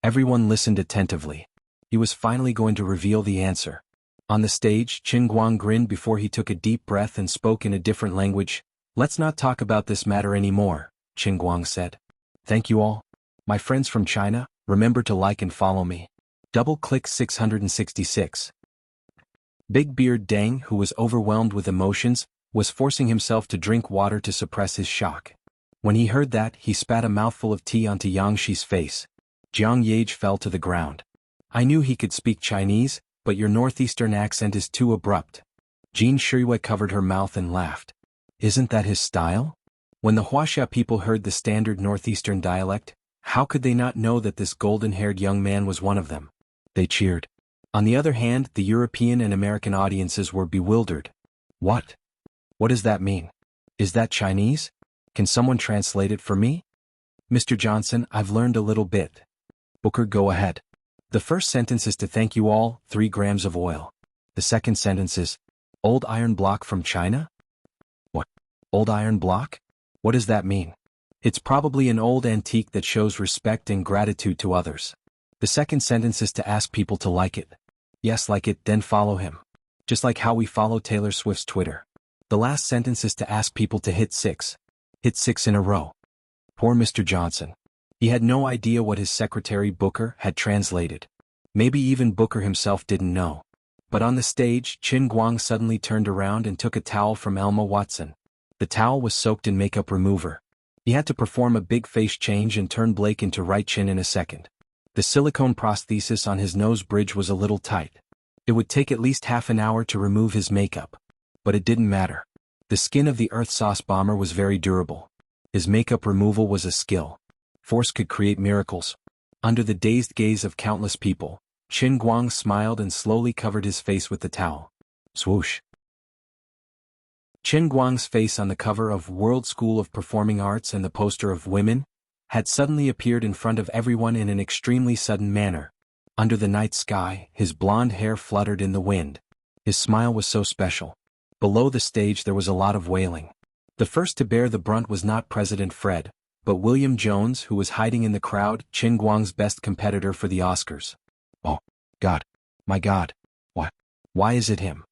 Speaker 1: Everyone listened attentively. He was finally going to reveal the answer. On the stage, Qin Guang grinned before he took a deep breath and spoke in a different language. Let's not talk about this matter anymore, Qin Guang said. Thank you all. My friends from China, remember to like and follow me. Double-click 666. Big Beard Deng, who was overwhelmed with emotions, was forcing himself to drink water to suppress his shock. When he heard that, he spat a mouthful of tea onto Yang Shi's face. Jiang Yage fell to the ground. I knew he could speak Chinese, but your northeastern accent is too abrupt. Jean Shirue covered her mouth and laughed. Isn't that his style? When the Wuxia people heard the standard northeastern dialect, how could they not know that this golden-haired young man was one of them? They cheered. On the other hand, the European and American audiences were bewildered. What? What does that mean? Is that Chinese? Can someone translate it for me? Mr. Johnson, I've learned a little bit. Booker, go ahead. The first sentence is to thank you all, 3 grams of oil. The second sentence is, old iron block from China? What? Old iron block? What does that mean? It's probably an old antique that shows respect and gratitude to others. The second sentence is to ask people to like it. Yes, like it, then follow him. Just like how we follow Taylor Swift's Twitter. The last sentence is to ask people to hit 6. Hit 6 in a row. Poor Mr. Johnson. He had no idea what his secretary Booker had translated. Maybe even Booker himself didn't know. But on the stage, Qin Guang suddenly turned around and took a towel from Elma Watson. The towel was soaked in makeup remover. He had to perform a big face change and turn Blake into right chin in a second. The silicone prosthesis on his nose bridge was a little tight. It would take at least half an hour to remove his makeup. But it didn't matter. The skin of the Earth Sauce Bomber was very durable. His makeup removal was a skill. Force could create miracles. Under the dazed gaze of countless people, Qin Guang smiled and slowly covered his face with the towel. Swoosh. Qin Guang's face on the cover of World School of Performing Arts and the poster of Women had suddenly appeared in front of everyone in an extremely sudden manner. Under the night sky, his blonde hair fluttered in the wind. His smile was so special. Below the stage there was a lot of wailing. The first to bear the brunt was not President Fred, but William Jones, who was hiding in the crowd, Qin Guang's best competitor for the Oscars. Oh, God. My God. What? Why is it him?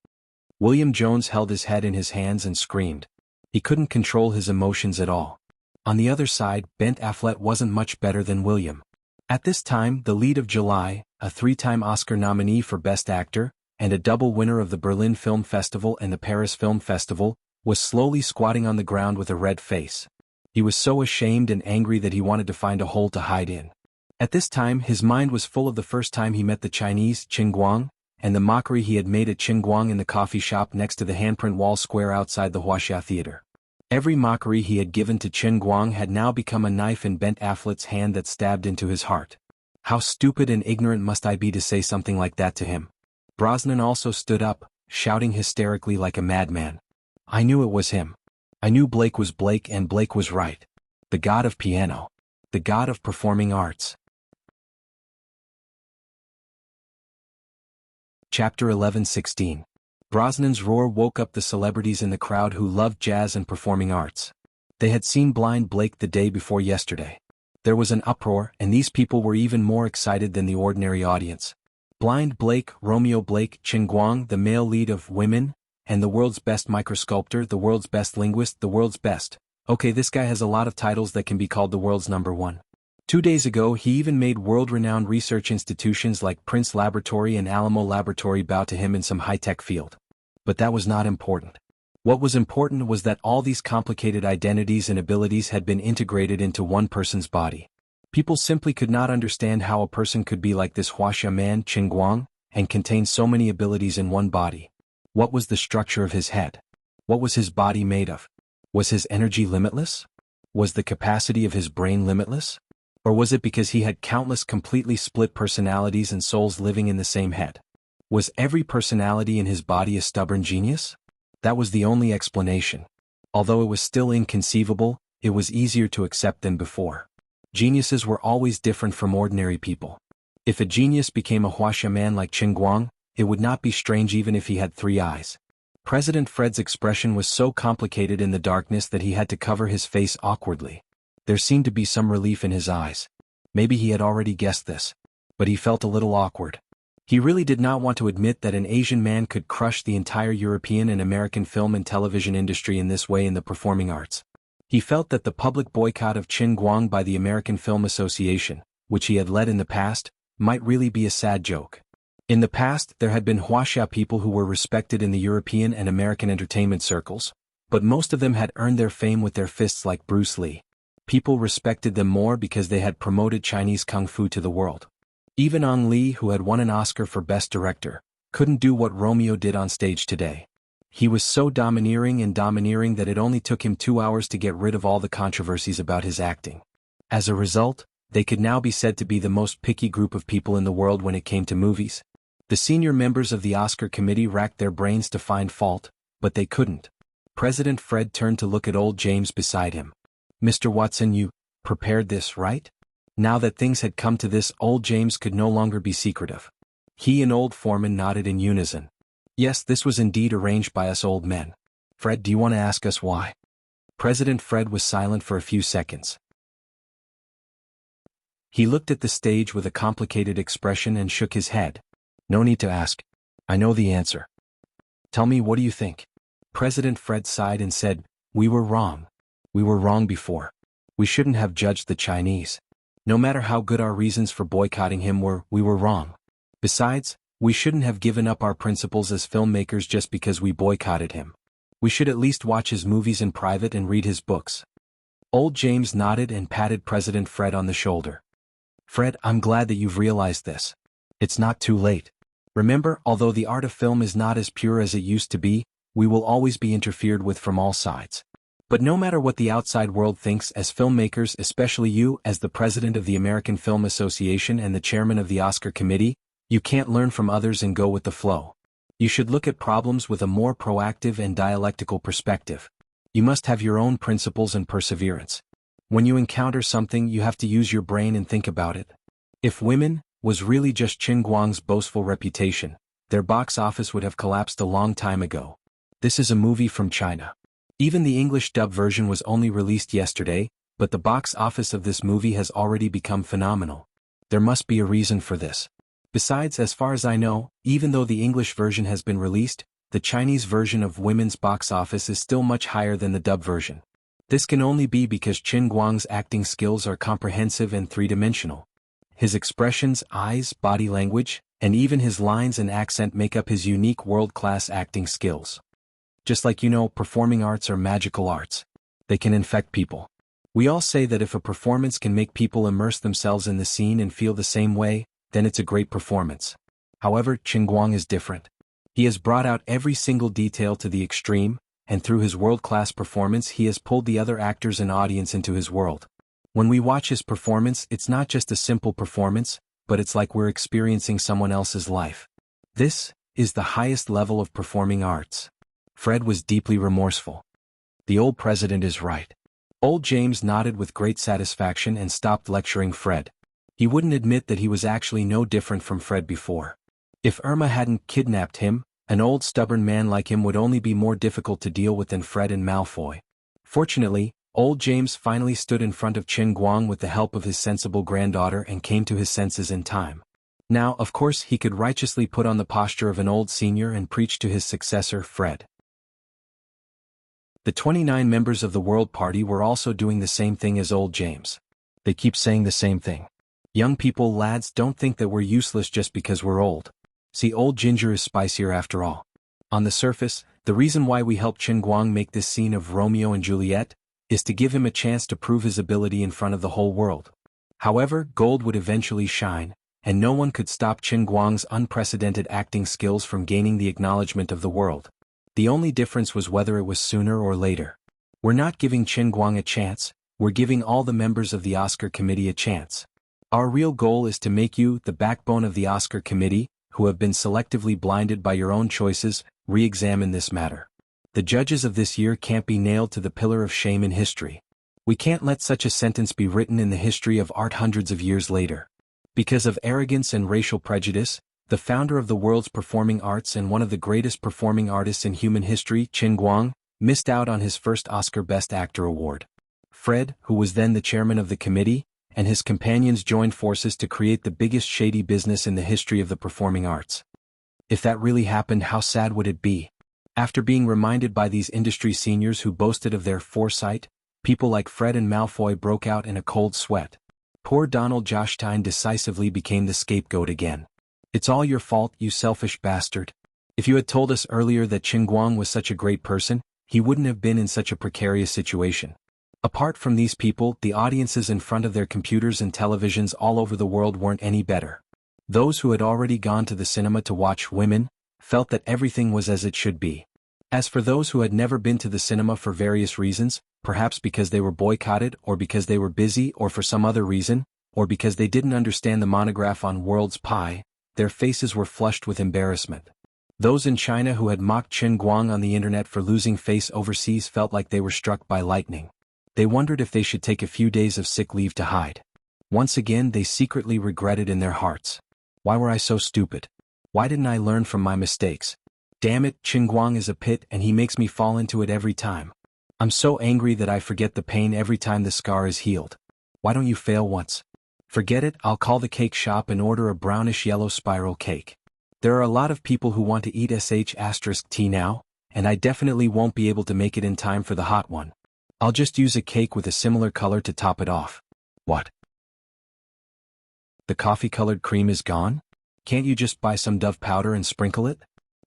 Speaker 1: William Jones held his head in his hands and screamed. He couldn't control his emotions at all. On the other side, Ben Affleck wasn't much better than William. At this time, the lead of July, a 3-time Oscar nominee for Best Actor, and a double winner of the Berlin Film Festival and the Paris Film Festival, was slowly squatting on the ground with a red face. He was so ashamed and angry that he wanted to find a hole to hide in. At this time, his mind was full of the first time he met the Chinese, Qin Guang, and the mockery he had made at Qin Guang in the coffee shop next to the handprint wall square outside the Wuxia Theater. Every mockery he had given to Chen Guang had now become a knife in Ben Affleck's hand that stabbed into his heart. How stupid and ignorant must I be to say something like that to him? Brosnan also stood up, shouting hysterically like a madman. I knew it was him. I knew Blake was Blake and Blake was right. The god of piano. The god of performing arts. Chapter 11:16. Brosnan's roar woke up the celebrities in the crowd who loved jazz and performing arts. They had seen Blind Blake the day before yesterday. There was an uproar, and these people were even more excited than the ordinary audience. Blind Blake, Romeo Blake, Chen Guang, the male lead of Women, and the world's best microsculptor, the world's best linguist, the world's best. Okay, this guy has a lot of titles that can be called the world's number one. 2 days ago he even made world-renowned research institutions like Prince Laboratory and Alamo Laboratory bow to him in some high-tech field. But that was not important. What was important was that all these complicated identities and abilities had been integrated into one person's body. People simply could not understand how a person could be like this Wuxia man, Chen Guang, and contain so many abilities in one body. What was the structure of his head? What was his body made of? Was his energy limitless? Was the capacity of his brain limitless? Or was it because he had countless completely split personalities and souls living in the same head? Was every personality in his body a stubborn genius? That was the only explanation. Although it was still inconceivable, it was easier to accept than before. Geniuses were always different from ordinary people. If a genius became a Wuxia man like Chen Guang, it would not be strange even if he had 3 eyes. President Fred's expression was so complicated in the darkness that he had to cover his face awkwardly. There seemed to be some relief in his eyes. Maybe he had already guessed this. But he felt a little awkward. He really did not want to admit that an Asian man could crush the entire European and American film and television industry in this way in the performing arts. He felt that the public boycott of Chen Guang by the American Film Association, which he had led in the past, might really be a sad joke. In the past, there had been Wuxia people who were respected in the European and American entertainment circles, but most of them had earned their fame with their fists like Bruce Lee. People respected them more because they had promoted Chinese kung fu to the world. Even Ang Lee, who had won an Oscar for Best Director, couldn't do what Romeo did on stage today. He was so domineering that it only took him 2 hours to get rid of all the controversies about his acting. As a result, they could now be said to be the most picky group of people in the world when it came to movies. The senior members of the Oscar committee racked their brains to find fault, but they couldn't. President Fred turned to look at old James beside him. Mr. Watson, you prepared this, right? Now that things had come to this, old James could no longer be secretive. He and old Foreman nodded in unison. Yes, this was indeed arranged by us old men. Fred, do you want to ask us why? President Fred was silent for a few seconds. He looked at the stage with a complicated expression and shook his head. No need to ask. I know the answer. Tell me, what do you think? President Fred sighed and said, we were wrong. We were wrong before. We shouldn't have judged the Chinese. No matter how good our reasons for boycotting him were, we were wrong. Besides, we shouldn't have given up our principles as filmmakers just because we boycotted him. We should at least watch his movies in private and read his books. Old James nodded and patted President Fred on the shoulder. Fred, I'm glad that you've realized this. It's not too late. Remember, although the art of film is not as pure as it used to be, we will always be interfered with from all sides. But no matter what the outside world thinks, as filmmakers, especially you, as the president of the American Film Association and the chairman of the Oscar Committee, you can't learn from others and go with the flow. You should look at problems with a more proactive and dialectical perspective. You must have your own principles and perseverance. When you encounter something, you have to use your brain and think about it. If Women was really just Chen Guang's boastful reputation, their box office would have collapsed a long time ago. This is a movie from China. Even the English dub version was only released yesterday, but the box office of this movie has already become phenomenal. There must be a reason for this. Besides, as far as I know, even though the English version has been released, the Chinese version of Women's box office is still much higher than the dub version. This can only be because Chen Guang's acting skills are comprehensive and three-dimensional. His expressions, eyes, body language, and even his lines and accent make up his unique world-class acting skills. Just like performing arts are magical arts. They can infect people. We all say that if a performance can make people immerse themselves in the scene and feel the same way, then it's a great performance. However, Chen Guang is different. He has brought out every single detail to the extreme, and through his world-class performance he has pulled the other actors and audience into his world. When we watch his performance, it's not just a simple performance, but it's like we're experiencing someone else's life. This is the highest level of performing arts. Fred was deeply remorseful. The old president is right. Old James nodded with great satisfaction and stopped lecturing Fred. He wouldn't admit that he was actually no different from Fred before. If Irma hadn't kidnapped him, an old stubborn man like him would only be more difficult to deal with than Fred and Malfoy. Fortunately, old James finally stood in front of Qin Guang with the help of his sensible granddaughter and came to his senses in time. Now, of course, he could righteously put on the posture of an old senior and preach to his successor, Fred. The 29 members of the World Party were also doing the same thing as old James. They keep saying the same thing. Young people, lads, don't think that we're useless just because we're old. See, old ginger is spicier after all. On the surface, the reason why we helped Qin Guang make this scene of Romeo and Juliet is to give him a chance to prove his ability in front of the whole world. However, gold would eventually shine, and no one could stop Qin Guang's unprecedented acting skills from gaining the acknowledgement of the world. The only difference was whether it was sooner or later. We're not giving Qin Guang a chance, we're giving all the members of the Oscar committee a chance. Our real goal is to make you, the backbone of the Oscar committee, who have been selectively blinded by your own choices, re-examine this matter. The judges of this year can't be nailed to the pillar of shame in history. We can't let such a sentence be written in the history of art hundreds of years later. Because of arrogance and racial prejudice, the founder of the world's performing arts and one of the greatest performing artists in human history, Qin Guang, missed out on his first Oscar Best Actor award. Fred, who was then the chairman of the committee, and his companions joined forces to create the biggest shady business in the history of the performing arts. If that really happened, how sad would it be? After being reminded by these industry seniors who boasted of their foresight, people like Fred and Malfoy broke out in a cold sweat. Poor Donald Jostein decisively became the scapegoat again. It's all your fault, you selfish bastard. If you had told us earlier that Qin Guang was such a great person, he wouldn't have been in such a precarious situation. Apart from these people, the audiences in front of their computers and televisions all over the world weren't any better. Those who had already gone to the cinema to watch women felt that everything was as it should be. As for those who had never been to the cinema for various reasons, perhaps because they were boycotted or because they were busy or for some other reason, or because they didn't understand the monograph on World's Pie, their faces were flushed with embarrassment. Those in China who had mocked Qin Guang on the internet for losing face overseas felt like they were struck by lightning. They wondered if they should take a few days of sick leave to hide. Once again they secretly regretted in their hearts. Why were I so stupid? Why didn't I learn from my mistakes? Damn it, Qin Guang is a pit and he makes me fall into it every time. I'm so angry that I forget the pain every time the scar is healed. Why don't you fail once? Forget it, I'll call the cake shop and order a brownish yellow spiral cake. There are a lot of people who want to eat sh*t now, and I definitely won't be able to make it in time for the hot one. I'll just use a cake with a similar color to top it off. What? The coffee-colored cream is gone? Can't you just buy some Dove powder and sprinkle it?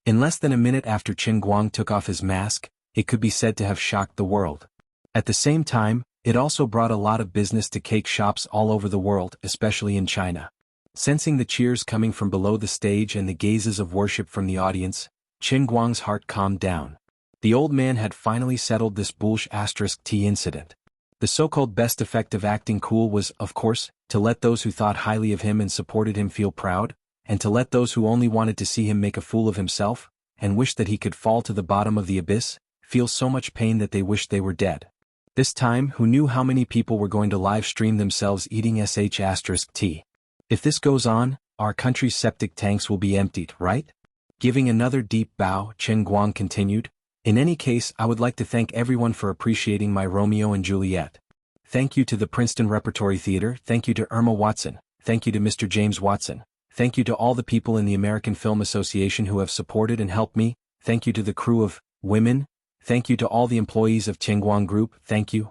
Speaker 1: In less than a minute after Qin Guang took off his mask, it could be said to have shocked the world. At the same time, it also brought a lot of business to cake shops all over the world, especially in China. Sensing the cheers coming from below the stage and the gazes of worship from the audience, Qin Guang's heart calmed down. The old man had finally settled this **t incident. The so-called best effect of acting cool was, of course, to let those who thought highly of him and supported him feel proud, and to let those who only wanted to see him make a fool of himself, and wished that he could fall to the bottom of the abyss, feel so much pain that they wished they were dead. This time, who knew how many people were going to live stream themselves eating **t? If this goes on, our country's septic tanks will be emptied, right? Giving another deep bow, Qin Guang continued, in any case, I would like to thank everyone for appreciating my Romeo and Juliet. Thank you to the Princeton Repertory Theater, thank you to Irma Watson, thank you to Mr. James Watson, thank you to all the people in the American Film Association who have supported and helped me, thank you to the crew of women, thank you to all the employees of Qin Guang Group, thank you.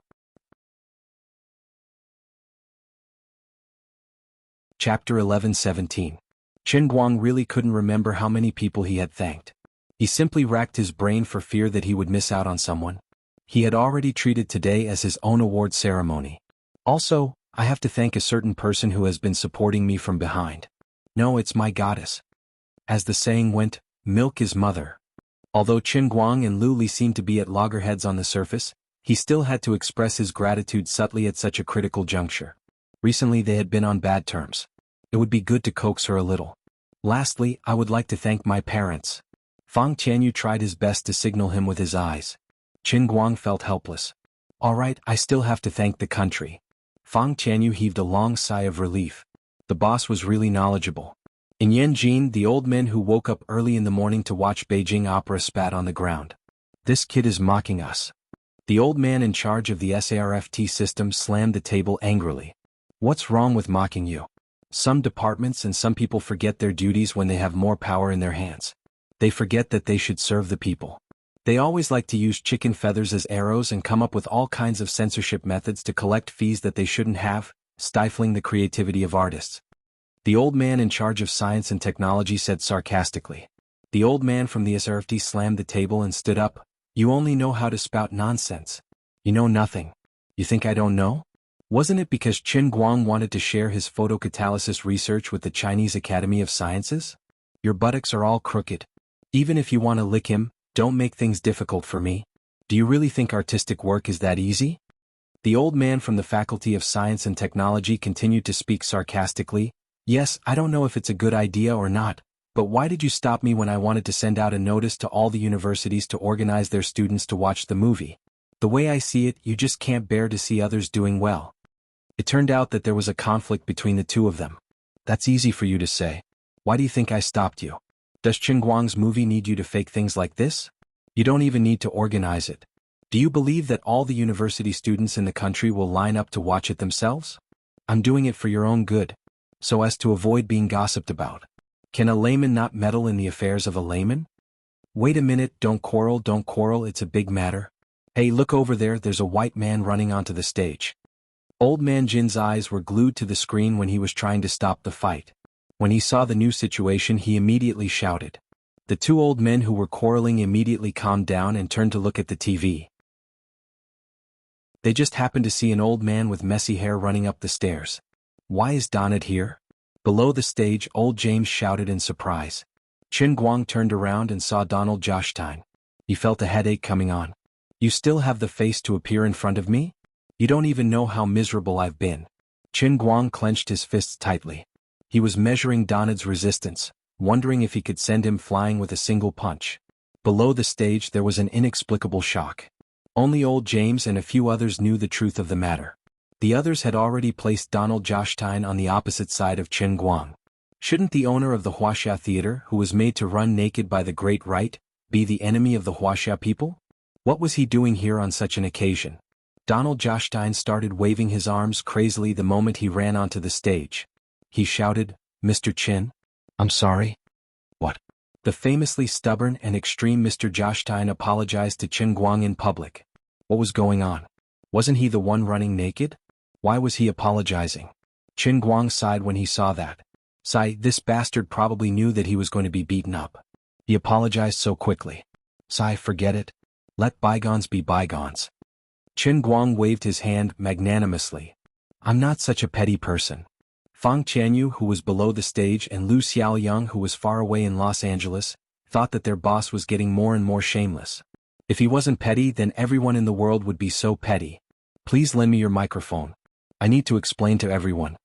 Speaker 1: Chapter 11:17. Qin Guang really couldn't remember how many people he had thanked. He simply racked his brain for fear that he would miss out on someone. He had already treated today as his own award ceremony. Also, I have to thank a certain person who has been supporting me from behind. No, it's my goddess. As the saying went, milk is mother. Although Qin Guang and Lu Li seemed to be at loggerheads on the surface, he still had to express his gratitude subtly at such a critical juncture. Recently they had been on bad terms. It would be good to coax her a little. Lastly, I would like to thank my parents. Fang Tianyu tried his best to signal him with his eyes. Qin Guang felt helpless. All right, I still have to thank the country. Fang Tianyu heaved a long sigh of relief. The boss was really knowledgeable. In Yanjin, the old men who woke up early in the morning to watch Beijing opera spat on the ground. This kid is mocking us. The old man in charge of the SARFT system slammed the table angrily. What's wrong with mocking you? Some departments and some people forget their duties when they have more power in their hands. They forget that they should serve the people. They always like to use chicken feathers as arrows and come up with all kinds of censorship methods to collect fees that they shouldn't have, stifling the creativity of artists. The old man in charge of science and technology said sarcastically. The old man from the SRFT slammed the table and stood up. You only know how to spout nonsense. You know nothing. You think I don't know? Wasn't it because Qin Guang wanted to share his photocatalysis research with the Chinese Academy of Sciences? Your buttocks are all crooked. Even if you want to lick him, don't make things difficult for me. Do you really think artistic work is that easy? The old man from the Faculty of Science and Technology continued to speak sarcastically. Yes, I don't know if it's a good idea or not, but why did you stop me when I wanted to send out a notice to all the universities to organize their students to watch the movie? The way I see it, you just can't bear to see others doing well. It turned out that there was a conflict between the two of them. That's easy for you to say. Why do you think I stopped you? Does Qin Guang's movie need you to fake things like this? You don't even need to organize it. Do you believe that all the university students in the country will line up to watch it themselves? I'm doing it for your own good, so as to avoid being gossiped about. Can a layman not meddle in the affairs of a layman? Wait a minute, don't quarrel, it's a big matter. Hey, look over there, there's a white man running onto the stage. Old man Jin's eyes were glued to the screen when he was trying to stop the fight. When he saw the new situation, he immediately shouted. The two old men who were quarreling immediately calmed down and turned to look at the TV. They just happened to see an old man with messy hair running up the stairs. Why is Donald here? Below the stage, old James shouted in surprise. Qin Guang turned around and saw Donald Jostein. He felt a headache coming on. You still have the face to appear in front of me? You don't even know how miserable I've been. Qin Guang clenched his fists tightly. He was measuring Donald's resistance, wondering if he could send him flying with a single punch. Below the stage there was an inexplicable shock. Only old James and a few others knew the truth of the matter. The others had already placed Donald Jostein on the opposite side of Qin Guang. Shouldn't the owner of the Wuxia Theater, who was made to run naked by the Great Right, be the enemy of the Wuxia people? What was he doing here on such an occasion? Donald Jostein started waving his arms crazily the moment he ran onto the stage. He shouted, Mr. Qin? I'm sorry? What? The famously stubborn and extreme Mr. Jostein apologized to Qin Guang in public. What was going on? Wasn't he the one running naked? Why was he apologizing? Qin Guang sighed when he saw that. Sigh, this bastard probably knew that he was going to be beaten up. He apologized so quickly. Sigh, forget it. Let bygones be bygones. Qin Guang waved his hand magnanimously. I'm not such a petty person. Fang Tianyu, who was below the stage, and Lu Xiaoyang, who was far away in Los Angeles, thought that their boss was getting more and more shameless. If he wasn't petty, then everyone in the world would be so petty. Please lend me your microphone. I need to explain to everyone.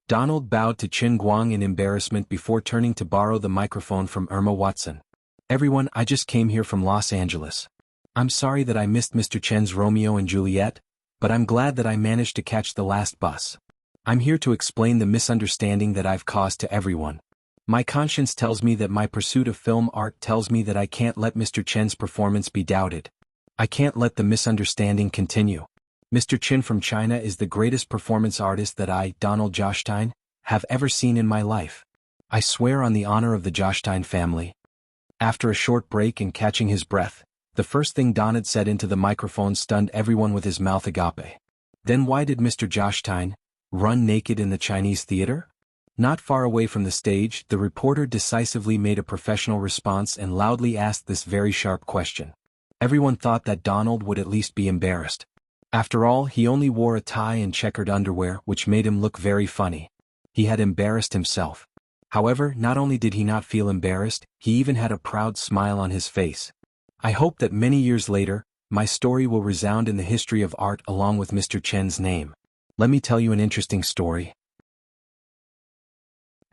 Speaker 1: Donald bowed to Qin Guang in embarrassment before turning to borrow the microphone from Irma Watson. Everyone, I just came here from Los Angeles. I'm sorry that I missed Mr. Chen's Romeo and Juliet, but I'm glad that I managed to catch the last bus. I'm here to explain the misunderstanding that I've caused to everyone. My conscience tells me that my pursuit of film art tells me that I can't let Mr. Chen's performance be doubted. I can't let the misunderstanding continue. Mr. Chen from China is the greatest performance artist that I, Donald Jostein, have ever seen in my life. I swear on the honor of the Jostein family. After a short break and catching his breath, the first thing Donald said into the microphone stunned everyone with his mouth agape. Then why did Mr. Jostein run naked in the Chinese theater? Not far away from the stage, the reporter decisively made a professional response and loudly asked this very sharp question. Everyone thought that Donald would at least be embarrassed. After all, he only wore a tie and checkered underwear, which made him look very funny. He had embarrassed himself. However, not only did he not feel embarrassed, he even had a proud smile on his face. I hope that many years later, my story will resound in the history of art along with Mr. Chen's name. Let me tell you an interesting story.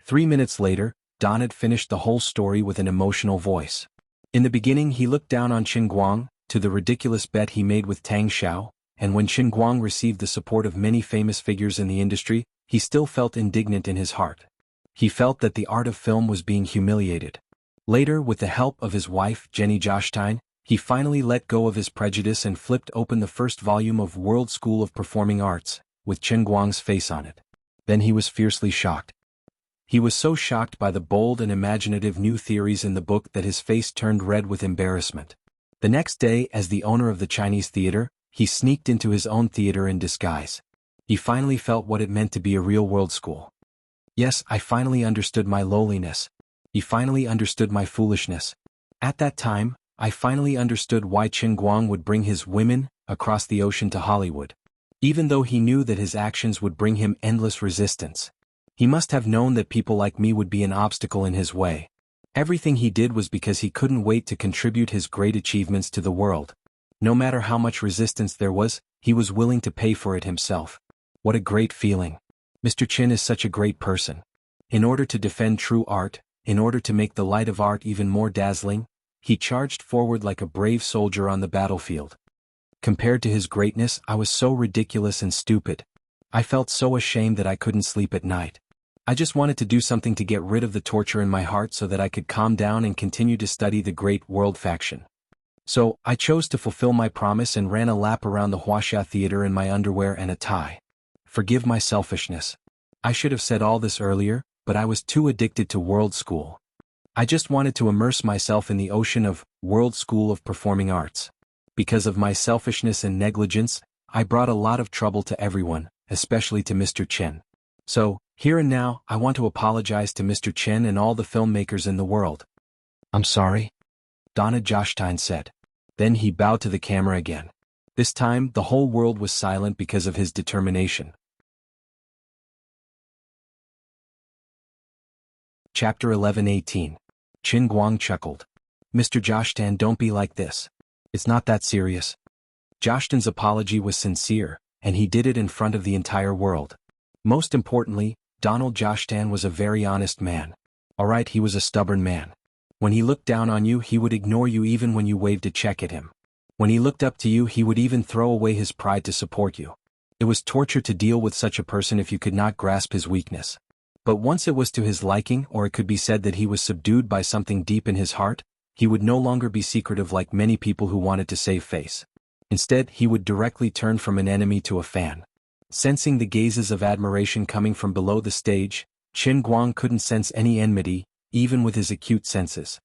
Speaker 1: 3 minutes later, Don had finished the whole story with an emotional voice. In the beginning he looked down on Qin Guang, to the ridiculous bet he made with Tang Xiao, and when Qin Guang received the support of many famous figures in the industry, he still felt indignant in his heart. He felt that the art of film was being humiliated. Later, with the help of his wife, Jenny Jostein, he finally let go of his prejudice and flipped open the first volume of World School of Performing Arts, with Qin Guang's face on it. Then he was fiercely shocked. He was so shocked by the bold and imaginative new theories in the book that his face turned red with embarrassment. The next day, as the owner of the Chinese theater, he sneaked into his own theater in disguise. He finally felt what it meant to be a real world school. Yes, I finally understood my lowliness. He finally understood my foolishness. At that time, I finally understood why Qin Guang would bring his women across the ocean to Hollywood. Even though he knew that his actions would bring him endless resistance. He must have known that people like me would be an obstacle in his way. Everything he did was because he couldn't wait to contribute his great achievements to the world. No matter how much resistance there was, he was willing to pay for it himself. What a great feeling. Mr. Chin is such a great person. In order to defend true art, in order to make the light of art even more dazzling, he charged forward like a brave soldier on the battlefield. Compared to his greatness, I was so ridiculous and stupid. I felt so ashamed that I couldn't sleep at night. I just wanted to do something to get rid of the torture in my heart so that I could calm down and continue to study the great world faction. So, I chose to fulfill my promise and ran a lap around the Wuxia Theater in my underwear and a tie. Forgive my selfishness. I should have said all this earlier, but I was too addicted to World School. I just wanted to immerse myself in the ocean of World School of Performing Arts. Because of my selfishness and negligence, I brought a lot of trouble to everyone, especially to Mr. Chen. So, here and now, I want to apologize to Mr. Chen and all the filmmakers in the world. I'm sorry? Donna Jostein said. Then he bowed to the camera again. This time, the whole world was silent because of his determination. Chapter 11:18. Qin Guang chuckled. Mr. Jostein, don't be like this. It's not that serious. Jostein's apology was sincere, and he did it in front of the entire world. Most importantly, Donald Jostein was a very honest man. Alright, he was a stubborn man. When he looked down on you, he would ignore you even when you waved a check at him. When he looked up to you, he would even throw away his pride to support you. It was torture to deal with such a person if you could not grasp his weakness. But once it was to his liking, or it could be said that he was subdued by something deep in his heart, he would no longer be secretive like many people who wanted to save face. Instead, he would directly turn from an enemy to a fan. Sensing the gazes of admiration coming from below the stage, Qin Guang couldn't sense any enmity, even with his acute senses.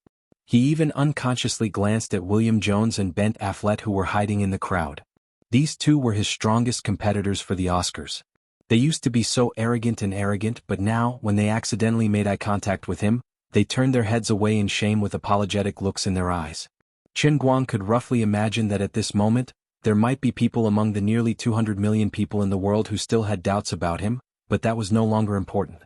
Speaker 1: He even unconsciously glanced at William Jones and Ben Affleck who were hiding in the crowd. These two were his strongest competitors for the Oscars. They used to be so arrogant, but now, when they accidentally made eye contact with him, they turned their heads away in shame with apologetic looks in their eyes. Qin Guang could roughly imagine that at this moment, there might be people among the nearly 200 million people in the world who still had doubts about him, but that was no longer important.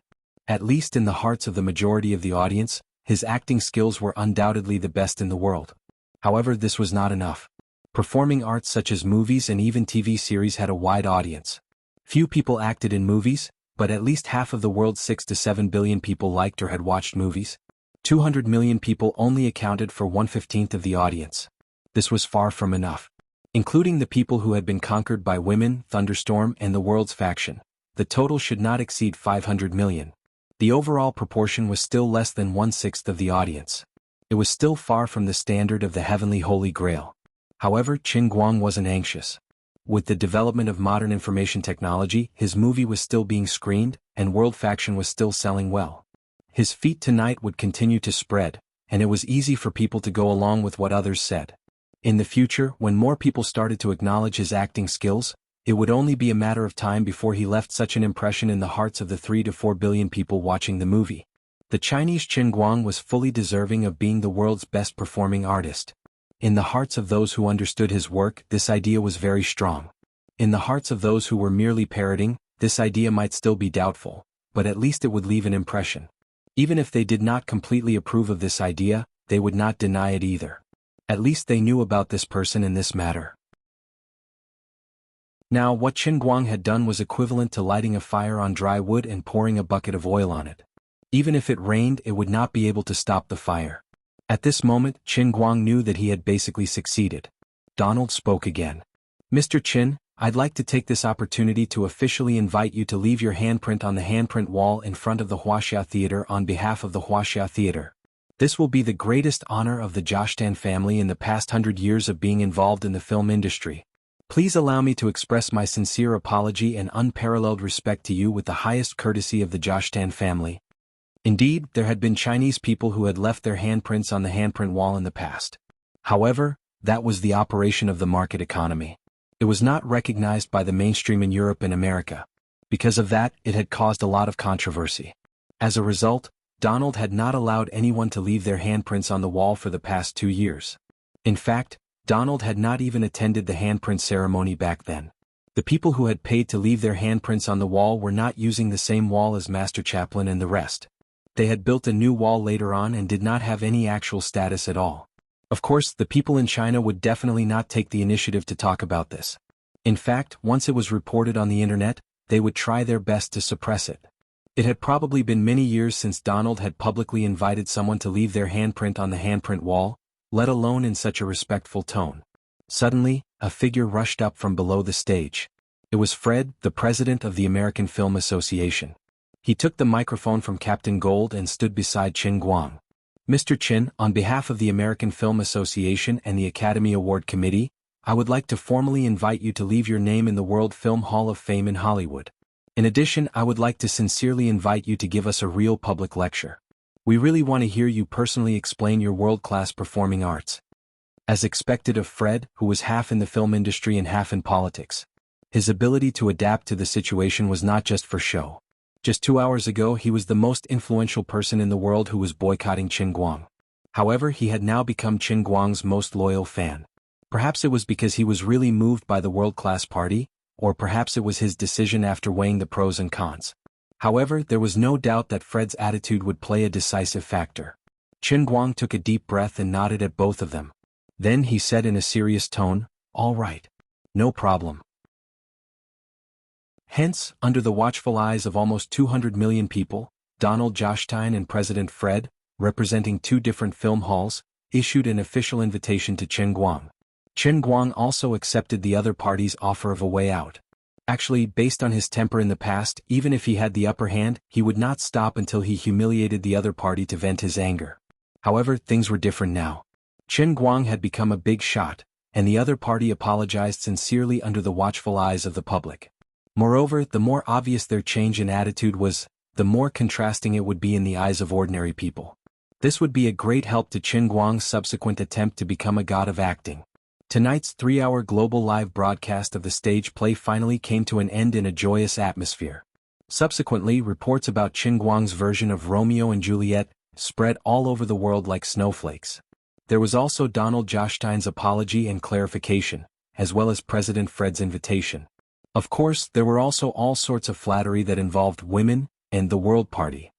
Speaker 1: At least in the hearts of the majority of the audience, his acting skills were undoubtedly the best in the world. However, this was not enough. Performing arts such as movies and even TV series had a wide audience. Few people acted in movies, but at least half of the world's 6 to 7 billion people liked or had watched movies. 200 million people only accounted for 1/15 of the audience. This was far from enough. Including the people who had been conquered by women, Thunderstorm, and the world's faction, the total should not exceed 500 million. The overall proportion was still less than 1/6 of the audience. It was still far from the standard of the heavenly Holy Grail. However, Qin Guang wasn't anxious. With the development of modern information technology, his movie was still being screened, and World Faction was still selling well. His feat tonight would continue to spread, and it was easy for people to go along with what others said. In the future, when more people started to acknowledge his acting skills, it would only be a matter of time before he left such an impression in the hearts of the 3 to 4 billion people watching the movie. The Chinese Qin Guang was fully deserving of being the world's best performing artist. In the hearts of those who understood his work, this idea was very strong. In the hearts of those who were merely parroting, this idea might still be doubtful, but at least it would leave an impression. Even if they did not completely approve of this idea, they would not deny it either. At least they knew about this person in this matter. Now, what Qin Guang had done was equivalent to lighting a fire on dry wood and pouring a bucket of oil on it. Even if it rained, it would not be able to stop the fire. At this moment, Qin Guang knew that he had basically succeeded. Donald spoke again. Mr. Qin, I'd like to take this opportunity to officially invite you to leave your handprint on the handprint wall in front of the Wuxia Theater on behalf of the Wuxia Theater. This will be the greatest honor of the Joshtan family in the past 100 years of being involved in the film industry. Please allow me to express my sincere apology and unparalleled respect to you with the highest courtesy of the Joshtan family. Indeed, there had been Chinese people who had left their handprints on the handprint wall in the past. However, that was the operation of the market economy. It was not recognized by the mainstream in Europe and America. Because of that, it had caused a lot of controversy. As a result, Donald had not allowed anyone to leave their handprints on the wall for the past 2 years. In fact, Donald had not even attended the handprint ceremony back then. The people who had paid to leave their handprints on the wall were not using the same wall as Master Chaplin and the rest. They had built a new wall later on and did not have any actual status at all. Of course, the people in China would definitely not take the initiative to talk about this. In fact, once it was reported on the internet, they would try their best to suppress it. It had probably been many years since Donald had publicly invited someone to leave their handprint on the handprint wall, let alone in such a respectful tone. Suddenly, a figure rushed up from below the stage. It was Fred, the president of the American Film Association. He took the microphone from Captain Gold and stood beside Qin Guang. Mr. Qin, on behalf of the American Film Association and the Academy Award Committee, I would like to formally invite you to leave your name in the World Film Hall of Fame in Hollywood. In addition, I would like to sincerely invite you to give us a real public lecture. We really want to hear you personally explain your world-class performing arts. As expected of Fred, who was half in the film industry and half in politics. His ability to adapt to the situation was not just for show. Just 2 hours ago he was the most influential person in the world who was boycotting Qin Guang. However, he had now become Qin Guang's most loyal fan. Perhaps it was because he was really moved by the world-class party, or perhaps it was his decision after weighing the pros and cons. However, there was no doubt that Fred's attitude would play a decisive factor. Qin Guang took a deep breath and nodded at both of them. Then he said in a serious tone, "All right. No problem." Hence, under the watchful eyes of almost 200 million people, Donald Joshtan and President Fred, representing 2 different film halls, issued an official invitation to Qin Guang. Qin Guang also accepted the other party's offer of a way out. Actually, based on his temper in the past, even if he had the upper hand, he would not stop until he humiliated the other party to vent his anger. However, things were different now. Qin Guang had become a big shot, and the other party apologized sincerely under the watchful eyes of the public. Moreover, the more obvious their change in attitude was, the more contrasting it would be in the eyes of ordinary people. This would be a great help to Qin Guang's subsequent attempt to become a god of acting. Tonight's 3-hour global live broadcast of the stage play finally came to an end in a joyous atmosphere. Subsequently, reports about Qin Guang's version of Romeo and Juliet spread all over the world like snowflakes. There was also Donald Joshtan's apology and clarification, as well as President Fred's invitation. Of course, there were also all sorts of flattery that involved women and the World Party.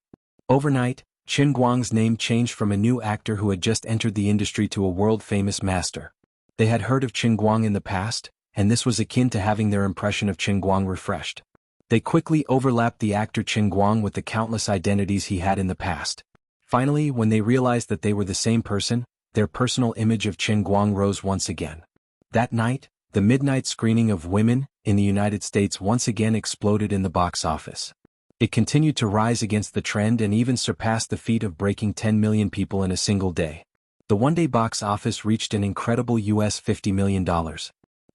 Speaker 1: Overnight, Qin Guang's name changed from a new actor who had just entered the industry to a world-famous master. They had heard of Qin Guang in the past, and this was akin to having their impression of Qin Guang refreshed. They quickly overlapped the actor Qin Guang with the countless identities he had in the past. Finally, when they realized that they were the same person, their personal image of Qin Guang rose once again. That night, the midnight screening of Women in the United States once again exploded in the box office. It continued to rise against the trend and even surpassed the feat of breaking 10 million people in a single day. The one-day box office reached an incredible US $50 million.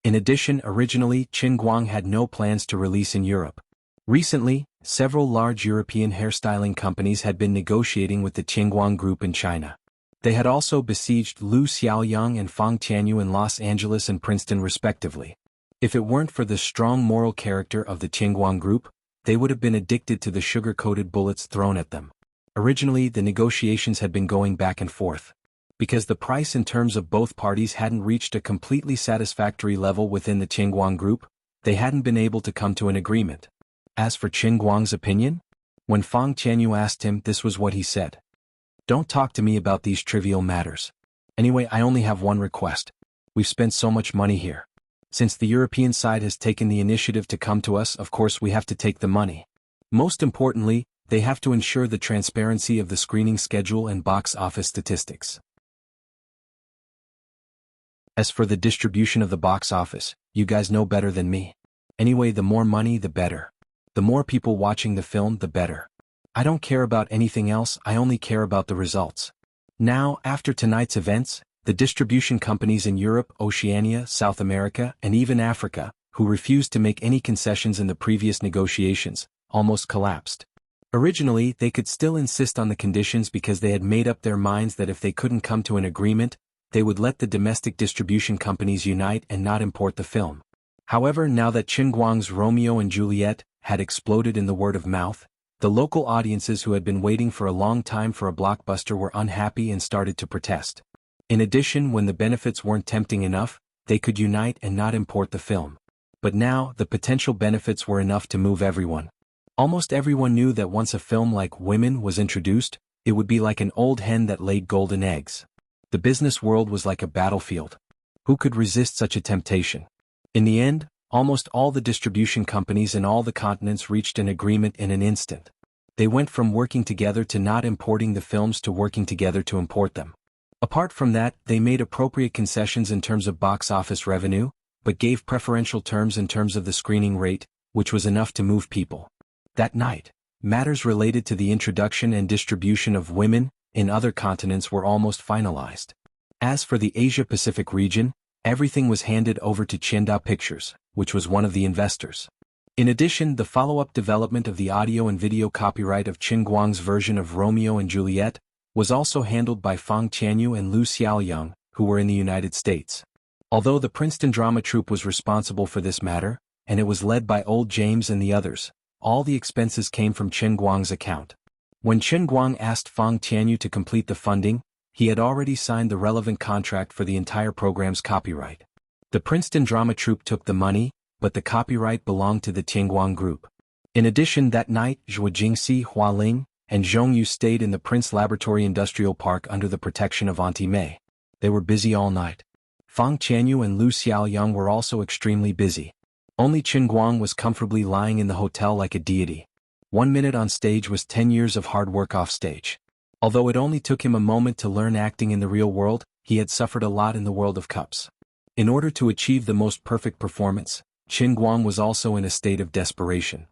Speaker 1: In addition, originally, Qin Guang had no plans to release in Europe. Recently, several large European hairstyling companies had been negotiating with the Qin Guang Group in China. They had also besieged Lu Xiaoyang and Fang Tianyu in Los Angeles and Princeton respectively. If it weren't for the strong moral character of the Qin Guang Group, they would have been addicted to the sugar-coated bullets thrown at them. Originally, the negotiations had been going back and forth. Because the price in terms of both parties hadn't reached a completely satisfactory level within the Qin Guang Group, they hadn't been able to come to an agreement. As for Qin Guang's opinion, when Fang Tianyu asked him, this was what he said. "Don't talk to me about these trivial matters. Anyway, I only have one request. We've spent so much money here. Since the European side has taken the initiative to come to us, of course we have to take the money. Most importantly, they have to ensure the transparency of the screening schedule and box office statistics. As for the distribution of the box office, you guys know better than me. Anyway, the more money, the better. The more people watching the film, the better. I don't care about anything else, I only care about the results. Now, after tonight's events, the distribution companies in Europe, Oceania, South America, and even Africa, who refused to make any concessions in the previous negotiations, almost collapsed. Originally, they could still insist on the conditions because they had made up their minds that if they couldn't come to an agreement, they would let the domestic distribution companies unite and not import the film. However, now that Qin Guang's Romeo and Juliet had exploded in the word of mouth, the local audiences who had been waiting for a long time for a blockbuster were unhappy and started to protest. In addition, when the benefits weren't tempting enough, they could unite and not import the film. But now, the potential benefits were enough to move everyone. Almost everyone knew that once a film like Women was introduced, it would be like an old hen that laid golden eggs. The business world was like a battlefield. Who could resist such a temptation? In the end, almost all the distribution companies in all the continents reached an agreement in an instant. They went from working together to not importing the films to working together to import them. Apart from that, they made appropriate concessions in terms of box office revenue, but gave preferential terms in terms of the screening rate, which was enough to move people. That night, matters related to the introduction and distribution of Women in other continents were almost finalized. As for the Asia-Pacific region, everything was handed over to Qianda Pictures, which was one of the investors. In addition, the follow-up development of the audio and video copyright of Qin Guang's version of Romeo and Juliet was also handled by Fang Tianyu and Lu Xiaoyang, who were in the United States. Although the Princeton Drama Troupe was responsible for this matter, and it was led by Old James and the others, all the expenses came from Qin Guang's account. When Qin Guang asked Fang Tianyu to complete the funding, he had already signed the relevant contract for the entire program's copyright. The Princeton Drama Troupe took the money, but the copyright belonged to the Tianguang Group. In addition, that night, Zhuo Jingxi, Hua Ling, and Zhong Yu stayed in the Prince Laboratory Industrial Park under the protection of Auntie Mei. They were busy all night. Fang Tianyu and Lu Xiaoyang were also extremely busy. Only Qin Guang was comfortably lying in the hotel like a deity. 1 minute on stage was 10 years of hard work off stage. Although it only took him a moment to learn acting in the real world, he had suffered a lot in the world of cups. In order to achieve the most perfect performance, Qin Guang was also in a state of desperation.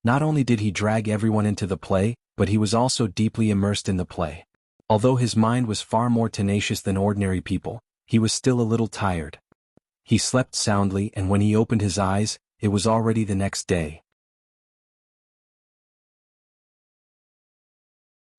Speaker 1: Not only did he drag everyone into the play, but he was also deeply immersed in the play. Although his mind was far more tenacious than ordinary people, he was still a little tired. He slept soundly, and when he opened his eyes, it was already the next day.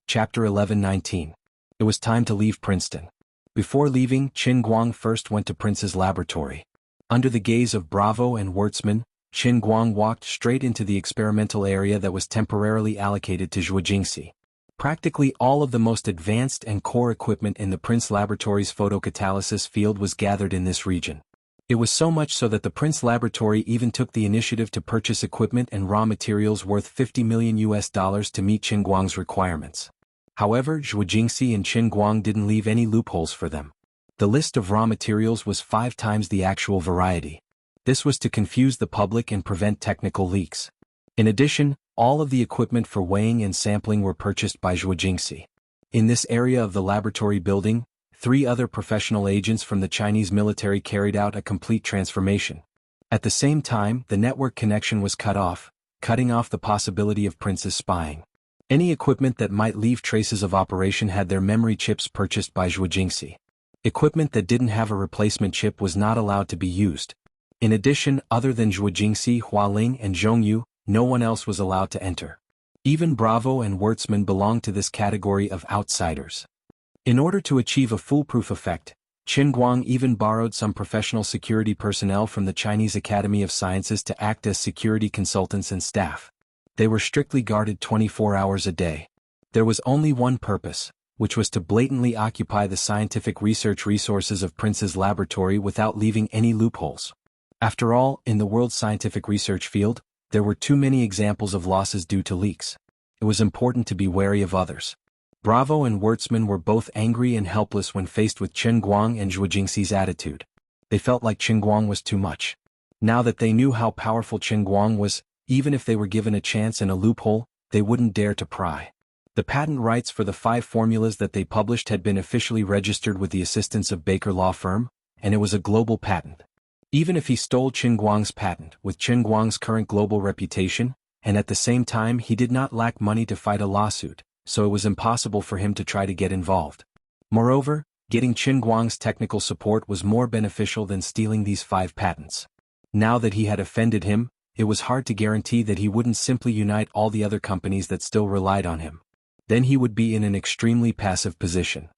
Speaker 1: Chapter 11:19. It was time to leave Princeton. Before leaving, Qin Guang first went to Prince's laboratory. Under the gaze of Bravo and Wurtzman, Qin Guang walked straight into the experimental area that was temporarily allocated to Zhuo Jingxi. Practically all of the most advanced and core equipment in the Prince Laboratory's photocatalysis field was gathered in this region. It was so much so that the Prince Laboratory even took the initiative to purchase equipment and raw materials worth $50 million to meet Qin Guang's requirements. However, Zhuo Jingxi and Qin Guang didn't leave any loopholes for them. The list of raw materials was 5 times the actual variety. This was to confuse the public and prevent technical leaks. In addition, all of the equipment for weighing and sampling were purchased by Zhuo Jingxi. In this area of the laboratory building, 3 other professional agents from the Chinese military carried out a complete transformation. At the same time, the network connection was cut off, cutting off the possibility of Prince's spying. Any equipment that might leave traces of operation had their memory chips purchased by Zhuo Jingxi. Equipment that didn't have a replacement chip was not allowed to be used. In addition, other than Zhuo Jingxi, Hua Ling, and Zhong Yu, no one else was allowed to enter. Even Bravo and Wurtzman belonged to this category of outsiders. In order to achieve a foolproof effect, Qin Guang even borrowed some professional security personnel from the Chinese Academy of Sciences to act as security consultants and staff. They were strictly guarded 24 hours a day. There was only one purpose, which was to blatantly occupy the scientific research resources of Prince's laboratory without leaving any loopholes. After all, in the world's scientific research field, there were too many examples of losses due to leaks. It was important to be wary of others. Bravo and Wurtzman were both angry and helpless when faced with Chen Guang and Zhuo Jingxi's attitude. They felt like Chen Guang was too much. Now that they knew how powerful Chen Guang was, even if they were given a chance and a loophole, they wouldn't dare to pry. The patent rights for the 5 formulas that they published had been officially registered with the assistance of Baker Law Firm, and it was a global patent. Even if he stole Chen Guang's patent, with Chen Guang's current global reputation, and at the same time he did not lack money to fight a lawsuit, so it was impossible for him to try to get involved. Moreover, getting Chen Guang's technical support was more beneficial than stealing these 5 patents. Now that he had offended him, it was hard to guarantee that he wouldn't simply unite all the other companies that still relied on him. Then he would be in an extremely passive position.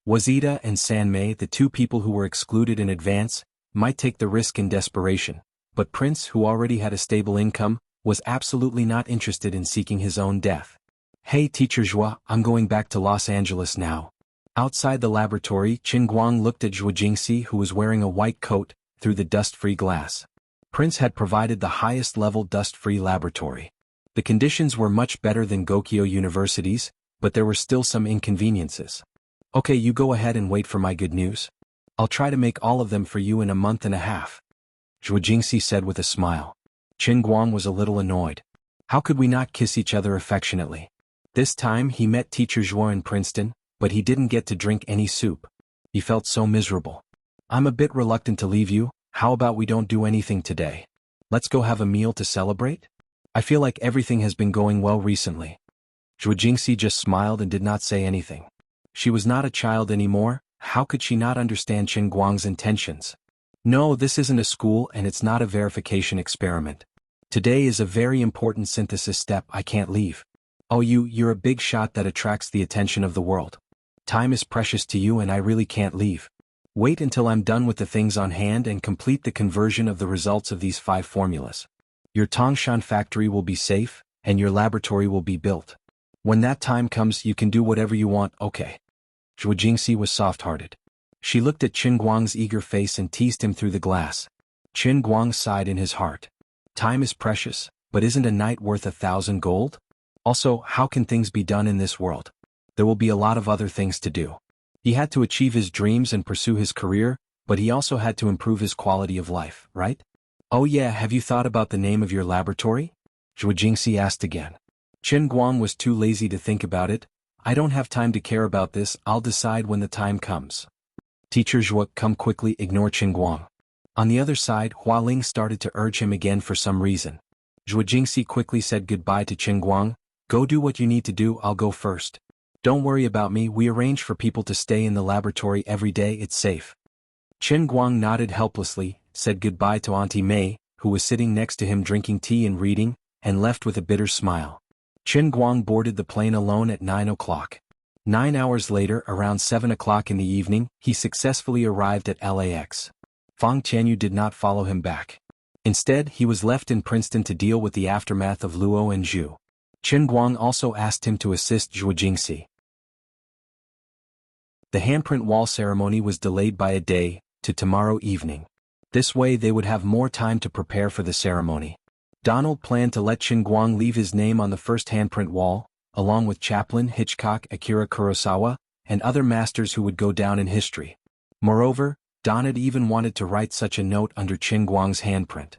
Speaker 1: Wazida and Sanmei, the 2 people who were excluded in advance, might take the risk in desperation, but Prince, who already had a stable income, was absolutely not interested in seeking his own death. "Hey Teacher Zhuo, I'm going back to Los Angeles now." Outside the laboratory, Chen Guang looked at Zhuo Jingxi, who was wearing a white coat, through the dust-free glass. Prince had provided the highest-level dust-free laboratory. The conditions were much better than Gokyo University's, but there were still some inconveniences. "Okay, you go ahead and wait for my good news. I'll try to make all of them for you in a month and a half," Zhuo Jingxi said with a smile. Chen Guang was a little annoyed. How could we not kiss each other affectionately? This time he met Teacher Zhuo in Princeton, but he didn't get to drink any soup. He felt so miserable. "I'm a bit reluctant to leave you. How about we don't do anything today? Let's go have a meal to celebrate? I feel like everything has been going well recently." Zhuo Jingxi just smiled and did not say anything. She was not a child anymore. How could she not understand Chen Guang's intentions? "No, this isn't a school and it's not a verification experiment. Today is a very important synthesis step. I can't leave." "Oh, you're a big shot that attracts the attention of the world. Time is precious to you and I really can't leave. Wait until I'm done with the things on hand and complete the conversion of the results of these 5 formulas. Your Tongshan factory will be safe, and your laboratory will be built. When that time comes you can do whatever you want, okay?" Zhuo Jingxi was soft-hearted. She looked at Chen Guang's eager face and teased him through the glass. Chen Guang sighed in his heart. Time is precious, but isn't a night worth 1,000 gold? Also, how can things be done in this world? There will be a lot of other things to do. He had to achieve his dreams and pursue his career, but he also had to improve his quality of life, right? "Oh yeah, have you thought about the name of your laboratory?" Zhuo Jingxi asked again. Chen Guang was too lazy to think about it. "I don't have time to care about this. I'll decide when the time comes." Teacher Zhuo, come quickly, ignore Chen Guang. On the other side, Hua Ling started to urge him again for some reason. Zhuo Jingxi quickly said goodbye to Chen Guang. "Go do what you need to do, I'll go first. Don't worry about me, we arrange for people to stay in the laboratory every day, it's safe." Chen Guang nodded helplessly, said goodbye to Auntie Mei, who was sitting next to him drinking tea and reading, and left with a bitter smile. Chen Guang boarded the plane alone at 9 o'clock. 9 hours later, around 7 o'clock in the evening, he successfully arrived at LAX. Fang Tianyu did not follow him back. Instead, he was left in Princeton to deal with the aftermath of Luo and Zhu. Chen Guang also asked him to assist Zhuo Jingxi. The handprint wall ceremony was delayed by a day, to tomorrow evening. This way they would have more time to prepare for the ceremony. Donald planned to let Chen Guang leave his name on the first handprint wall, along with Chaplin, Hitchcock, Akira Kurosawa, and other masters who would go down in history. Moreover, Donald even wanted to write such a note under Chen Guang's handprint.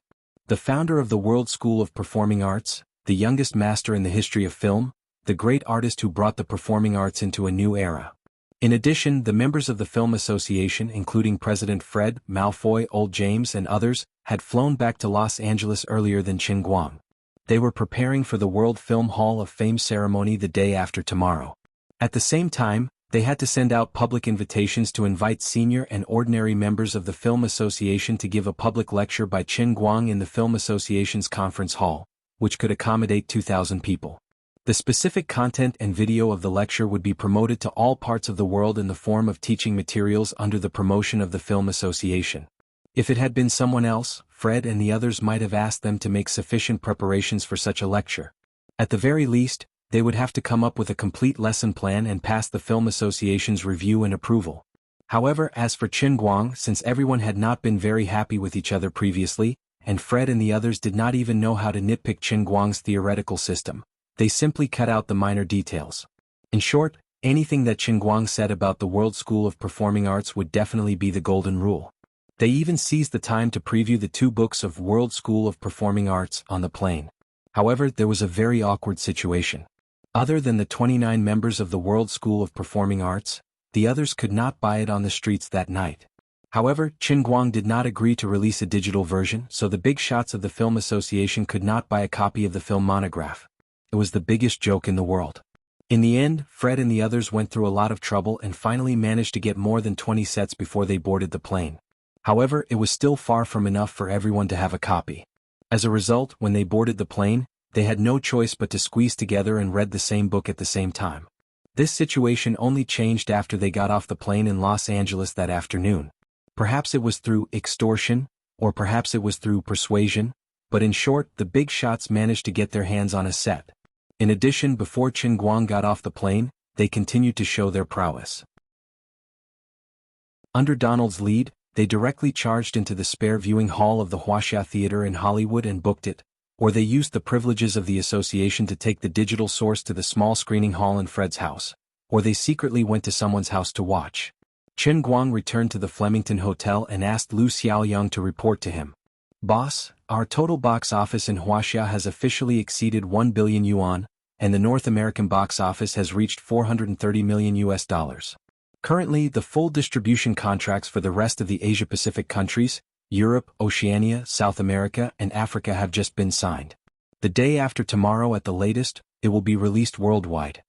Speaker 1: The founder of the World School of Performing Arts, the youngest master in the history of film, the great artist who brought the performing arts into a new era. In addition, the members of the Film Association, including President Fred, Malfoy, Old James and others, had flown back to Los Angeles earlier than Chen Guang. They were preparing for the World Film Hall of Fame ceremony the day after tomorrow. At the same time, they had to send out public invitations to invite senior and ordinary members of the Film Association to give a public lecture by Chen Guang in the Film Association's conference hall, which could accommodate 2,000 people. The specific content and video of the lecture would be promoted to all parts of the world in the form of teaching materials under the promotion of the Film Association. If it had been someone else, Fred and the others might have asked them to make sufficient preparations for such a lecture. At the very least, they would have to come up with a complete lesson plan and pass the Film Association's review and approval. However, as for Chen Guang, since everyone had not been very happy with each other previously, and Fred and the others did not even know how to nitpick Chen Guang's theoretical system, They simply cut out the minor details. In short, anything that Qin Guang said about the World School of Performing Arts would definitely be the golden rule. They even seized the time to preview the 2 books of World School of Performing Arts on the plane. However, there was a very awkward situation. Other than the 29 members of the World School of Performing Arts, the others could not buy it on the streets that night. However, Qin Guang did not agree to release a digital version, so the big shots of the Film Association could not buy a copy of the film monograph. It was the biggest joke in the world. In the end, Fred and the others went through a lot of trouble and finally managed to get more than 20 sets before they boarded the plane. However, it was still far from enough for everyone to have a copy. As a result, when they boarded the plane, they had no choice but to squeeze together and read the same book at the same time. This situation only changed after they got off the plane in Los Angeles that afternoon. Perhaps it was through extortion, or perhaps it was through persuasion, but in short, the big shots managed to get their hands on a set. In addition, before Qin Guang got off the plane, they continued to show their prowess. Under Donald's lead, they directly charged into the spare viewing hall of the Wuxia Theater in Hollywood and booked it, or they used the privileges of the association to take the digital source to the small screening hall in Fred's house, or they secretly went to someone's house to watch. Qin Guang returned to the Flemington Hotel and asked Lu Xiaoyang to report to him. "Boss, our total box office in Wuxia has officially exceeded 1 billion yuan, and the North American box office has reached $430 million. Currently, the full distribution contracts for the rest of the Asia-Pacific countries, Europe, Oceania, South America, and Africa have just been signed. The day after tomorrow at the latest, it will be released worldwide."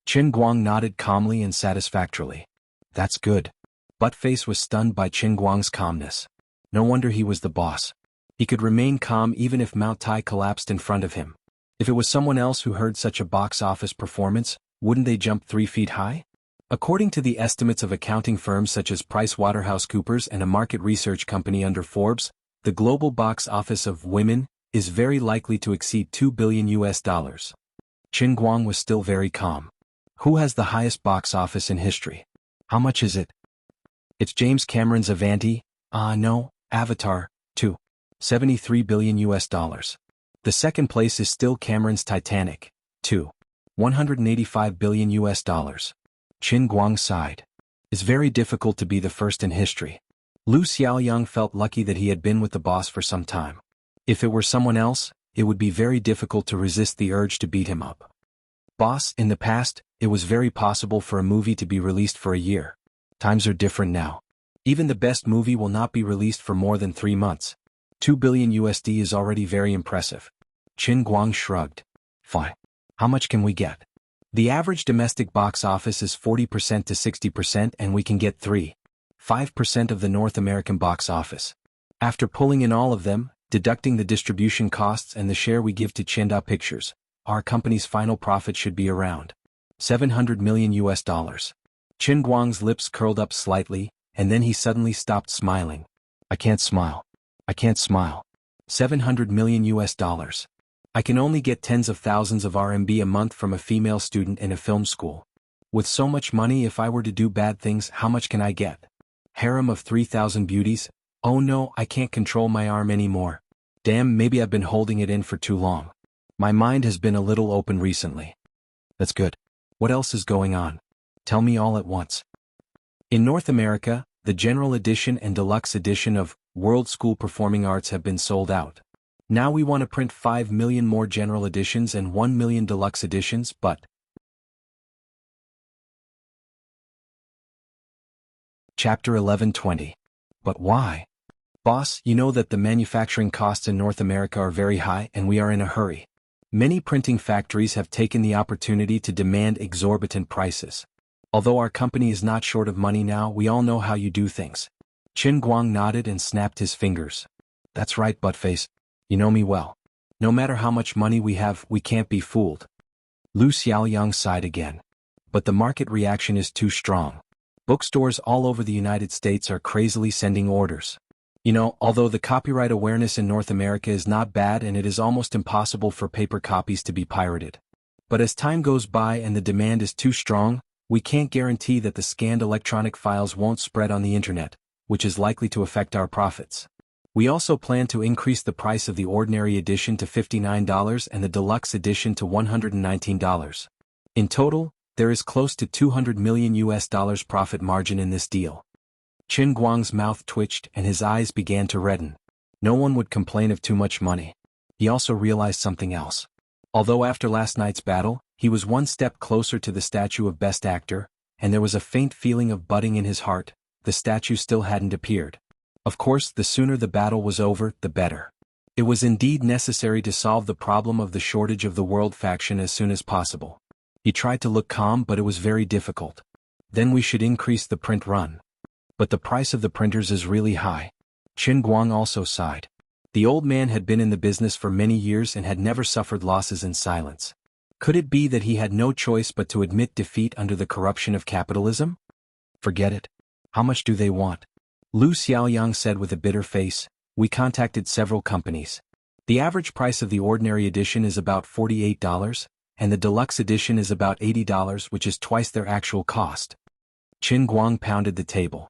Speaker 1: Qin Guang nodded calmly and satisfactorily. "That's good." Buttface was stunned by Qin Guang's calmness. No wonder he was the boss. He could remain calm even if Mount Tai collapsed in front of him. If it was someone else who heard such a box office performance, wouldn't they jump 3 feet high? According to the estimates of accounting firms such as PricewaterhouseCoopers and a market research company under Forbes, the global box office of Women is very likely to exceed $2 billion. Qin Guang was still very calm. "Who has the highest box office in history? How much is it?" "It's James Cameron's Avanti, no, Avatar, too. $73 billion. The second place is still Cameron's Titanic, too. $185 billion. Qin Guang sighed. "It's very difficult to be the first in history." Lu Xiaoyang felt lucky that he had been with the boss for some time. If it were someone else, it would be very difficult to resist the urge to beat him up. "Boss, in the past, it was very possible for a movie to be released for a year. Times are different now. Even the best movie will not be released for more than 3 months. $2 billion is already very impressive." Qin Guang shrugged. "Fine. How much can we get?" "The average domestic box office is 40% to 60% and we can get 3.5% of the North American box office. After pulling in all of them, deducting the distribution costs and the share we give to Chenda Pictures, our company's final profit should be around $700 million. Qin Guang's lips curled up slightly, and then he suddenly stopped smiling. "I can't smile. I can't smile. $700 million. I can only get tens of thousands of RMB a month from a female student in a film school. With so much money, if I were to do bad things, how much can I get? Harem of 3,000 beauties? Oh no, I can't control my arm anymore. Damn, maybe I've been holding it in for too long. My mind has been a little open recently." "That's good. What else is going on? Tell me all at once." In North America, the General Edition and Deluxe Edition of World School Performing Arts have been sold out. Now we want to print 5 million more General Editions and 1 million Deluxe Editions, but... Chapter 11:20. But why? "Boss, you know that the manufacturing costs in North America are very high and we are in a hurry. Many printing factories have taken the opportunity to demand exorbitant prices. Although our company is not short of money now, we all know how you do things." Qin Guang nodded and snapped his fingers. "That's right, Buttface. You know me well. No matter how much money we have, we can't be fooled." Lu Xiaoyang sighed again. "But the market reaction is too strong. Bookstores all over the United States are crazily sending orders. You know, although the copyright awareness in North America is not bad and it is almost impossible for paper copies to be pirated. But as time goes by and the demand is too strong, we can't guarantee that the scanned electronic files won't spread on the internet, which is likely to affect our profits. We also plan to increase the price of the ordinary edition to $59 and the deluxe edition to $119. In total, there is close to $200 million profit margin in this deal. Qin Guang's mouth twitched and his eyes began to redden. No one would complain of too much money. He also realized something else. Although after last night's battle, he was one step closer to the statue of Best Actor, and there was a faint feeling of budding in his heart, the statue still hadn't appeared. Of course, the sooner the battle was over, the better. It was indeed necessary to solve the problem of the shortage of the world faction as soon as possible. He tried to look calm, but it was very difficult. Then we should increase the print run. But the price of the printers is really high. Qin Guang also sighed. The old man had been in the business for many years and had never suffered losses in silence. Could it be that he had no choice but to admit defeat under the corruption of capitalism? Forget it. How much do they want? Lu Xiaoyang said with a bitter face. We contacted several companies. The average price of the ordinary edition is about $48, and the deluxe edition is about $80, which is twice their actual cost. Qin Guang pounded the table.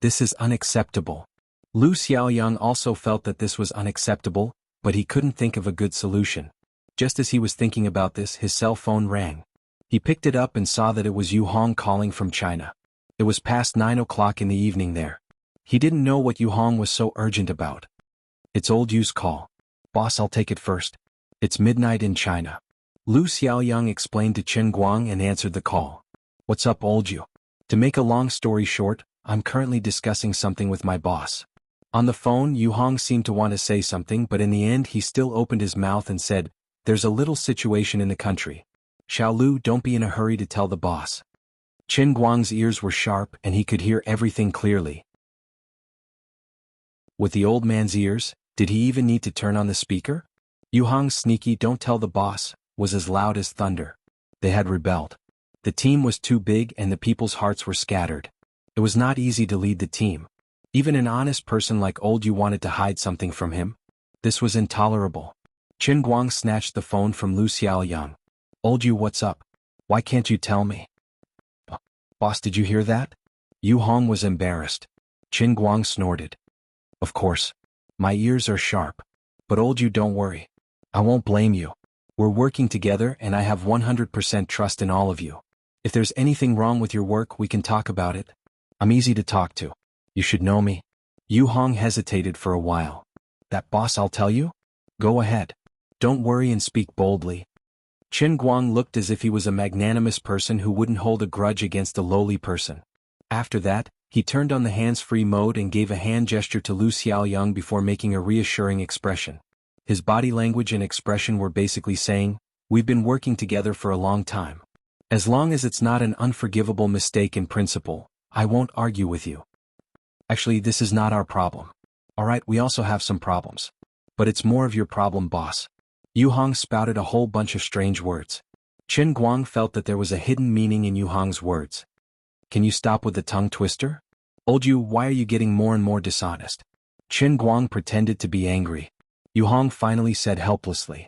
Speaker 1: This is unacceptable. Lu Xiaoyang also felt that this was unacceptable, but he couldn't think of a good solution. Just as he was thinking about this, his cell phone rang. He picked it up and saw that it was Yu Hong calling from China. It was past 9 o'clock in the evening there. He didn't know what Yu Hong was so urgent about. It's old Yu's call. Boss, I'll take it first. It's midnight in China. Lu Xiaoyang explained to Qin Guang and answered the call. What's up, old Yu? To make a long story short, I'm currently discussing something with my boss. On the phone, Yu Hong seemed to want to say something, but in the end he still opened his mouth and said, there's a little situation in the country. Xiao Lu, don't be in a hurry to tell the boss. Qin Guang's ears were sharp and he could hear everything clearly. With the old man's ears, did he even need to turn on the speaker? Yu Hong's sneaky "don't tell the boss" was as loud as thunder. They had rebelled. The team was too big and the people's hearts were scattered. It was not easy to lead the team. Even an honest person like old Yu wanted to hide something from him. This was intolerable. Qin Guang snatched the phone from Lu Xiaoyang. Old Yu, what's up? Why can't you tell me? Boss, did you hear that? Yu Hong was embarrassed. Qin Guang snorted. Of course. My ears are sharp. But old Yu, don't worry. I won't blame you. We're working together and I have 100% trust in all of you. If there's anything wrong with your work, we can talk about it. I'm easy to talk to. You should know me. Yu Hong hesitated for a while. That, boss, I'll tell you? Go ahead. Don't worry and speak boldly. Qin Guang looked as if he was a magnanimous person who wouldn't hold a grudge against a lowly person. After that, he turned on the hands-free mode and gave a hand gesture to Lu Xiaoyang before making a reassuring expression. His body language and expression were basically saying, we've been working together for a long time. As long as it's not an unforgivable mistake in principle, I won't argue with you. Actually, this is not our problem. Alright, we also have some problems. But it's more of your problem, boss. Yu Hong spouted a whole bunch of strange words. Qin Guang felt that there was a hidden meaning in Yu Hong's words. Can you stop with the tongue twister? Old Yu, why are you getting more and more dishonest? Qin Guang pretended to be angry. Yu Hong finally said helplessly.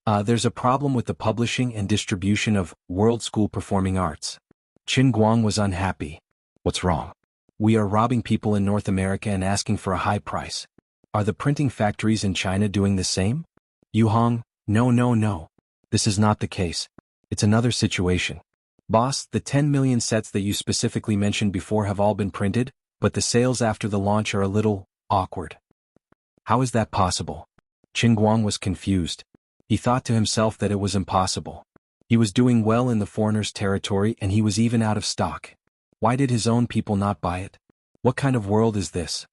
Speaker 1: There's a problem with the publishing and distribution of World School Performing Arts. Qin Guang was unhappy. What's wrong? We are robbing people in North America and asking for a high price. Are the printing factories in China doing the same? Yu Hong, no. This is not the case. It's another situation. Boss, the 10 million sets that you specifically mentioned before have all been printed, but the sales after the launch are a little awkward. How is that possible? Qin Guang was confused. He thought to himself that it was impossible. He was doing well in the foreigner's territory and he was even out of stock. Why did his own people not buy it? What kind of world is this?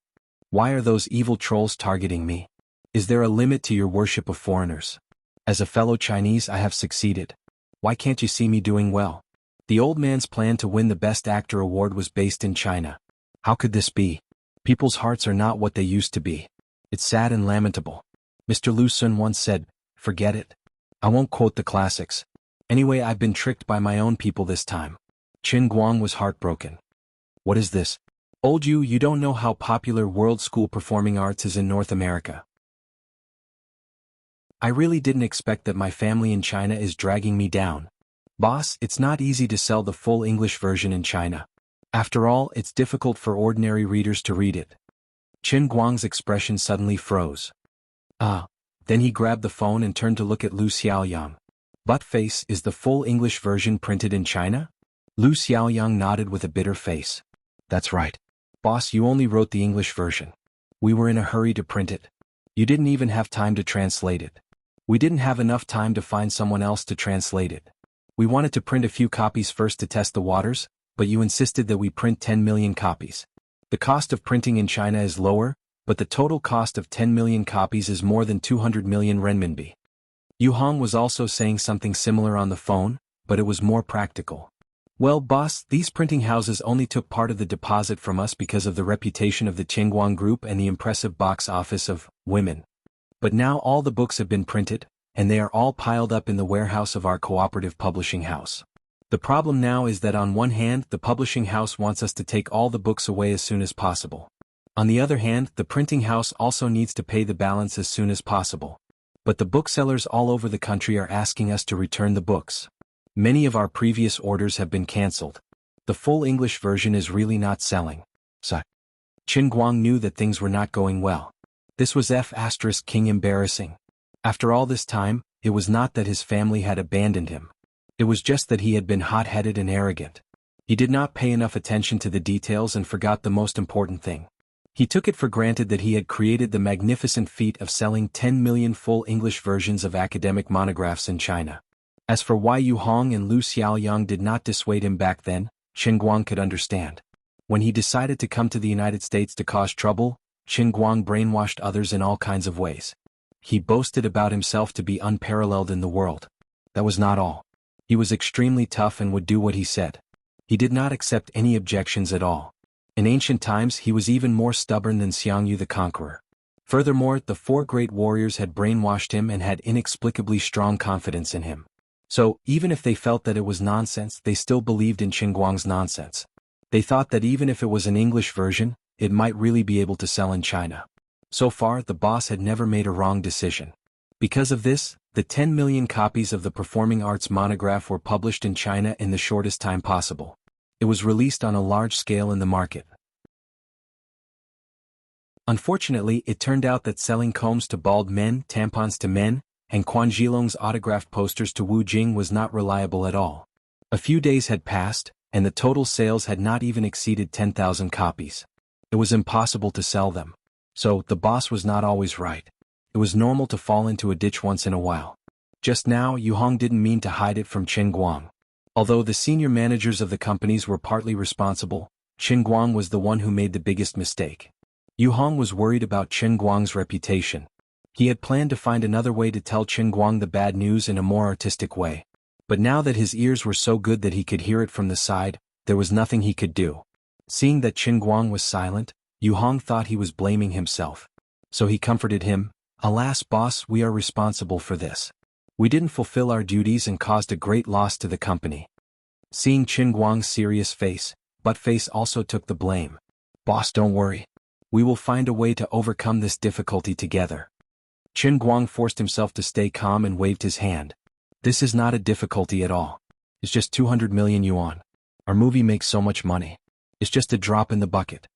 Speaker 1: Why are those evil trolls targeting me? Is there a limit to your worship of foreigners? As a fellow Chinese, I have succeeded. Why can't you see me doing well? The old man's plan to win the Best Actor award was based in China. How could this be? People's hearts are not what they used to be. It's sad and lamentable. Mr. Lu Sun once said, forget it. I won't quote the classics. Anyway, I've been tricked by my own people this time. Qin Guang was heartbroken. What is this? Old Yu, you don't know how popular World School Performing Arts is in North America. I really didn't expect that my family in China is dragging me down. Boss, it's not easy to sell the full English version in China. After all, it's difficult for ordinary readers to read it. Qin Guang's expression suddenly froze. Ah. Then he grabbed the phone and turned to look at Lu Xiaoyang. Buttface, is the full English version printed in China? Lu Xiaoyang nodded with a bitter face. That's right. Boss, you only wrote the English version. We were in a hurry to print it. You didn't even have time to translate it. We didn't have enough time to find someone else to translate it. We wanted to print a few copies first to test the waters, but you insisted that we print 10 million copies. The cost of printing in China is lower, but the total cost of 10 million copies is more than 200 million renminbi. Yu Hong was also saying something similar on the phone, but it was more practical. Well, boss, these printing houses only took part of the deposit from us because of the reputation of the Qingguang Group and the impressive box office of Women. But now all the books have been printed, and they are all piled up in the warehouse of our cooperative publishing house. The problem now is that on one hand, the publishing house wants us to take all the books away as soon as possible. On the other hand, the printing house also needs to pay the balance as soon as possible. But the booksellers all over the country are asking us to return the books. Many of our previous orders have been cancelled. The full English version is really not selling. So, Qin Guang knew that things were not going well. This was King embarrassing. After all this time, it was not that his family had abandoned him. It was just that he had been hot-headed and arrogant. He did not pay enough attention to the details and forgot the most important thing. He took it for granted that he had created the magnificent feat of selling 10 million full English versions of academic monographs in China. As for why Yu Hong and Lu Xiaoyang did not dissuade him back then, Qin Guang could understand. When he decided to come to the United States to cause trouble, Qin Guang brainwashed others in all kinds of ways. He boasted about himself to be unparalleled in the world. That was not all. He was extremely tough and would do what he said. He did not accept any objections at all. In ancient times he was even more stubborn than Xiangyu the Conqueror. Furthermore, the four great warriors had brainwashed him and had inexplicably strong confidence in him. So, even if they felt that it was nonsense, they still believed in Qin Guang's nonsense. They thought that even if it was an English version, it might really be able to sell in China. So far, the boss had never made a wrong decision. Because of this, the 10 million copies of the performing arts monograph were published in China in the shortest time possible. It was released on a large scale in the market. Unfortunately, it turned out that selling combs to bald men, tampons to men, and Quan Zhilong's autographed posters to Wu Jing was not reliable at all. A few days had passed, and the total sales had not even exceeded 10,000 copies. It was impossible to sell them. So, the boss was not always right. It was normal to fall into a ditch once in a while. Just now, Yu Hong didn't mean to hide it from Qin Guang. Although the senior managers of the companies were partly responsible, Qin Guang was the one who made the biggest mistake. Yu Hong was worried about Qin Guang's reputation. He had planned to find another way to tell Qin Guang the bad news in a more artistic way. But now that his ears were so good that he could hear it from the side, there was nothing he could do. Seeing that Qin Guang was silent, Yu Hong thought he was blaming himself. So he comforted him, "Alas, boss, we are responsible for this. We didn't fulfill our duties and caused a great loss to the company." Seeing Qin Guang's serious face, Buttface also took the blame. "Boss, don't worry. We will find a way to overcome this difficulty together." Qin Guang forced himself to stay calm and waved his hand. "This is not a difficulty at all. It's just 200 million yuan. Our movie makes so much money. It's just a drop in the bucket."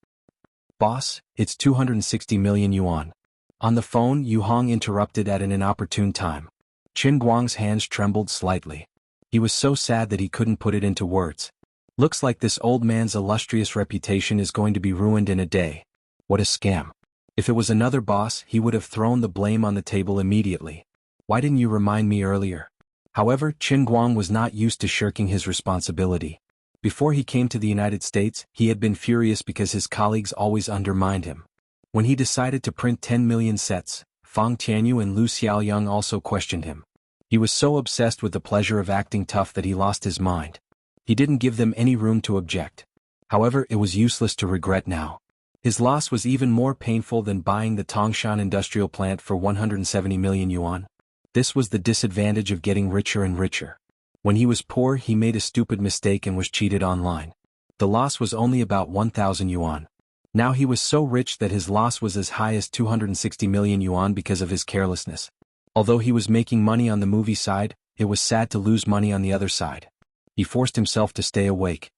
Speaker 1: "Boss, it's 260 million yuan. On the phone, Yu Hong interrupted at an inopportune time. Qin Guang's hands trembled slightly. He was so sad that he couldn't put it into words. Looks like this old man's illustrious reputation is going to be ruined in a day. What a scam. If it was another boss, he would have thrown the blame on the table immediately. Why didn't you remind me earlier? However, Qin Guang was not used to shirking his responsibility. Before he came to the United States, he had been furious because his colleagues always undermined him. When he decided to print 10 million sets, Fang Tianyu and Lu Xiaoyang also questioned him. He was so obsessed with the pleasure of acting tough that he lost his mind. He didn't give them any room to object. However, it was useless to regret now. His loss was even more painful than buying the Tongshan industrial plant for 170 million yuan. This was the disadvantage of getting richer and richer. When he was poor, he made a stupid mistake and was cheated online. The loss was only about 1,000 yuan. Now he was so rich that his loss was as high as 260 million yuan because of his carelessness. Although he was making money on the movie side, it was sad to lose money on the other side. He forced himself to stay awake.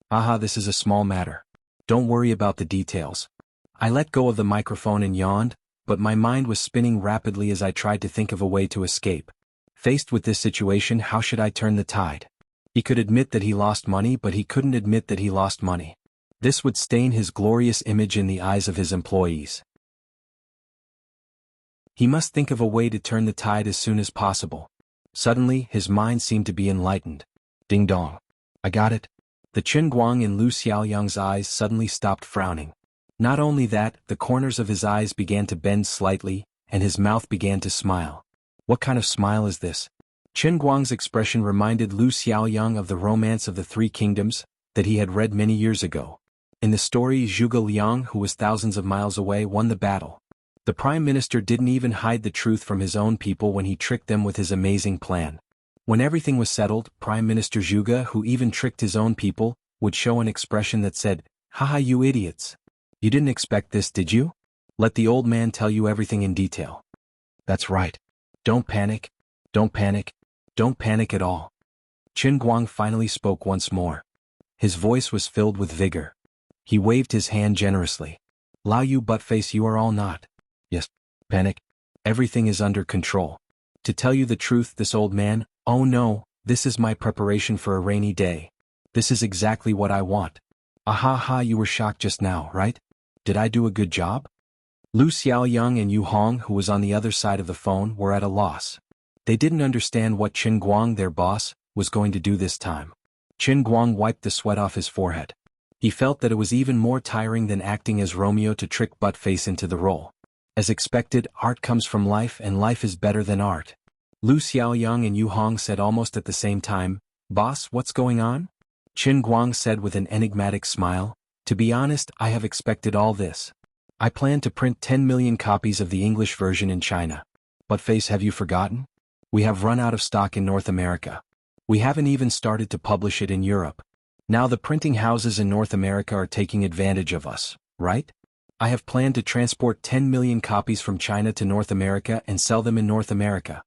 Speaker 1: "Aha, this is a small matter. Don't worry about the details. I let go of the microphone and yawned, but my mind was spinning rapidly as I tried to think of a way to escape. Faced with this situation, how should I turn the tide? He could admit that he lost money, but he couldn't admit that he lost money. This would stain his glorious image in the eyes of his employees. He must think of a way to turn the tide as soon as possible. Suddenly, his mind seemed to be enlightened. Ding dong. I got it. The Qin Guang in Lu Xiaoyang's eyes suddenly stopped frowning. Not only that, the corners of his eyes began to bend slightly, and his mouth began to smile. What kind of smile is this? Qin Guang's expression reminded Lu Xiaoyang of the Romance of the Three Kingdoms that he had read many years ago. In the story, Zhuge Liang, who was thousands of miles away, won the battle. The Prime Minister didn't even hide the truth from his own people when he tricked them with his amazing plan. When everything was settled, Prime Minister Zhuge, who even tricked his own people, would show an expression that said, "Haha, you idiots. You didn't expect this, did you? Let the old man tell you everything in detail." That's right. Don't panic. Don't panic. Don't panic at all. Qin Guang finally spoke once more. His voice was filled with vigor. He waved his hand generously. Lao you buttface, you are all not. Yes, panic. Everything is under control. To tell you the truth, this old man, oh no, this is my preparation for a rainy day. This is exactly what I want. Aha, you were shocked just now, right? Did I do a good job? Lu Xiaoyang and Yu Hong, who was on the other side of the phone, were at a loss. They didn't understand what Qin Guang, their boss, was going to do this time. Qin Guang wiped the sweat off his forehead. He felt that it was even more tiring than acting as Romeo to trick Buttface into the role. As expected, art comes from life and life is better than art. Lu Xiaoyang and Yu Hong said almost at the same time, "Boss, what's going on?" Qin Guang said with an enigmatic smile, "To be honest, I have expected all this. I plan to print 10 million copies of the English version in China. Buttface, have you forgotten? We have run out of stock in North America. We haven't even started to publish it in Europe. Now the printing houses in North America are taking advantage of us, right? I have planned to transport 10 million copies from China to North America and sell them in North America."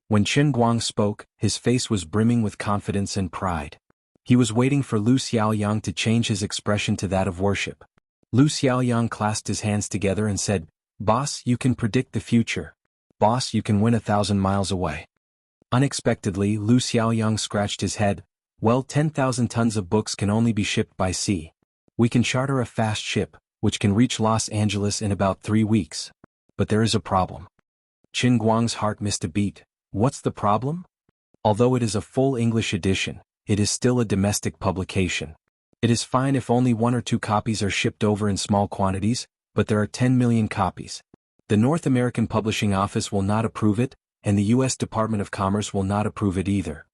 Speaker 1: When Qin Guang spoke, his face was brimming with confidence and pride. He was waiting for Lu Xiaoyang to change his expression to that of worship. Lu Xiaoyang clasped his hands together and said, "Boss, you can predict the future. Boss, you can win 1,000 miles away." Unexpectedly, Lu Xiaoyang scratched his head. "Well, 10,000 tons of books can only be shipped by sea. We can charter a fast ship, which can reach Los Angeles in about 3 weeks. But there is a problem." Qin Guang's heart missed a beat. What's the problem? Although it is a full English edition, it is still a domestic publication. It is fine if only 1 or 2 copies are shipped over in small quantities, but there are 10 million copies. The North American Publishing Office will not approve it, and the U.S. Department of Commerce will not approve it either.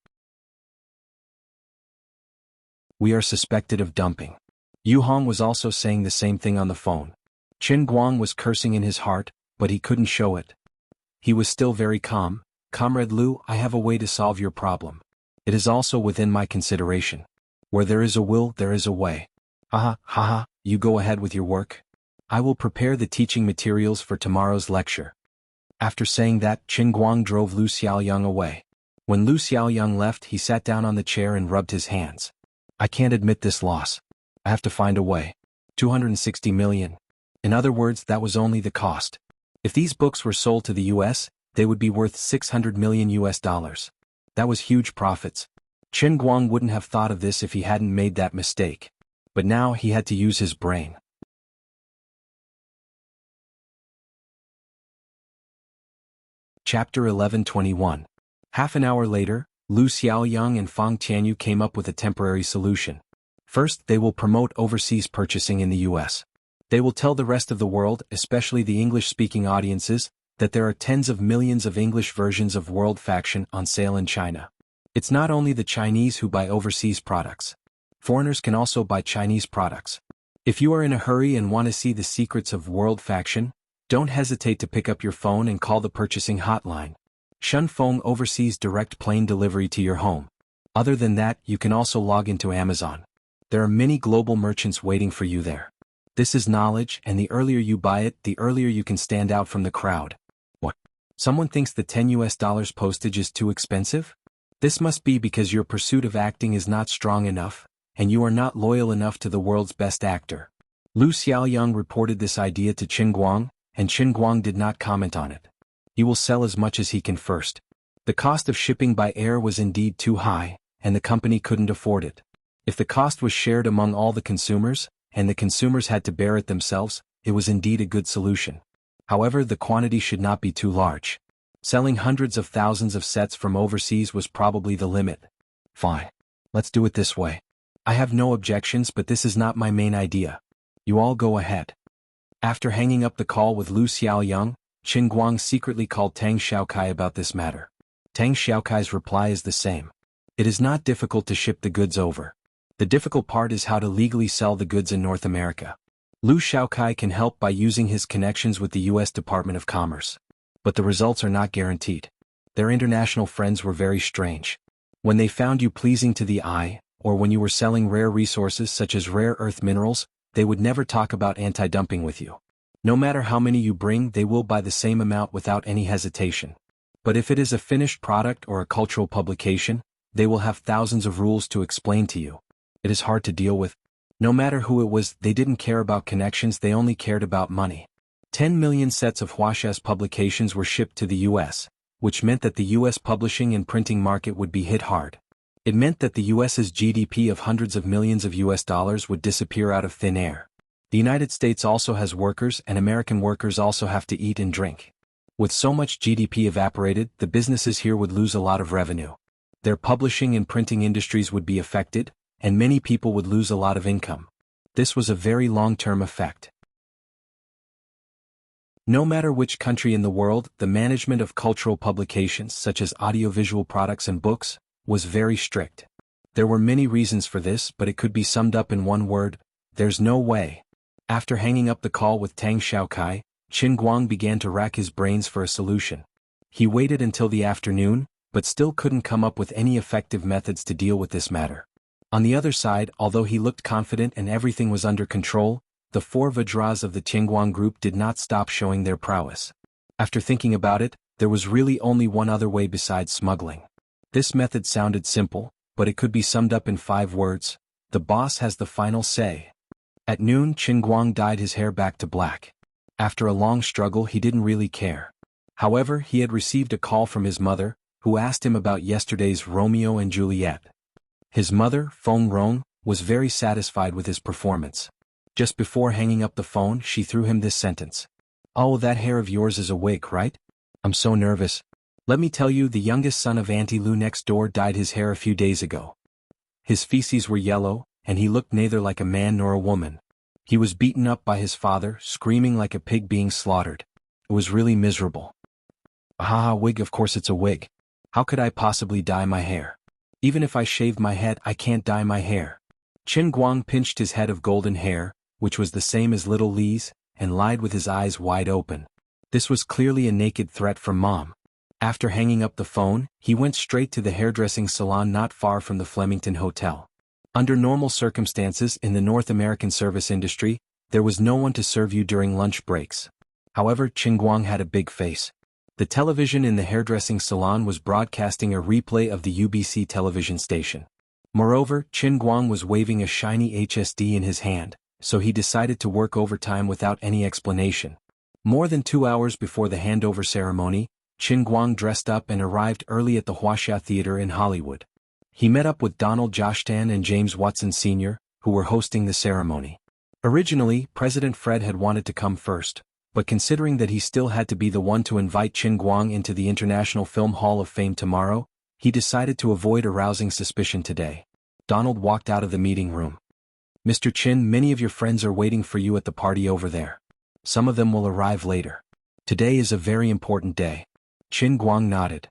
Speaker 1: We are suspected of dumping. Yu Hong was also saying the same thing on the phone. Qin Guang was cursing in his heart, but he couldn't show it. He was still very calm. "Comrade Lu, I have a way to solve your problem. It is also within my consideration. Where there is a will, there is a way. Haha, you go ahead with your work. I will prepare the teaching materials for tomorrow's lecture." After saying that, Qin Guang drove Lu Xiaoyang away. When Lu Xiaoyang left, he sat down on the chair and rubbed his hands. "I can't admit this loss. I have to find a way. 260 million. In other words, that was only the cost. If these books were sold to the US, they would be worth 600 million US dollars. That was huge profits. Qin Guang wouldn't have thought of this if he hadn't made that mistake. But now he had to use his brain. Chapter 11:21. Half an hour later, Lu Xiaoyang and Fang Tianyu came up with a temporary solution. First, they will promote overseas purchasing in the US. They will tell the rest of the world, especially the English-speaking audiences, that there are tens of millions of English versions of World Faction on sale in China. It's not only the Chinese who buy overseas products. Foreigners can also buy Chinese products. If you are in a hurry and want to see the secrets of World Faction, don't hesitate to pick up your phone and call the purchasing hotline. Shunfeng oversees direct plane delivery to your home. Other than that, you can also log into Amazon. There are many global merchants waiting for you there. This is knowledge, and the earlier you buy it, the earlier you can stand out from the crowd. What? Someone thinks the $10 postage is too expensive? This must be because your pursuit of acting is not strong enough, and you are not loyal enough to the world's best actor. Lu Xiaoyang reported this idea to Qin Guang, and Qin Guang did not comment on it. He will sell as much as he can first. The cost of shipping by air was indeed too high, and the company couldn't afford it. If the cost was shared among all the consumers, and the consumers had to bear it themselves, it was indeed a good solution. However, the quantity should not be too large. Selling hundreds of thousands of sets from overseas was probably the limit. Fine. Let's do it this way. I have no objections, but this is not my main idea. You all go ahead. After hanging up the call with Lu Xiaoyang, Qin Guang secretly called Tang Xiaokai about this matter. Tang Xiaokai's reply is the same. It is not difficult to ship the goods over. The difficult part is how to legally sell the goods in North America. Lu Xiaokai can help by using his connections with the U.S. Department of Commerce. But the results are not guaranteed. Their international friends were very strange. When they found you pleasing to the eye, or when you were selling rare resources such as rare earth minerals, they would never talk about anti-dumping with you. No matter how many you bring, they will buy the same amount without any hesitation. But if it is a finished product or a cultural publication, they will have thousands of rules to explain to you. It is hard to deal with. No matter who it was, they didn't care about connections, they only cared about money. 10 million sets of Huaxia's publications were shipped to the U.S., which meant that the U.S. publishing and printing market would be hit hard. It meant that the U.S.'s GDP of hundreds of millions of U.S. dollars would disappear out of thin air. The United States also has workers, and American workers also have to eat and drink. With so much GDP evaporated, the businesses here would lose a lot of revenue. Their publishing and printing industries would be affected, and many people would lose a lot of income. This was a very long-term effect. No matter which country in the world, the management of cultural publications such as audiovisual products and books was very strict. There were many reasons for this, but it could be summed up in one word: there's no way. After hanging up the call with Tang Xiaokai, Qin Guang began to rack his brains for a solution. He waited until the afternoon, but still couldn't come up with any effective methods to deal with this matter. On the other side, although he looked confident and everything was under control, the four Vajras of the Qingguang group did not stop showing their prowess. After thinking about it, there was really only one other way besides smuggling. This method sounded simple, but it could be summed up in 5 words: the boss has the final say. At noon, Qin Guang dyed his hair back to black. After a long struggle, he didn't really care. However, he had received a call from his mother, who asked him about yesterday's Romeo and Juliet. His mother, Feng Rong, was very satisfied with his performance. Just before hanging up the phone, she threw him this sentence: "Oh, that hair of yours is a wig, right? I'm so nervous. Let me tell you, the youngest son of Auntie Lu next door dyed his hair a few days ago. His feces were yellow, and he looked neither like a man nor a woman. He was beaten up by his father, screaming like a pig being slaughtered. It was really miserable." "Ah, wig, of course it's a wig. How could I possibly dye my hair? Even if I shaved my head, I can't dye my hair." Qin Guang pinched his head of golden hair, which was the same as little Li's, and lied with his eyes wide open. This was clearly a naked threat from Mom. After hanging up the phone, he went straight to the hairdressing salon not far from the Flemington Hotel. Under normal circumstances in the North American service industry, there was no one to serve you during lunch breaks. However, Qin Guang had a big face. The television in the hairdressing salon was broadcasting a replay of the UBC television station. Moreover, Qin Guang was waving a shiny HSD in his hand, so he decided to work overtime without any explanation. More than 2 hours before the handover ceremony, Qin Guang dressed up and arrived early at the Huaxia Theater in Hollywood. He met up with Donald Joshtan and James Watson Sr., who were hosting the ceremony. Originally, President Fred had wanted to come first, but considering that he still had to be the one to invite Qin Guang into the International Film Hall of Fame tomorrow, he decided to avoid arousing suspicion today. Donald walked out of the meeting room. "Mr. Qin, many of your friends are waiting for you at the party over there. Some of them will arrive later. Today is a very important day." Qin Guang nodded.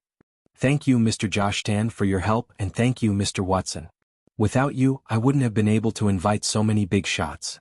Speaker 1: "Thank you, Mr. Joshtan, for your help, and thank you, Mr. Watson. Without you, I wouldn't have been able to invite so many big shots."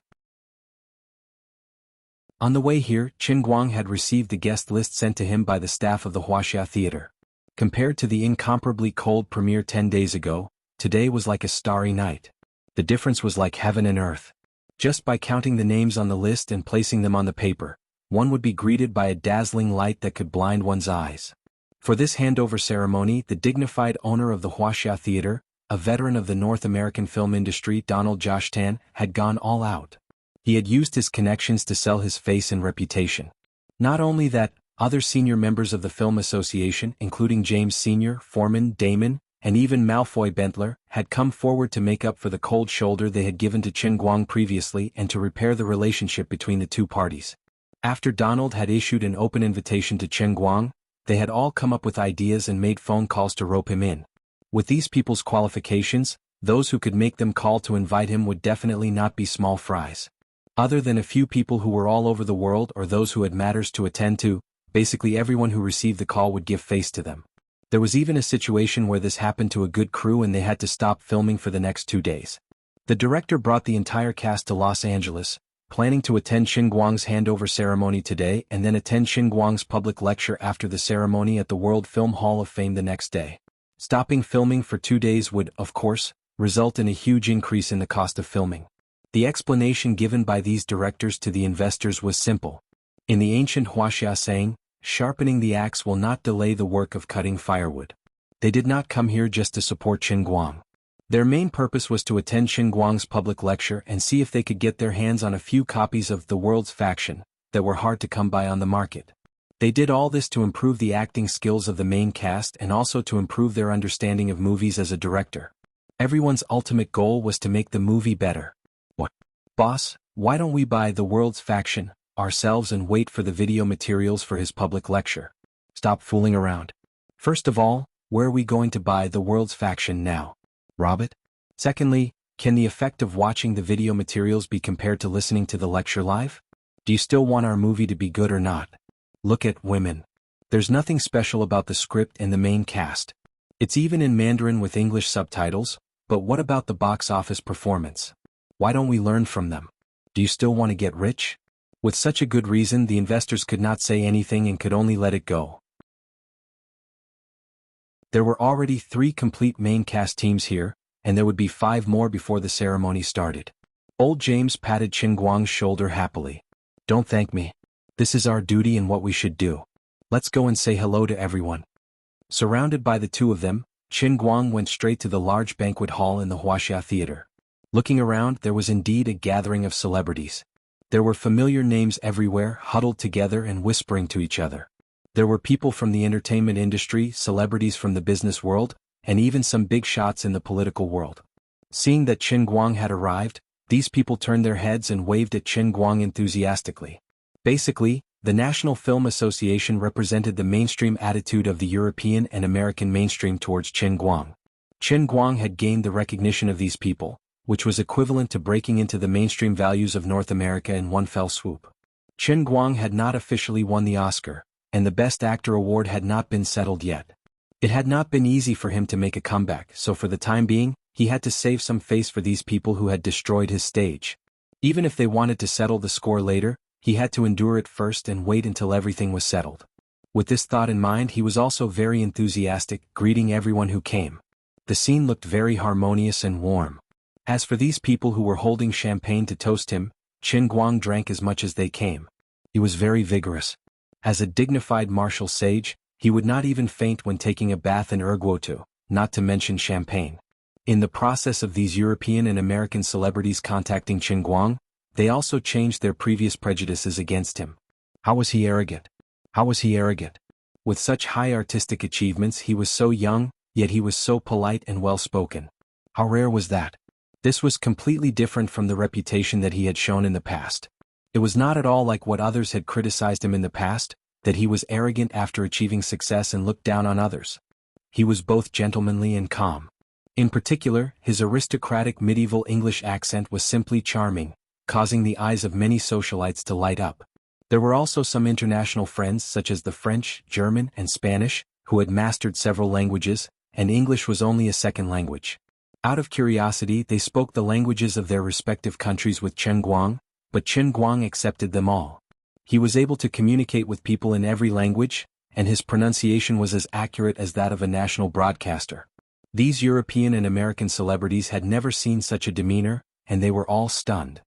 Speaker 1: On the way here, Qin Guang had received the guest list sent to him by the staff of the Huaxia Theater. Compared to the incomparably cold premiere 10 days ago, today was like a starry night. The difference was like heaven and earth. Just by counting the names on the list and placing them on the paper, one would be greeted by a dazzling light that could blind one's eyes. For this handover ceremony, the dignified owner of the Huaxia Theater, a veteran of the North American film industry, Donald Joshtan, had gone all out. He had used his connections to sell his face and reputation. Not only that, other senior members of the Film Association, including James Sr., Foreman, Damon, and even Malfoy Bentler, had come forward to make up for the cold shoulder they had given to Chen Guang previously and to repair the relationship between the two parties. After Donald had issued an open invitation to Chen Guang, they had all come up with ideas and made phone calls to rope him in. With these people's qualifications, those who could make them call to invite him would definitely not be small fries. Other than a few people who were all over the world or those who had matters to attend to, basically everyone who received the call would give face to them. There was even a situation where this happened to a good crew and they had to stop filming for the next 2 days. The director brought the entire cast to Los Angeles, planning to attend Chen Guang's handover ceremony today and then attend Chen Guang's public lecture after the ceremony at the World Film Hall of Fame the next day. Stopping filming for 2 days would, of course, result in a huge increase in the cost of filming. The explanation given by these directors to the investors was simple. In the ancient Wuxia saying, sharpening the axe will not delay the work of cutting firewood. They did not come here just to support Chen Guang. Their main purpose was to attend Chen Guang's public lecture and see if they could get their hands on a few copies of The World's Faction that were hard to come by on the market. They did all this to improve the acting skills of the main cast and also to improve their understanding of movies as a director. Everyone's ultimate goal was to make the movie better. What? Boss, why don't we buy The World's Faction ourselves and wait for the video materials for his public lecture? Stop fooling around. First of all, where are we going to buy The World's Faction now? Rob it? Secondly, can the effect of watching the video materials be compared to listening to the lecture live? Do you still want our movie to be good or not? Look at women. There's nothing special about the script and the main cast. It's even in Mandarin with English subtitles, but what about the box office performance? Why don't we learn from them? Do you still want to get rich? With such a good reason, the investors could not say anything and could only let it go. There were already 3 complete main cast teams here, and there would be 5 more before the ceremony started. Old James patted Chen Guang's shoulder happily. Don't thank me. This is our duty and what we should do. Let's go and say hello to everyone. Surrounded by the 2 of them, Chen Guang went straight to the large banquet hall in the Wuxia Theater. Looking around, there was indeed a gathering of celebrities. There were familiar names everywhere, huddled together and whispering to each other. There were people from the entertainment industry, celebrities from the business world, and even some big shots in the political world. Seeing that Chen Guang had arrived, these people turned their heads and waved at Chen Guang enthusiastically. Basically, the National Film Association represented the mainstream attitude of the European and American mainstream towards Chen Guang. Chen Guang had gained the recognition of these people, which was equivalent to breaking into the mainstream values of North America in one fell swoop. Chen Guang had not officially won the Oscar, and the Best Actor award had not been settled yet. It had not been easy for him to make a comeback, so for the time being, he had to save some face for these people who had destroyed his stage. Even if they wanted to settle the score later, he had to endure it first and wait until everything was settled. With this thought in mind, he was also very enthusiastic, greeting everyone who came. The scene looked very harmonious and warm. As for these people who were holding champagne to toast him, Chen Guang drank as much as they came. He was very vigorous. As a dignified martial sage, he would not even faint when taking a bath in erguotu, not to mention champagne. In the process of these European and American celebrities contacting Chen Guang, they also changed their previous prejudices against him. How was he arrogant? How was he arrogant? With such high artistic achievements, he was so young, yet he was so polite and well-spoken. How rare was that? This was completely different from the reputation that he had shown in the past. It was not at all like what others had criticized him in the past, that he was arrogant after achieving success and looked down on others. He was both gentlemanly and calm. In particular, his aristocratic medieval English accent was simply charming, causing the eyes of many socialites to light up. There were also some international friends such as the French, German, and Spanish, who had mastered several languages, and English was only a second language. Out of curiosity, they spoke the languages of their respective countries with Chen Guang, but Chen Guang accepted them all. He was able to communicate with people in every language, and his pronunciation was as accurate as that of a national broadcaster. These European and American celebrities had never seen such a demeanor, and they were all stunned.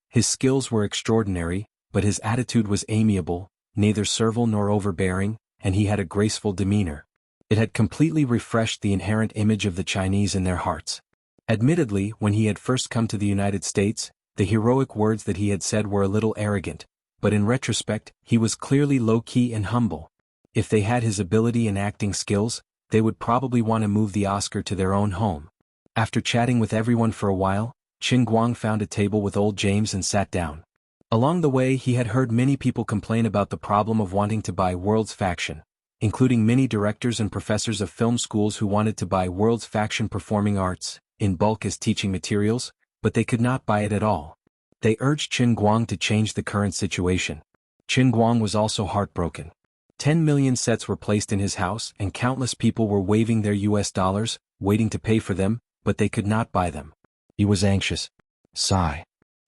Speaker 1: His skills were extraordinary, but his attitude was amiable, neither servile nor overbearing, and he had a graceful demeanor. It had completely refreshed the inherent image of the Chinese in their hearts. Admittedly, when he had first come to the United States, the heroic words that he had said were a little arrogant, but in retrospect, he was clearly low-key and humble. If they had his ability and acting skills, they would probably want to move the Oscar to their own home. After chatting with everyone for a while, Qin Guang found a table with old James and sat down. Along the way he had heard many people complain about the problem of wanting to buy World's Faction, including many directors and professors of film schools who wanted to buy World's Faction Performing Arts in bulk as teaching materials, but they could not buy it at all. They urged Qin Guang to change the current situation. Qin Guang was also heartbroken. 10 million sets were placed in his house and countless people were waving their US dollars, waiting to pay for them, but they could not buy them. He was anxious. Sigh.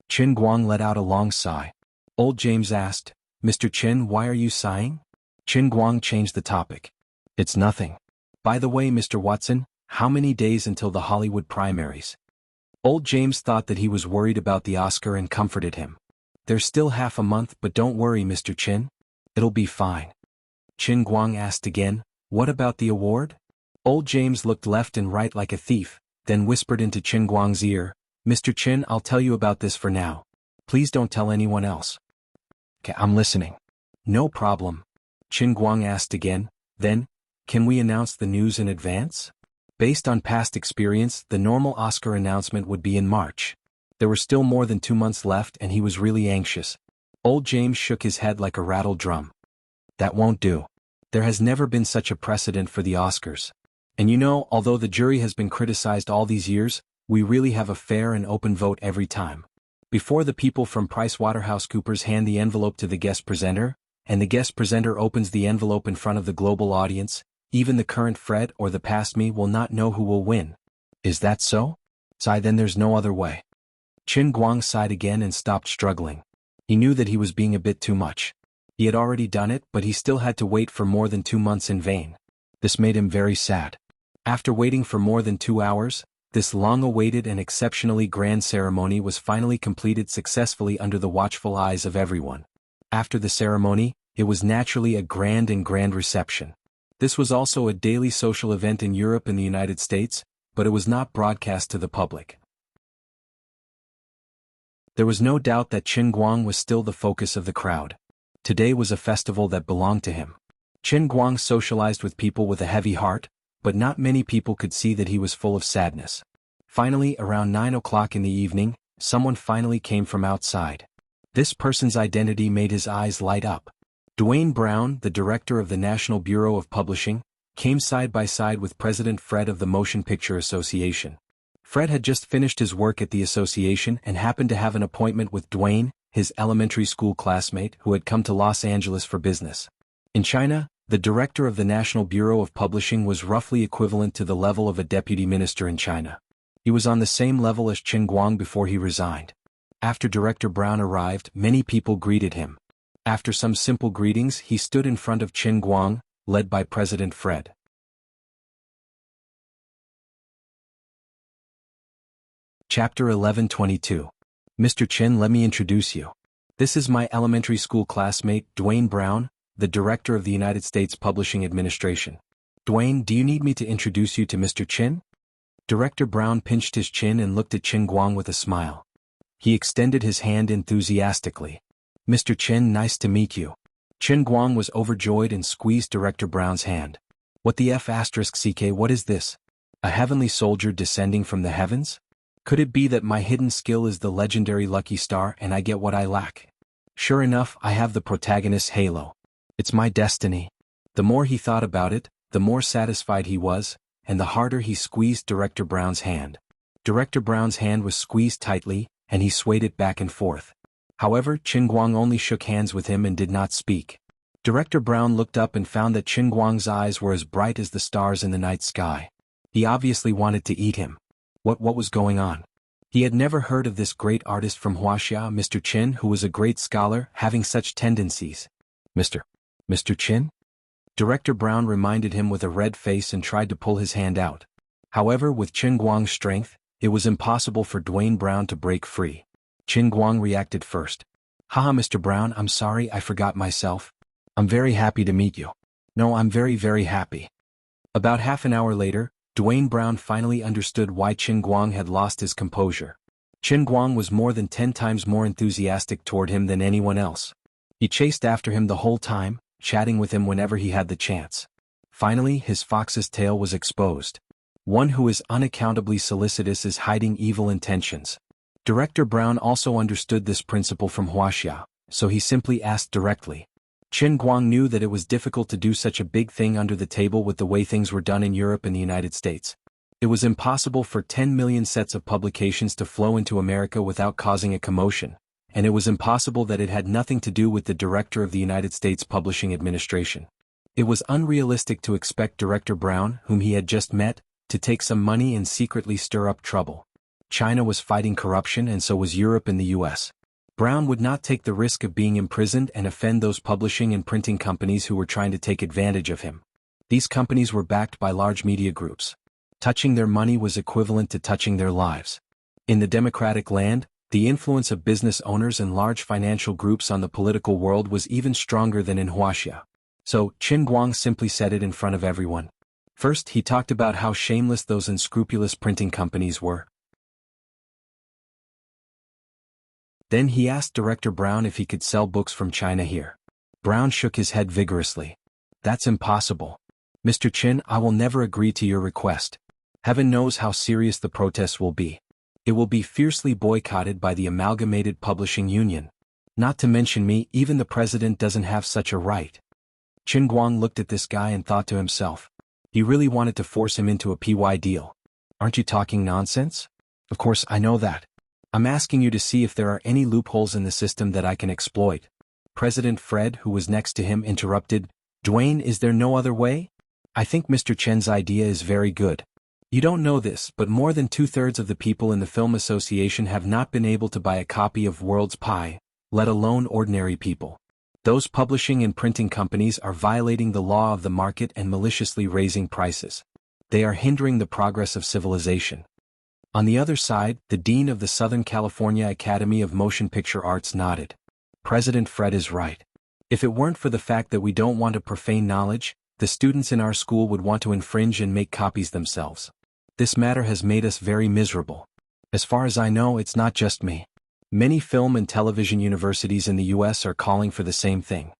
Speaker 1: Qin Guang let out a long sigh. Old James asked, "Mr. Qin, why are you sighing?" Qin Guang changed the topic. "It's nothing. By the way, Mr. Watson, how many days until the Hollywood primaries?" Old James thought that he was worried about the Oscar and comforted him. "There's still half a month, but don't worry, Mr. Qin. It'll be fine." Qin Guang asked again, "What about the award?" Old James looked left and right like a thief, then whispered into Qin Guang's ear, "Mr. Qin, I'll tell you about this for now. Please don't tell anyone else." "Okay, I'm listening." "No problem." Qin Guang asked again, then, "Can we announce the news in advance?" Based on past experience, the normal Oscar announcement would be in March. There were still more than 2 months left and he was really anxious. Old James shook his head like a rattled drum. "That won't do. There has never been such a precedent for the Oscars. And you know, although the jury has been criticized all these years, we really have a fair and open vote every time. Before the people from PricewaterhouseCoopers hand the envelope to the guest presenter, and the guest presenter opens the envelope in front of the global audience, even the current Fred or the past me will not know who will win. Is that so? Sigh, then there's no other way." Qin Guang sighed again and stopped struggling. He knew that he was being a bit too much. He had already done it, but he still had to wait for more than 2 months in vain. This made him very sad. After waiting for more than 2 hours, this long-awaited and exceptionally grand ceremony was finally completed successfully under the watchful eyes of everyone. After the ceremony, it was naturally a grand reception. This was also a daily social event in Europe and the United States, but it was not broadcast to the public. There was no doubt that Qin Guang was still the focus of the crowd. Today was a festival that belonged to him. Qin Guang socialized with people with a heavy heart, but not many people could see that he was full of sadness. Finally, around 9 o'clock in the evening, someone finally came from outside. This person's identity made his eyes light up. Dwayne Brown, the director of the National Bureau of Publishing, came side by side with President Fred of the Motion Picture Association. Fred had just finished his work at the association and happened to have an appointment with Dwayne, his elementary school classmate who had come to Los Angeles for business. In China, the director of the National Bureau of Publishing was roughly equivalent to the level of a deputy minister in China. He was on the same level as Qin Guang before he resigned. After Director Brown arrived, many people greeted him. After some simple greetings, he stood in front of Qin Guang, led by President Fred. Chapter 11:22. Mr. Qin, let me introduce you. This is my elementary school classmate, Dwayne Brown, the director of the United States Publishing Administration. Dwayne, do you need me to introduce you to Mr. Qin? Director Brown pinched his chin and looked at Qin Guang with a smile. He extended his hand enthusiastically. Mr. Qin, nice to meet you. Qin Guang was overjoyed and squeezed Director Brown's hand. What the F***ck, what is this? A heavenly soldier descending from the heavens? Could it be that my hidden skill is the legendary lucky star and I get what I lack? Sure enough, I have the protagonist's halo. It's my destiny. The more he thought about it, the more satisfied he was, and the harder he squeezed Director Brown's hand. Director Brown's hand was squeezed tightly, and he swayed it back and forth. However, Qin Guang only shook hands with him and did not speak. Director Brown looked up and found that Qin Guang's eyes were as bright as the stars in the night sky. He obviously wanted to eat him. What was going on? He had never heard of this great artist from Wuxia, Mr. Qin, who was a great scholar, having such tendencies. Mr. Qin? Director Brown reminded him with a red face and tried to pull his hand out. However, with Qin Guang's strength, it was impossible for Dwayne Brown to break free. Qin Guang reacted first. Haha, Mr. Brown, I'm sorry, I forgot myself. I'm very happy to meet you. No, I'm very happy. About half an hour later, Dwayne Brown finally understood why Qin Guang had lost his composure. Qin Guang was more than 10 times more enthusiastic toward him than anyone else. He chased after him the whole time, chatting with him whenever he had the chance. Finally, his fox's tail was exposed. One who is unaccountably solicitous is hiding evil intentions. Director Brown also understood this principle from Wuxia, so he simply asked directly. Qin Guang knew that it was difficult to do such a big thing under the table with the way things were done in Europe and the United States. It was impossible for 10 million sets of publications to flow into America without causing a commotion, and it was impossible that it had nothing to do with the director of the United States Publishing Administration. It was unrealistic to expect Director Brown, whom he had just met, to take some money and secretly stir up trouble. China was fighting corruption and so was Europe and the US. Brown would not take the risk of being imprisoned and offend those publishing and printing companies who were trying to take advantage of him. These companies were backed by large media groups. Touching their money was equivalent to touching their lives. In the democratic land, the influence of business owners and large financial groups on the political world was even stronger than in Wuxia. So, Qin Guang simply said it in front of everyone. First, he talked about how shameless those unscrupulous printing companies were. Then he asked Director Brown if he could sell books from China here. Brown shook his head vigorously. That's impossible. Mr. Qin, I will never agree to your request. Heaven knows how serious the protests will be. It will be fiercely boycotted by the Amalgamated Publishing Union. Not to mention me, even the president doesn't have such a right. Qin Guang looked at this guy and thought to himself. He really wanted to force him into a PY deal. Aren't you talking nonsense? Of course, I know that. I'm asking you to see if there are any loopholes in the system that I can exploit. President Fred, who was next to him, interrupted. Dwayne, is there no other way? I think Mr. Chen's idea is very good. You don't know this, but more than 2/3 of the people in the Film Association have not been able to buy a copy of World's Pie, let alone ordinary people. Those publishing and printing companies are violating the law of the market and maliciously raising prices. They are hindering the progress of civilization. On the other side, the dean of the Southern California Academy of Motion Picture Arts nodded. President Fred is right. If it weren't for the fact that we don't want to profane knowledge, the students in our school would want to infringe and make copies themselves. This matter has made us very miserable. As far as I know, it's not just me. Many film and television universities in the US are calling for the same thing.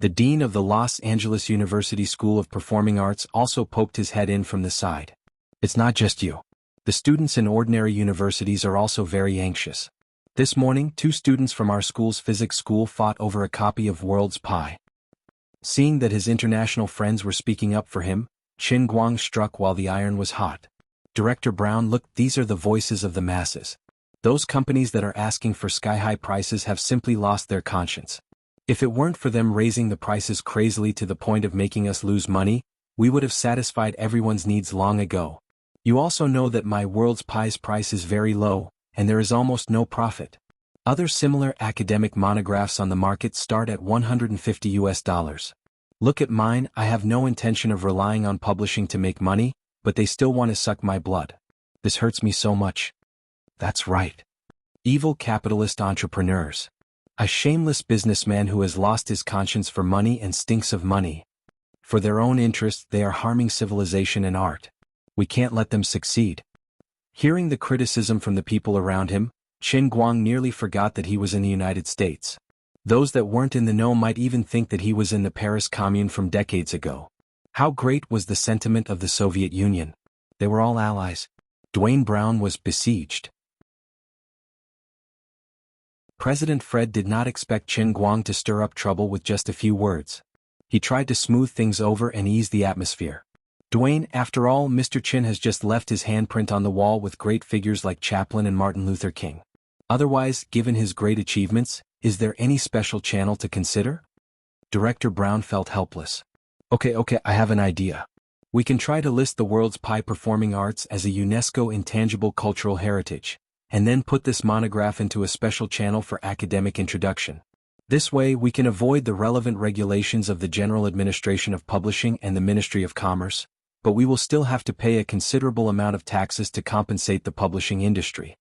Speaker 1: The dean of the Los Angeles University School of Performing Arts also poked his head in from the side. It's not just you. The students in ordinary universities are also very anxious. This morning, 2 students from our school's physics school fought over a copy of World's Pie. Seeing that his international friends were speaking up for him, Qin Guang struck while the iron was hot. Director Brown looked, these are the voices of the masses. Those companies that are asking for sky-high prices have simply lost their conscience. If it weren't for them raising the prices crazily to the point of making us lose money, we would have satisfied everyone's needs long ago. You also know that my World's Pie's price is very low, and there is almost no profit. Other similar academic monographs on the market start at $150. Look at mine, I have no intention of relying on publishing to make money, but they still want to suck my blood. This hurts me so much. That's right. Evil capitalist entrepreneurs. A shameless businessman who has lost his conscience for money and stinks of money. For their own interests, they are harming civilization and art. We can't let them succeed. Hearing the criticism from the people around him, Qin Guang nearly forgot that he was in the United States. Those that weren't in the know might even think that he was in the Paris Commune from decades ago. How great was the sentiment of the Soviet Union? They were all allies. Dwayne Brown was besieged. President Fred did not expect Qin Guang to stir up trouble with just a few words. He tried to smooth things over and ease the atmosphere. Dwayne, after all, Mr. Qin has just left his handprint on the wall with great figures like Chaplin and Martin Luther King. Otherwise, given his great achievements, is there any special channel to consider? Director Brown felt helpless. Okay, I have an idea. We can try to list the World's Pie Performing Arts as a UNESCO Intangible Cultural Heritage, and then put this monograph into a special channel for academic introduction. This way we can avoid the relevant regulations of the General Administration of Publishing and the Ministry of Commerce, but we will still have to pay a considerable amount of taxes to compensate the publishing industry.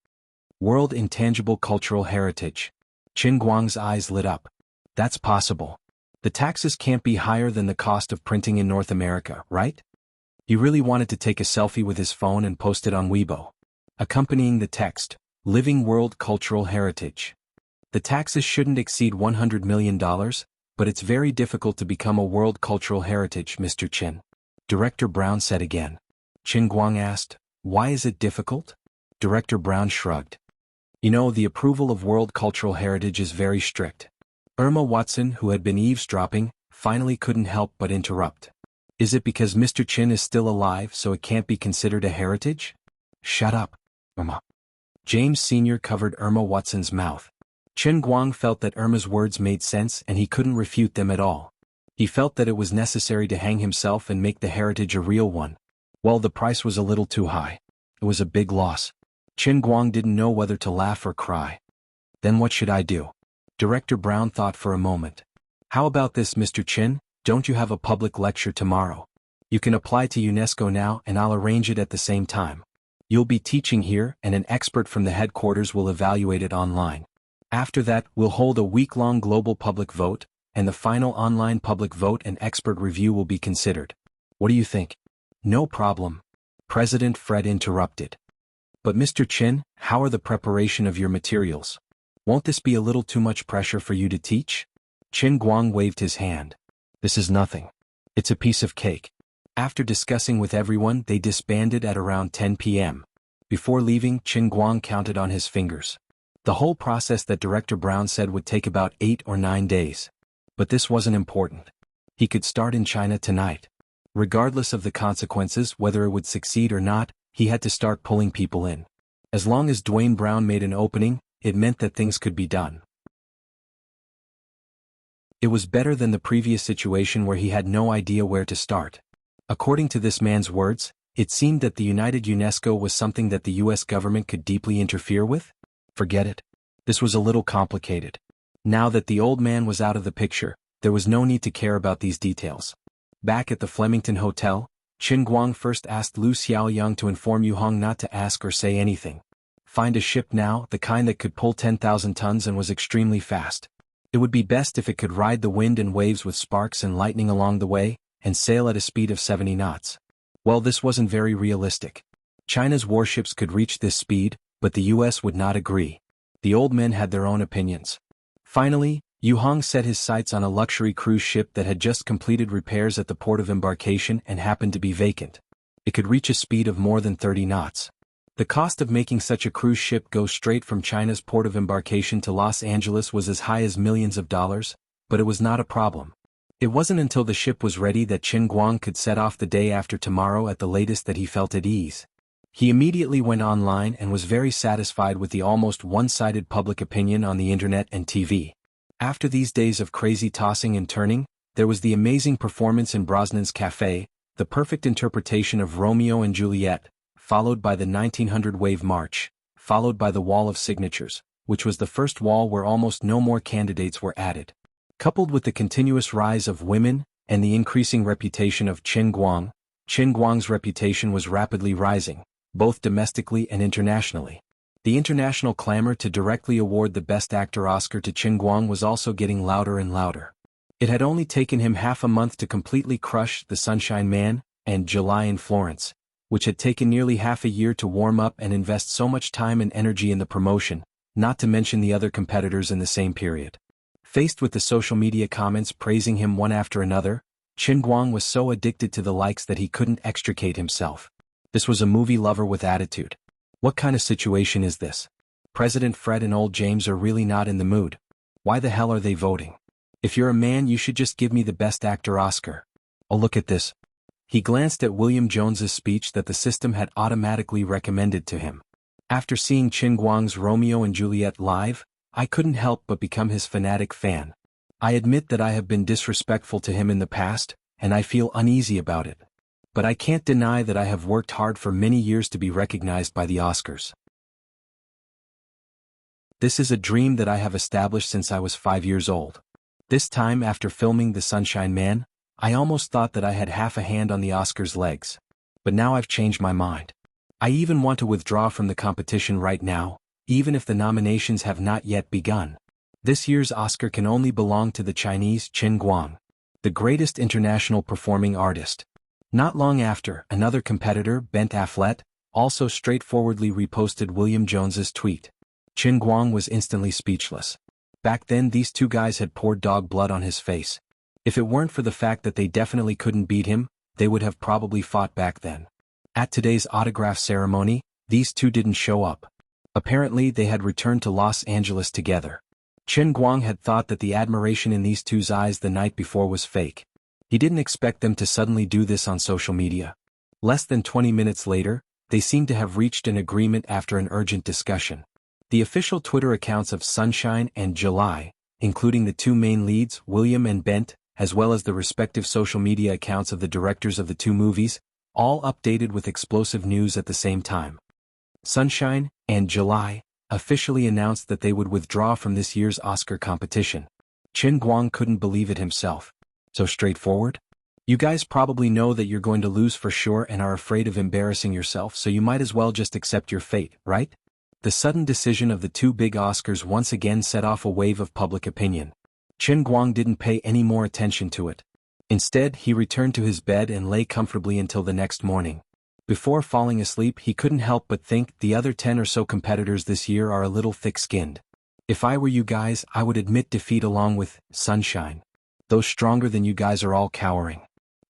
Speaker 1: World Intangible Cultural Heritage. Qin Guang's eyes lit up. That's possible. The taxes can't be higher than the cost of printing in North America, right? He really wanted to take a selfie with his phone and post it on Weibo. Accompanying the text, Living World Cultural Heritage. The taxes shouldn't exceed $100 million, but it's very difficult to become a World Cultural Heritage, Mr. Chin. Director Brown said again. Qin Guang asked, why is it difficult? Director Brown shrugged. You know, the approval of World Cultural Heritage is very strict. Irma Watson, who had been eavesdropping, finally couldn't help but interrupt. Is it because Mr. Chin is still alive so it can't be considered a heritage? Shut up, Irma. James Sr. covered Irma Watson's mouth. Qin Guang felt that Irma's words made sense and he couldn't refute them at all. He felt that it was necessary to hang himself and make the heritage a real one. Well, the price was a little too high. It was a big loss. Qin Guang didn't know whether to laugh or cry. Then what should I do? Director Brown thought for a moment. How about this, Mr. Chin? Don't you have a public lecture tomorrow? You can apply to UNESCO now and I'll arrange it at the same time. You'll be teaching here and an expert from the headquarters will evaluate it online. After that, we'll hold a week-long global public vote, and the final online public vote and expert review will be considered. What do you think? No problem. President Fred interrupted. But Mr. Chin, how are the preparation of your materials? Won't this be a little too much pressure for you to teach? Qin Guang waved his hand. This is nothing. It's a piece of cake. After discussing with everyone, they disbanded at around 10 p.m. Before leaving, Qin Guang counted on his fingers. The whole process that Director Brown said would take about 8 or 9 days. But this wasn't important. He could start in China tonight. Regardless of the consequences, whether it would succeed or not, he had to start pulling people in. As long as Dwayne Brown made an opening, it meant that things could be done. It was better than the previous situation where he had no idea where to start. According to this man's words, it seemed that the United UNESCO was something that the US government could deeply interfere with? Forget it. This was a little complicated. Now that the old man was out of the picture, there was no need to care about these details. Back at the Flemington Hotel, Qin Guang first asked Lu Xiaoyang to inform Yu Hong not to ask or say anything. Find a ship now, the kind that could pull 10,000 tons and was extremely fast. It would be best if it could ride the wind and waves with sparks and lightning along the way, and sail at a speed of 70 knots. Well, this wasn't very realistic. China's warships could reach this speed, but the US would not agree. The old men had their own opinions. Finally, Yu Hong set his sights on a luxury cruise ship that had just completed repairs at the port of embarkation and happened to be vacant. It could reach a speed of more than 30 knots. The cost of making such a cruise ship go straight from China's port of embarkation to Los Angeles was as high as millions of dollars, but it was not a problem. It wasn't until the ship was ready that Qin Guang could set off the day after tomorrow at the latest that he felt at ease. He immediately went online and was very satisfied with the almost one-sided public opinion on the internet and TV. After these days of crazy tossing and turning, there was the amazing performance in Brosnan's Cafe, the perfect interpretation of Romeo and Juliet, followed by the 1900 Wave March, followed by the Wall of Signatures, which was the first wall where almost no more candidates were added. Coupled with the continuous rise of women and the increasing reputation of Qin Guang's reputation was rapidly rising, both domestically and internationally. The international clamor to directly award the Best Actor Oscar to Qin Guang was also getting louder and louder. It had only taken him half a month to completely crush The Sunshine Man and July in Florence, which had taken nearly half a year to warm up and invest so much time and energy in the promotion, not to mention the other competitors in the same period. Faced with the social media comments praising him one after another, Qin Guang was so addicted to the likes that he couldn't extricate himself. This was a movie lover with attitude. What kind of situation is this? President Fred and old James are really not in the mood. Why the hell are they voting? If you're a man, you should just give me the Best Actor Oscar. Oh, look at this. He glanced at William Jones's speech that the system had automatically recommended to him. After seeing Qin Guang's Romeo and Juliet live, I couldn't help but become his fanatic fan. I admit that I have been disrespectful to him in the past, and I feel uneasy about it. But I can't deny that I have worked hard for many years to be recognized by the Oscars. This is a dream that I have established since I was 5 years old. This time after filming The Sunshine Man, I almost thought that I had half a hand on the Oscars' legs. But now I've changed my mind. I even want to withdraw from the competition right now, even if the nominations have not yet begun. This year's Oscar can only belong to the Chinese Qin Guang, the greatest international performing artist. Not long after, another competitor, Ben Affleck, also straightforwardly reposted William Jones's tweet. Qin Guang was instantly speechless. Back then these two guys had poured dog blood on his face. If it weren't for the fact that they definitely couldn't beat him, they would have probably fought back then. At today's autograph ceremony, these two didn't show up. Apparently they had returned to Los Angeles together. Qin Guang had thought that the admiration in these two's eyes the night before was fake. He didn't expect them to suddenly do this on social media. Less than 20 minutes later, they seemed to have reached an agreement after an urgent discussion. The official Twitter accounts of Sunshine and July, including the two main leads, William and Bent, as well as the respective social media accounts of the directors of the two movies, all updated with explosive news at the same time. Sunshine and July officially announced that they would withdraw from this year's Oscar competition. Qin Guang couldn't believe it himself. So straightforward? You guys probably know that you're going to lose for sure and are afraid of embarrassing yourself, so you might as well just accept your fate, right? The sudden decision of the two big Oscars once again set off a wave of public opinion. Qin Guang didn't pay any more attention to it. Instead, he returned to his bed and lay comfortably until the next morning. Before falling asleep, he couldn't help but think the other 10 or so competitors this year are a little thick-skinned. If I were you guys, I would admit defeat along with Sunshine. Those stronger than you guys are all cowering.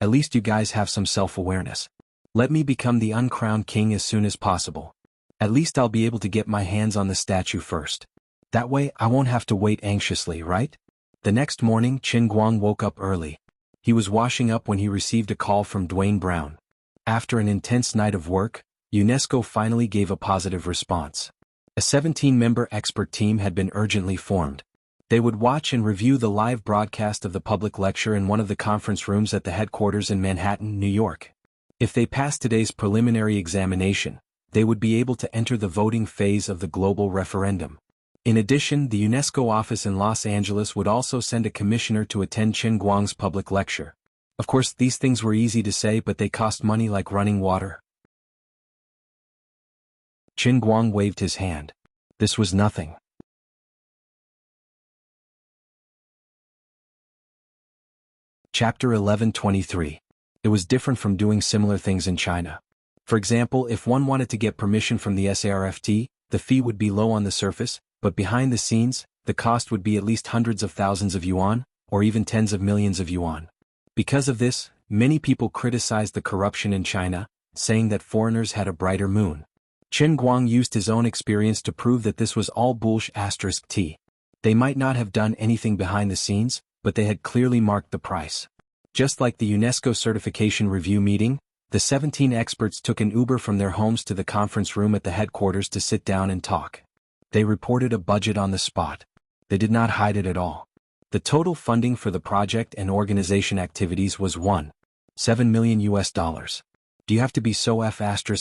Speaker 1: At least you guys have some self-awareness. Let me become the uncrowned king as soon as possible. At least I'll be able to get my hands on the statue first. That way I won't have to wait anxiously, right? The next morning, Qin Guang woke up early. He was washing up when he received a call from Dwayne Brown. After an intense night of work, UNESCO finally gave a positive response. A 17-member expert team had been urgently formed. They would watch and review the live broadcast of the public lecture in one of the conference rooms at the headquarters in Manhattan, New York. If they passed today's preliminary examination, they would be able to enter the voting phase of the global referendum. In addition, the UNESCO office in Los Angeles would also send a commissioner to attend Qin Guang's public lecture. Of course, these things were easy to say, but they cost money like running water. Qin Guang waved his hand. This was nothing. Chapter 11:23. It was different from doing similar things in China. For example, if one wanted to get permission from the SARFT, the fee would be low on the surface, but behind the scenes, the cost would be at least hundreds of thousands of yuan, or even tens of millions of yuan. Because of this, many people criticized the corruption in China, saying that foreigners had a brighter moon. Qin Guang used his own experience to prove that this was all bullshit. They might not have done anything behind the scenes, but they had clearly marked the price. Just like the UNESCO certification review meeting, the 17 experts took an Uber from their homes to the conference room at the headquarters to sit down and talk. They reported a budget on the spot. They did not hide it at all. The total funding for the project and organization activities was $1.7 million. Do you have to be so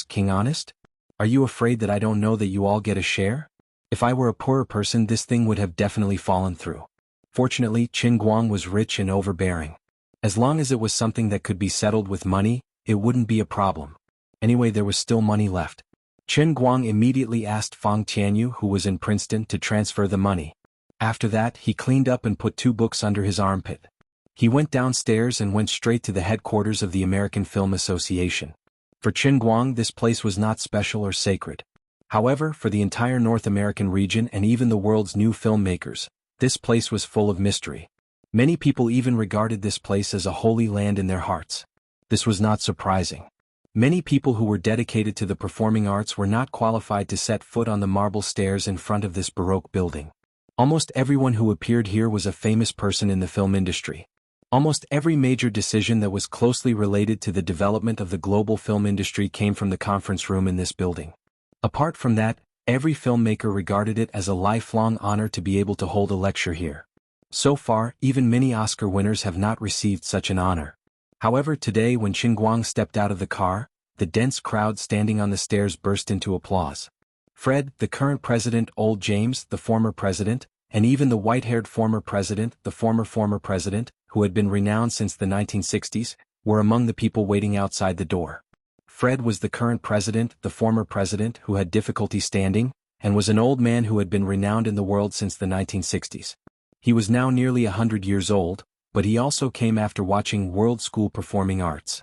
Speaker 1: king honest? Are you afraid that I don't know that you all get a share? If I were a poorer person, this thing would have definitely fallen through. Fortunately, Qin Guang was rich and overbearing. As long as it was something that could be settled with money, it wouldn't be a problem. Anyway, there was still money left. Qin Guang immediately asked Fang Tianyu, who was in Princeton, to transfer the money. After that, he cleaned up and put 2 books under his armpit. He went downstairs and went straight to the headquarters of the American Film Association. For Qin Guang, this place was not special or sacred. However, for the entire North American region and even the world's new filmmakers, this place was full of mystery. Many people even regarded this place as a holy land in their hearts. This was not surprising. Many people who were dedicated to the performing arts were not qualified to set foot on the marble stairs in front of this Baroque building. Almost everyone who appeared here was a famous person in the film industry. Almost every major decision that was closely related to the development of the global film industry came from the conference room in this building. Apart from that, every filmmaker regarded it as a lifelong honor to be able to hold a lecture here. So far, even many Oscar winners have not received such an honor. However, today when Qin Guang stepped out of the car, the dense crowd standing on the stairs burst into applause. Fred, the current president, old James, the former president, and even the white-haired former president, the former president, who had been renowned since the 1960s, were among the people waiting outside the door. Fred was the current president, the former president, who had difficulty standing, and was an old man who had been renowned in the world since the 1960s. He was now nearly 100 years old, but he also came after watching World School Performing Arts.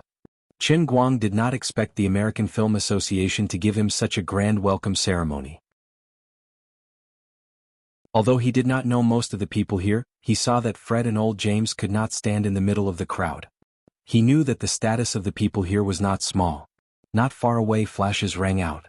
Speaker 1: Qin Guang did not expect the American Film Association to give him such a grand welcome ceremony. Although he did not know most of the people here, he saw that Fred and old James could not stand in the middle of the crowd. He knew that the status of the people here was not small. Not far away, flashes rang out.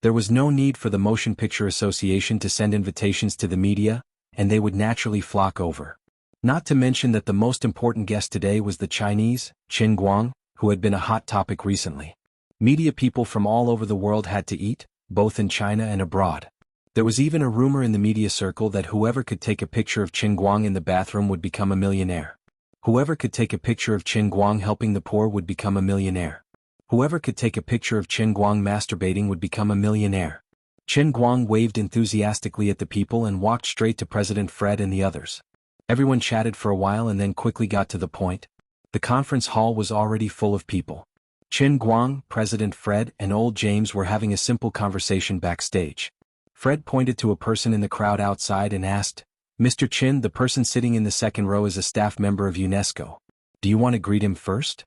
Speaker 1: There was no need for the Motion Picture Association to send invitations to the media, and they would naturally flock over. Not to mention that the most important guest today was the Chinese, Qin Guang, who had been a hot topic recently. Media people from all over the world had to eat, both in China and abroad. There was even a rumor in the media circle that whoever could take a picture of Qin Guang in the bathroom would become a millionaire. Whoever could take a picture of Qin Guang helping the poor would become a millionaire. Whoever could take a picture of Qin Guang masturbating would become a millionaire. Qin Guang waved enthusiastically at the people and walked straight to President Fred and the others. Everyone chatted for a while and then quickly got to the point. The conference hall was already full of people. Qin Guang, President Fred, and old James were having a simple conversation backstage. Fred pointed to a person in the crowd outside and asked, "Mr. Qin, the person sitting in the second row is a staff member of UNESCO. Do you want to greet him first?"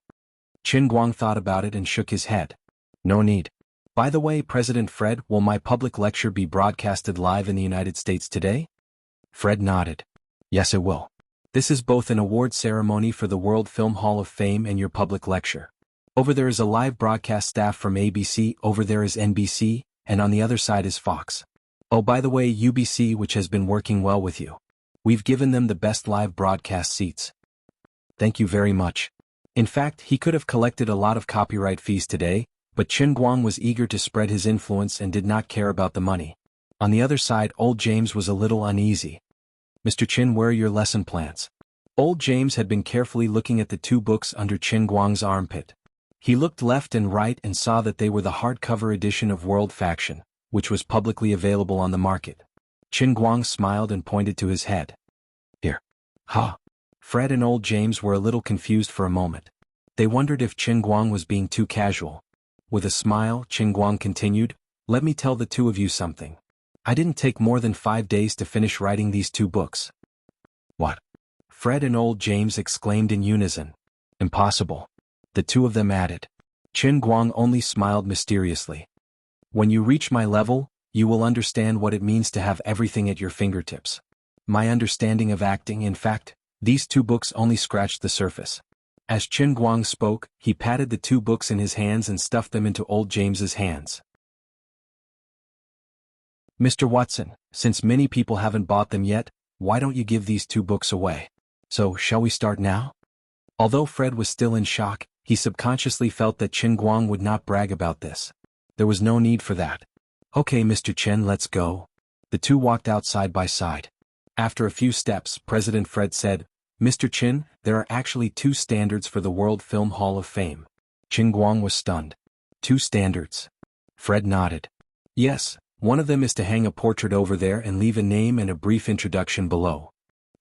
Speaker 1: Qin Guang thought about it and shook his head. "No need. By the way, President Fred, will my public lecture be broadcasted live in the United States today?" Fred nodded. "Yes, it will. This is both an award ceremony for the World Film Hall of Fame and your public lecture. Over there is a live broadcast staff from ABC, over there is NBC, and on the other side is Fox. Oh, by the way, UBC, which has been working well with you. We've given them the best live broadcast seats." "Thank you very much." In fact, he could have collected a lot of copyright fees today, but Qin Guang was eager to spread his influence and did not care about the money. On the other side, old James was a little uneasy. "Mr. Qin, where are your lesson plans?" Old James had been carefully looking at the two books under Qin Guang's armpit. He looked left and right and saw that they were the hardcover edition of World Faction, which was publicly available on the market. Qin Guang smiled and pointed to his head. "Here." "Huh." Fred and old James were a little confused for a moment. They wondered if Qin Guang was being too casual. With a smile, Qin Guang continued, "Let me tell the two of you something. I didn't take more than 5 days to finish writing these two books." "What?" Fred and old James exclaimed in unison. "Impossible." The two of them added. Qin Guang only smiled mysteriously. "When you reach my level, you will understand what it means to have everything at your fingertips. My understanding of acting, in fact, these two books only scratched the surface." As Qin Guang spoke, he patted the two books in his hands and stuffed them into old James's hands. "Mr. Watson, since many people haven't bought them yet, why don't you give these two books away? So, shall we start now?" Although Fred was still in shock, he subconsciously felt that Qin Guang would not brag about this. There was no need for that. "Okay, Mr. Chen, let's go." The two walked out side by side. After a few steps, President Fred said, "Mr. Qin, there are actually 2 standards for the World Film Hall of Fame." Qin Guang was stunned. 2 standards? Fred nodded. "Yes, one of them is to hang a portrait over there and leave a name and a brief introduction below."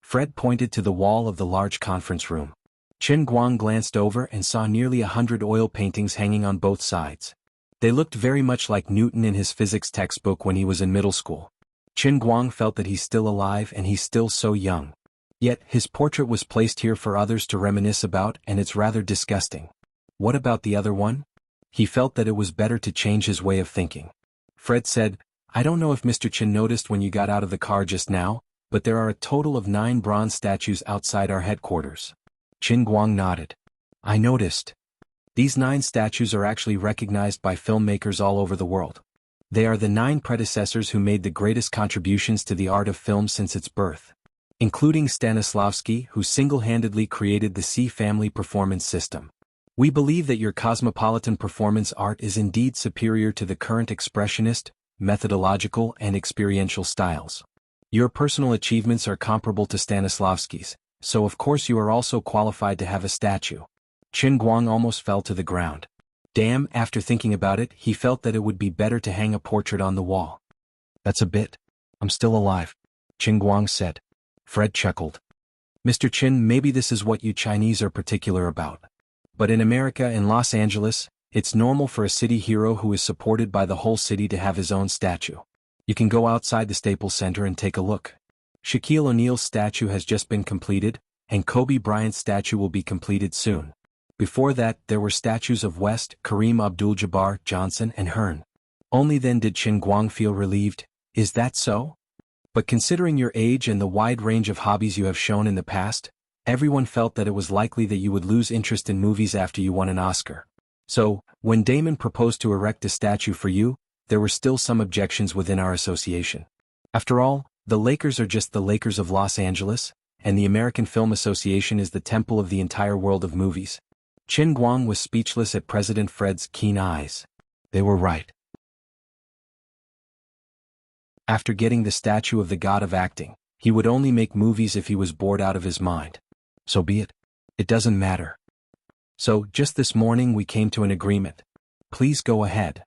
Speaker 1: Fred pointed to the wall of the large conference room. Qin Guang glanced over and saw nearly 100 oil paintings hanging on both sides. They looked very much like Newton in his physics textbook when he was in middle school. Qin Guang felt that he's still alive and he's still so young. Yet, his portrait was placed here for others to reminisce about, and it's rather disgusting. What about the other one? He felt that it was better to change his way of thinking. Fred said, "I don't know if Mr. Qin noticed when you got out of the car just now, but there are a total of 9 bronze statues outside our headquarters." Qin Guang nodded. "I noticed. These 9 statues are actually recognized by filmmakers all over the world. They are the 9 predecessors who made the greatest contributions to the art of film since its birth, including Stanislavski, who single-handedly created the C family performance system. We believe that your cosmopolitan performance art is indeed superior to the current expressionist, methodological, and experiential styles. Your personal achievements are comparable to Stanislavski's, so of course you are also qualified to have a statue." Qin Guang almost fell to the ground. Damn, after thinking about it, he felt that it would be better to hang a portrait on the wall. "That's a bit. I'm still alive," Qin Guang said. Fred chuckled. "Mr. Qin, maybe this is what you Chinese are particular about. But in America, in Los Angeles, it's normal for a city hero who is supported by the whole city to have his own statue. You can go outside the Staples Center and take a look. Shaquille O'Neal's statue has just been completed, and Kobe Bryant's statue will be completed soon. Before that, there were statues of West, Kareem Abdul-Jabbar, Johnson, and Hearn. Only then did Qin Guang feel relieved. Is that so? But considering your age and the wide range of hobbies you have shown in the past, everyone felt that it was likely that you would lose interest in movies after you won an Oscar. So, when Damon proposed to erect a statue for you, there were still some objections within our association. After all, the Lakers are just the Lakers of Los Angeles, and the American Film Association is the temple of the entire world of movies. Qin Guang was speechless at President Fred's keen eyes. They were right. After getting the statue of the god of acting, he would only make movies if he was bored out of his mind. So be it. It doesn't matter. So, just this morning we came to an agreement. Please go ahead.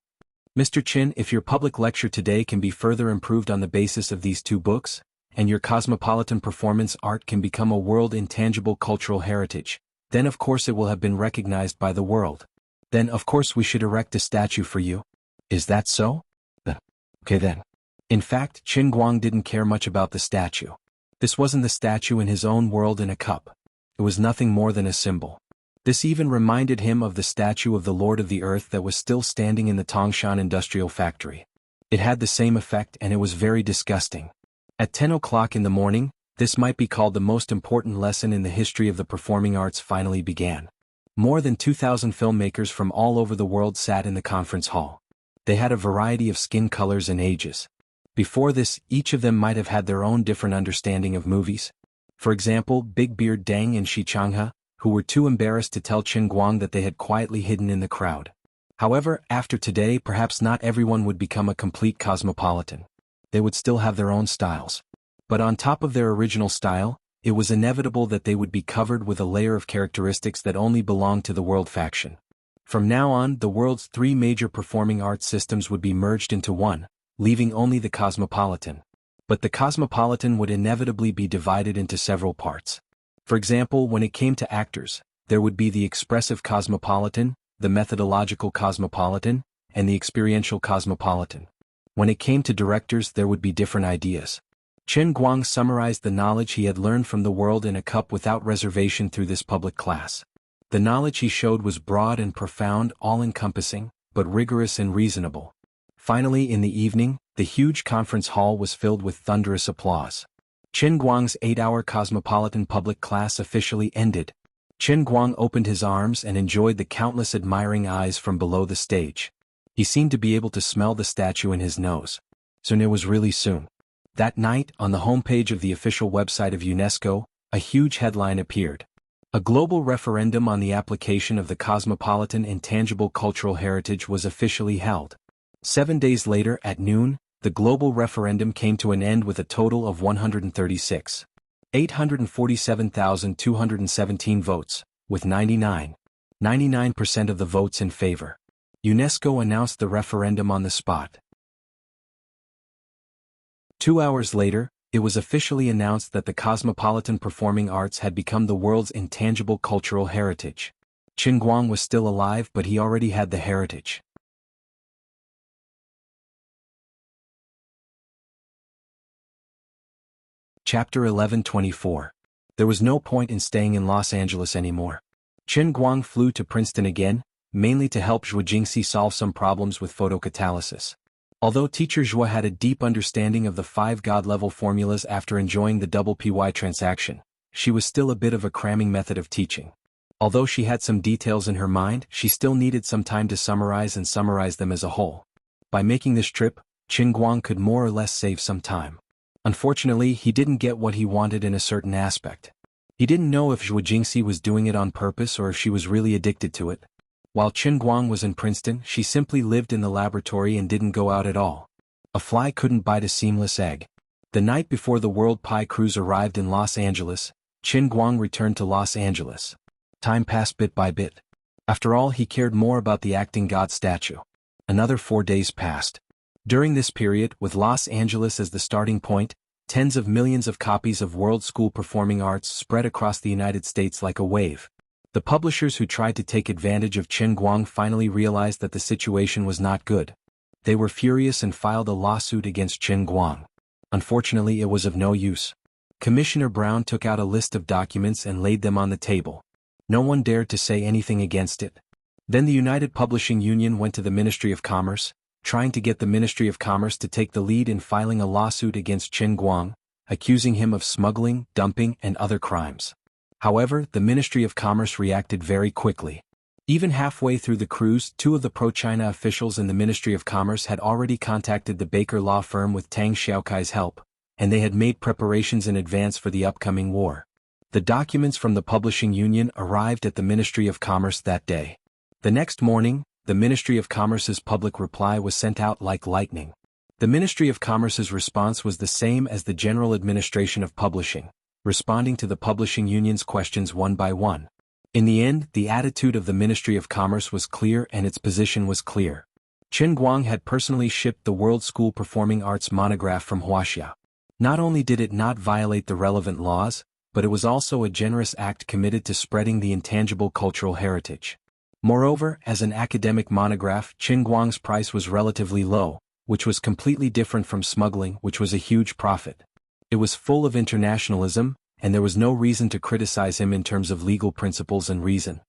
Speaker 1: Mr. Qin, if your public lecture today can be further improved on the basis of these two books, and your cosmopolitan performance art can become a world intangible cultural heritage, then of course it will have been recognized by the world. Then of course we should erect a statue for you. Is that so? Okay then. In fact, Qin Guang didn't care much about the statue. This wasn't the statue in his own world in a cup. It was nothing more than a symbol. This even reminded him of the statue of the Lord of the Earth that was still standing in the Tongshan industrial factory. It had the same effect and it was very disgusting. At 10 o'clock in the morning, this might be called the most important lesson in the history of the performing arts finally began. More than 2,000 filmmakers from all over the world sat in the conference hall. They had a variety of skin colors and ages. Before this, each of them might have had their own different understanding of movies. For example, Big Beard Deng and Shi Changhe, who were too embarrassed to tell Qin Guang that they had quietly hidden in the crowd. However, after today, perhaps not everyone would become a complete cosmopolitan. They would still have their own styles. But on top of their original style, it was inevitable that they would be covered with a layer of characteristics that only belonged to the world faction. From now on, the world's three major performing arts systems would be merged into one, leaving only the cosmopolitan. But the cosmopolitan would inevitably be divided into several parts. For example, when it came to actors, there would be the expressive cosmopolitan, the methodological cosmopolitan, and the experiential cosmopolitan. When it came to directors, there would be different ideas. Qin Guang summarized the knowledge he had learned from the world in a cup without reservation through this public class. The knowledge he showed was broad and profound, all-encompassing, but rigorous and reasonable. Finally, in the evening, the huge conference hall was filled with thunderous applause. Qin Guang's 8-hour cosmopolitan public class officially ended. Qin Guang opened his arms and enjoyed the countless admiring eyes from below the stage. He seemed to be able to smell the statue in his nose. Soon it was really soon. That night, on the homepage of the official website of UNESCO, a huge headline appeared. A global referendum on the application of the cosmopolitan intangible cultural heritage was officially held. 7 days later, at noon, the global referendum came to an end with a total of 136,847,217 votes, with 99% of the votes in favor. UNESCO announced the referendum on the spot. 2 hours later, it was officially announced that the cosmopolitan performing arts had become the world's intangible cultural heritage. Qin Guang was still alive, but he already had the heritage. Chapter 11:24. There was no point in staying in Los Angeles anymore. Qin Guang flew to Princeton again, mainly to help Zhuo Jingxi solve some problems with photocatalysis. Although teacher Zhuo had a deep understanding of the 5 God-level formulas after enjoying the double PY transaction, she was still a bit of a cramming method of teaching. Although she had some details in her mind, she still needed some time to summarize them as a whole. By making this trip, Qin Guang could more or less save some time. Unfortunately, he didn't get what he wanted in a certain aspect. He didn't know if Zhuo Jingxi was doing it on purpose or if she was really addicted to it. While Qin Guang was in Princeton, she simply lived in the laboratory and didn't go out at all. A fly couldn't bite a seamless egg. The night before the World Pie Cruise arrived in Los Angeles, Qin Guang returned to Los Angeles. Time passed bit by bit. After all, he cared more about the acting god statue. Another 4 days passed. During this period, with Los Angeles as the starting point, tens of millions of copies of World School Performing Arts spread across the United States like a wave. The publishers who tried to take advantage of Qin Guang finally realized that the situation was not good. They were furious and filed a lawsuit against Qin Guang. Unfortunately, it was of no use. Commissioner Brown took out a list of documents and laid them on the table. No one dared to say anything against it. Then the United Publishing Union went to the Ministry of Commerce, trying to get the Ministry of Commerce to take the lead in filing a lawsuit against Qin Guang, accusing him of smuggling, dumping, and other crimes. However, the Ministry of Commerce reacted very quickly. Even halfway through the cruise, 2 of the pro-China officials in the Ministry of Commerce had already contacted the Baker law firm with Tang Xiaokai's help, and they had made preparations in advance for the upcoming war. The documents from the Publishing Union arrived at the Ministry of Commerce that day. The next morning, the Ministry of Commerce's public reply was sent out like lightning. The Ministry of Commerce's response was the same as the General Administration of Publishing, responding to the Publishing Union's questions one by one. In the end, the attitude of the Ministry of Commerce was clear and its position was clear. Qin Guang had personally shipped the World School Performing Arts monograph from Wuxia. Not only did it not violate the relevant laws, but it was also a generous act committed to spreading the intangible cultural heritage. Moreover, as an academic monograph, Qin Guang's price was relatively low, which was completely different from smuggling, which was a huge profit. It was full of internationalism, and there was no reason to criticize him in terms of legal principles and reason.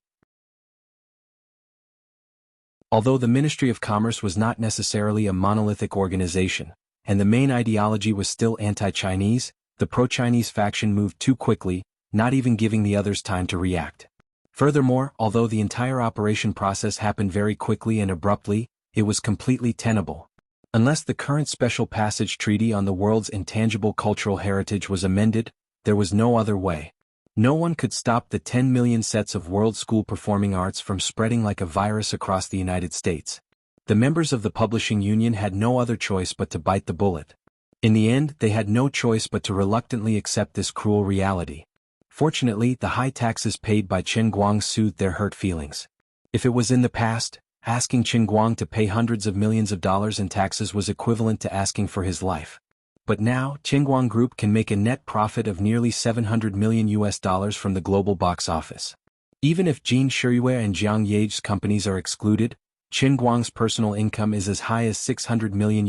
Speaker 1: Although the Ministry of Commerce was not necessarily a monolithic organization, and the main ideology was still anti-Chinese, the pro-Chinese faction moved too quickly, not even giving the others time to react. Furthermore, although the entire operation process happened very quickly and abruptly, it was completely tenable. Unless the current Special Passage Treaty on the world's intangible cultural heritage was amended, there was no other way. No one could stop the 10 million sets of World School Performing Arts from spreading like a virus across the United States. The members of the Publishing Union had no other choice but to bite the bullet. In the end, they had no choice but to reluctantly accept this cruel reality. Fortunately, the high taxes paid by Qin Guang soothed their hurt feelings. If it was in the past, asking Qin Guang to pay hundreds of millions of dollars in taxes was equivalent to asking for his life. But now, Qin Guang Group can make a net profit of nearly $700 million from the global box office. Even if Jin Shiyue and Jiang Yage's companies are excluded, Qin Guang's personal income is as high as $600 million.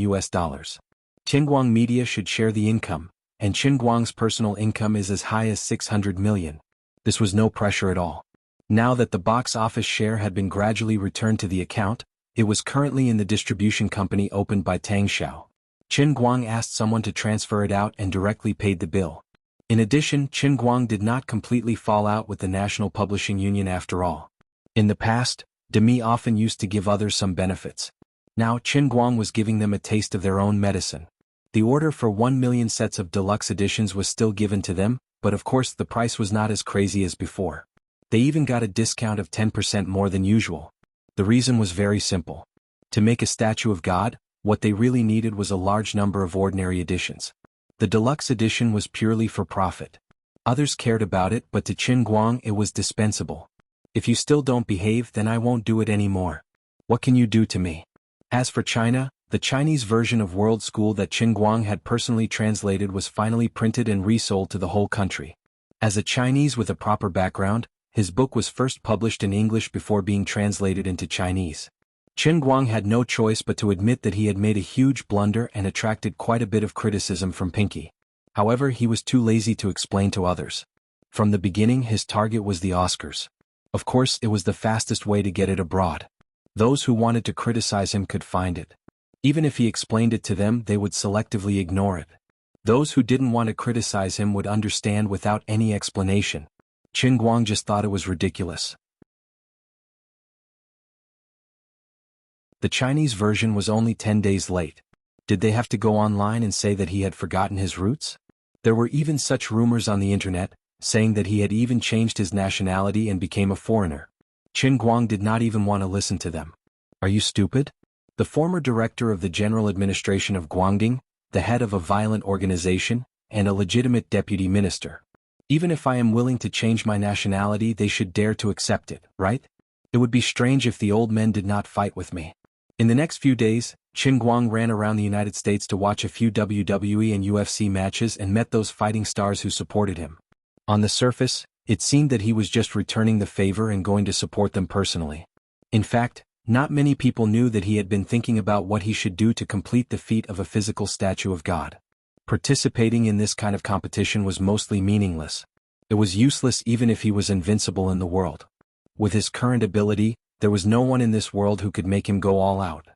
Speaker 1: Qin Guang Media should share the income, and Qin Guang's personal income is as high as $600 million. This was no pressure at all. Now that the box office share had been gradually returned to the account, it was currently in the distribution company opened by Tang Xiao. Qin Guang asked someone to transfer it out and directly paid the bill. In addition, Qin Guang did not completely fall out with the National Publishing Union after all. In the past, Demi often used to give others some benefits. Now Qin Guang was giving them a taste of their own medicine. The order for 1 million sets of deluxe editions was still given to them, but of course the price was not as crazy as before. They even got a discount of 10% more than usual. The reason was very simple. To make a statue of God, what they really needed was a large number of ordinary editions. The deluxe edition was purely for profit. Others cared about it, but to Qin Guang it was dispensable. If you still don't behave, then I won't do it anymore. What can you do to me? As for China, the Chinese version of World School that Qin Guang had personally translated was finally printed and resold to the whole country. As a Chinese with a proper background, his book was first published in English before being translated into Chinese. Qin Guang had no choice but to admit that he had made a huge blunder and attracted quite a bit of criticism from Pinky. However, he was too lazy to explain to others. From the beginning, his target was the Oscars. Of course, it was the fastest way to get it abroad. Those who wanted to criticize him could find it. Even if he explained it to them, they would selectively ignore it. Those who didn't want to criticize him would understand without any explanation. Qin Guang just thought it was ridiculous. The Chinese version was only 10 days late. Did they have to go online and say that he had forgotten his roots? There were even such rumors on the internet, saying that he had even changed his nationality and became a foreigner. Qin Guang did not even want to listen to them. Are you stupid? The former director of the General Administration of Guangdong, the head of a violent organization, and a legitimate deputy minister. Even if I am willing to change my nationality, they should dare to accept it, right? It would be strange if the old men did not fight with me. In the next few days, Qin Guang ran around the United States to watch a few WWE and UFC matches and met those fighting stars who supported him. On the surface, it seemed that he was just returning the favor and going to support them personally. In fact, not many people knew that he had been thinking about what he should do to complete the feat of a physical statue of God. Participating in this kind of competition was mostly meaningless. It was useless even if he was invincible in the world. With his current ability, there was no one in this world who could make him go all out.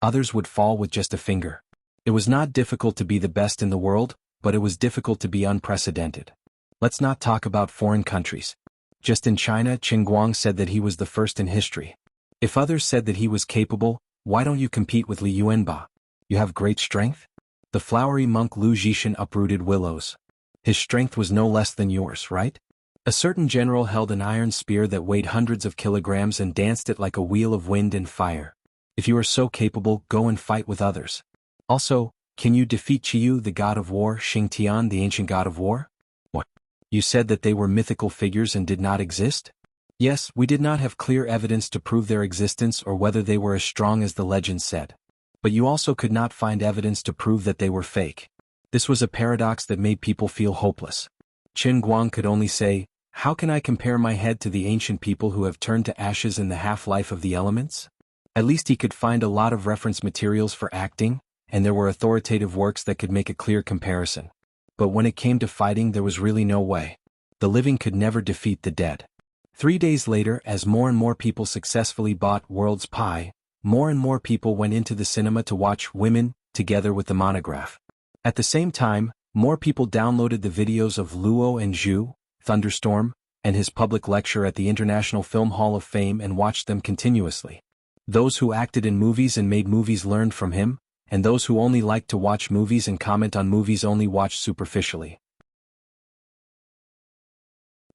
Speaker 1: Others would fall with just a finger. It was not difficult to be the best in the world, but it was difficult to be unprecedented. Let's not talk about foreign countries. Just in China, Qin Guang said that he was the first in history. If others said that he was capable, why don't you compete with Li Yuanba? You have great strength? The flowery monk Lu Zhishan uprooted willows. His strength was no less than yours, right? A certain general held an iron spear that weighed hundreds of kilograms and danced it like a wheel of wind and fire. If you are so capable, go and fight with others. Also, can you defeat Qiyu, the god of war, Xing Tian, the ancient god of war? What? You said that they were mythical figures and did not exist? Yes, we did not have clear evidence to prove their existence or whether they were as strong as the legend said. But you also could not find evidence to prove that they were fake. This was a paradox that made people feel hopeless. Qin Guang could only say, "How can I compare my head to the ancient people who have turned to ashes in the half-life of the elements?" At least he could find a lot of reference materials for acting, and there were authoritative works that could make a clear comparison. But when it came to fighting, there was really no way. The living could never defeat the dead. 3 days later, as more and more people successfully bought World's Pie, more and more people went into the cinema to watch Women, together with the monograph. At the same time, more people downloaded the videos of Luo and Zhu, Thunderstorm, and his public lecture at the International Film Hall of Fame and watched them continuously. Those who acted in movies and made movies learned from him, and those who only liked to watch movies and comment on movies only watched superficially.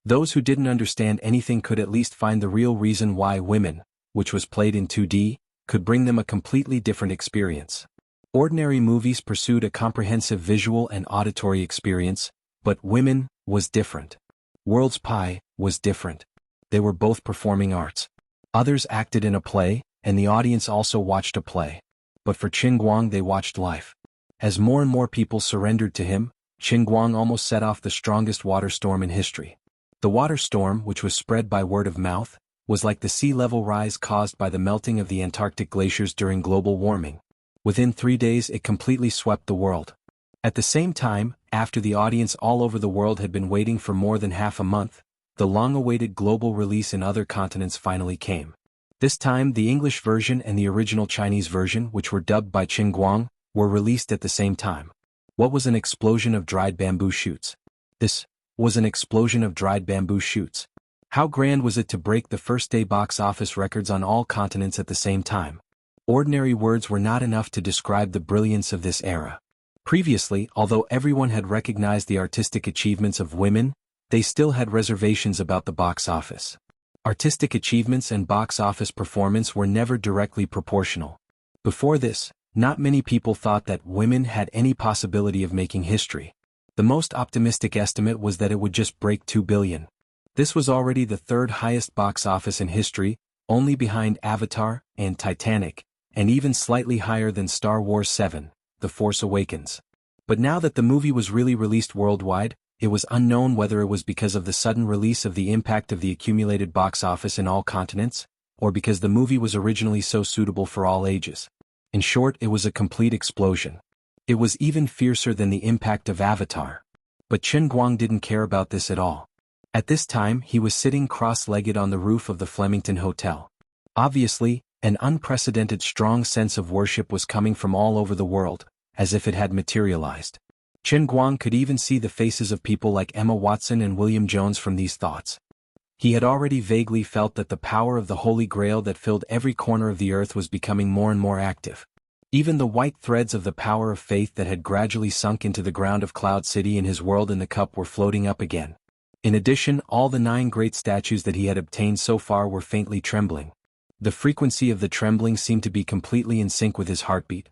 Speaker 1: Those who didn't understand anything could at least find the real reason why Women, which was played in 2D, could bring them a completely different experience. Ordinary movies pursued a comprehensive visual and auditory experience, but Women was different. World's Pie was different. They were both performing arts. Others acted in a play, and the audience also watched a play. But for Qin Guang they watched life. As more and more people surrendered to him, Qin Guang almost set off the strongest water storm in history. The water storm, which was spread by word of mouth, was like the sea level rise caused by the melting of the Antarctic glaciers during global warming. Within 3 days it completely swept the world. At the same time, after the audience all over the world had been waiting for more than half a month, the long-awaited global release in other continents finally came. This time the English version and the original Chinese version, which were dubbed by Qin Guang, were released at the same time. What was an explosion of dried bamboo shoots? This was an explosion of dried bamboo shoots. How grand was it to break the first-day box office records on all continents at the same time? Ordinary words were not enough to describe the brilliance of this era. Previously, although everyone had recognized the artistic achievements of Women, they still had reservations about the box office. Artistic achievements and box office performance were never directly proportional. Before this, not many people thought that Women had any possibility of making history. The most optimistic estimate was that it would just break 2 billion. This was already the third highest box office in history, only behind Avatar and Titanic, and even slightly higher than Star Wars 7, The Force Awakens. But now that the movie was really released worldwide, it was unknown whether it was because of the sudden release of the impact of the accumulated box office in all continents, or because the movie was originally so suitable for all ages. In short, it was a complete explosion. It was even fiercer than the impact of Avatar. But Qin Guang didn't care about this at all. At this time he was sitting cross-legged on the roof of the Flemington Hotel. Obviously, an unprecedented strong sense of worship was coming from all over the world, as if it had materialized. Qin Guang could even see the faces of people like Emma Watson and William Jones from these thoughts. He had already vaguely felt that the power of the Holy Grail that filled every corner of the earth was becoming more and more active. Even the white threads of the power of faith that had gradually sunk into the ground of Cloud City and his world in the cup were floating up again. In addition, all the 9 great statues that he had obtained so far were faintly trembling. The frequency of the trembling seemed to be completely in sync with his heartbeat.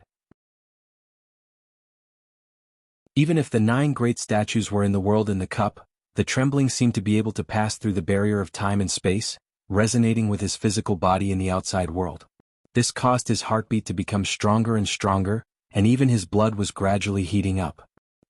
Speaker 1: Even if the 9 great statues were in the world in the cup, the trembling seemed to be able to pass through the barrier of time and space, resonating with his physical body in the outside world. This caused his heartbeat to become stronger and stronger, and even his blood was gradually heating up.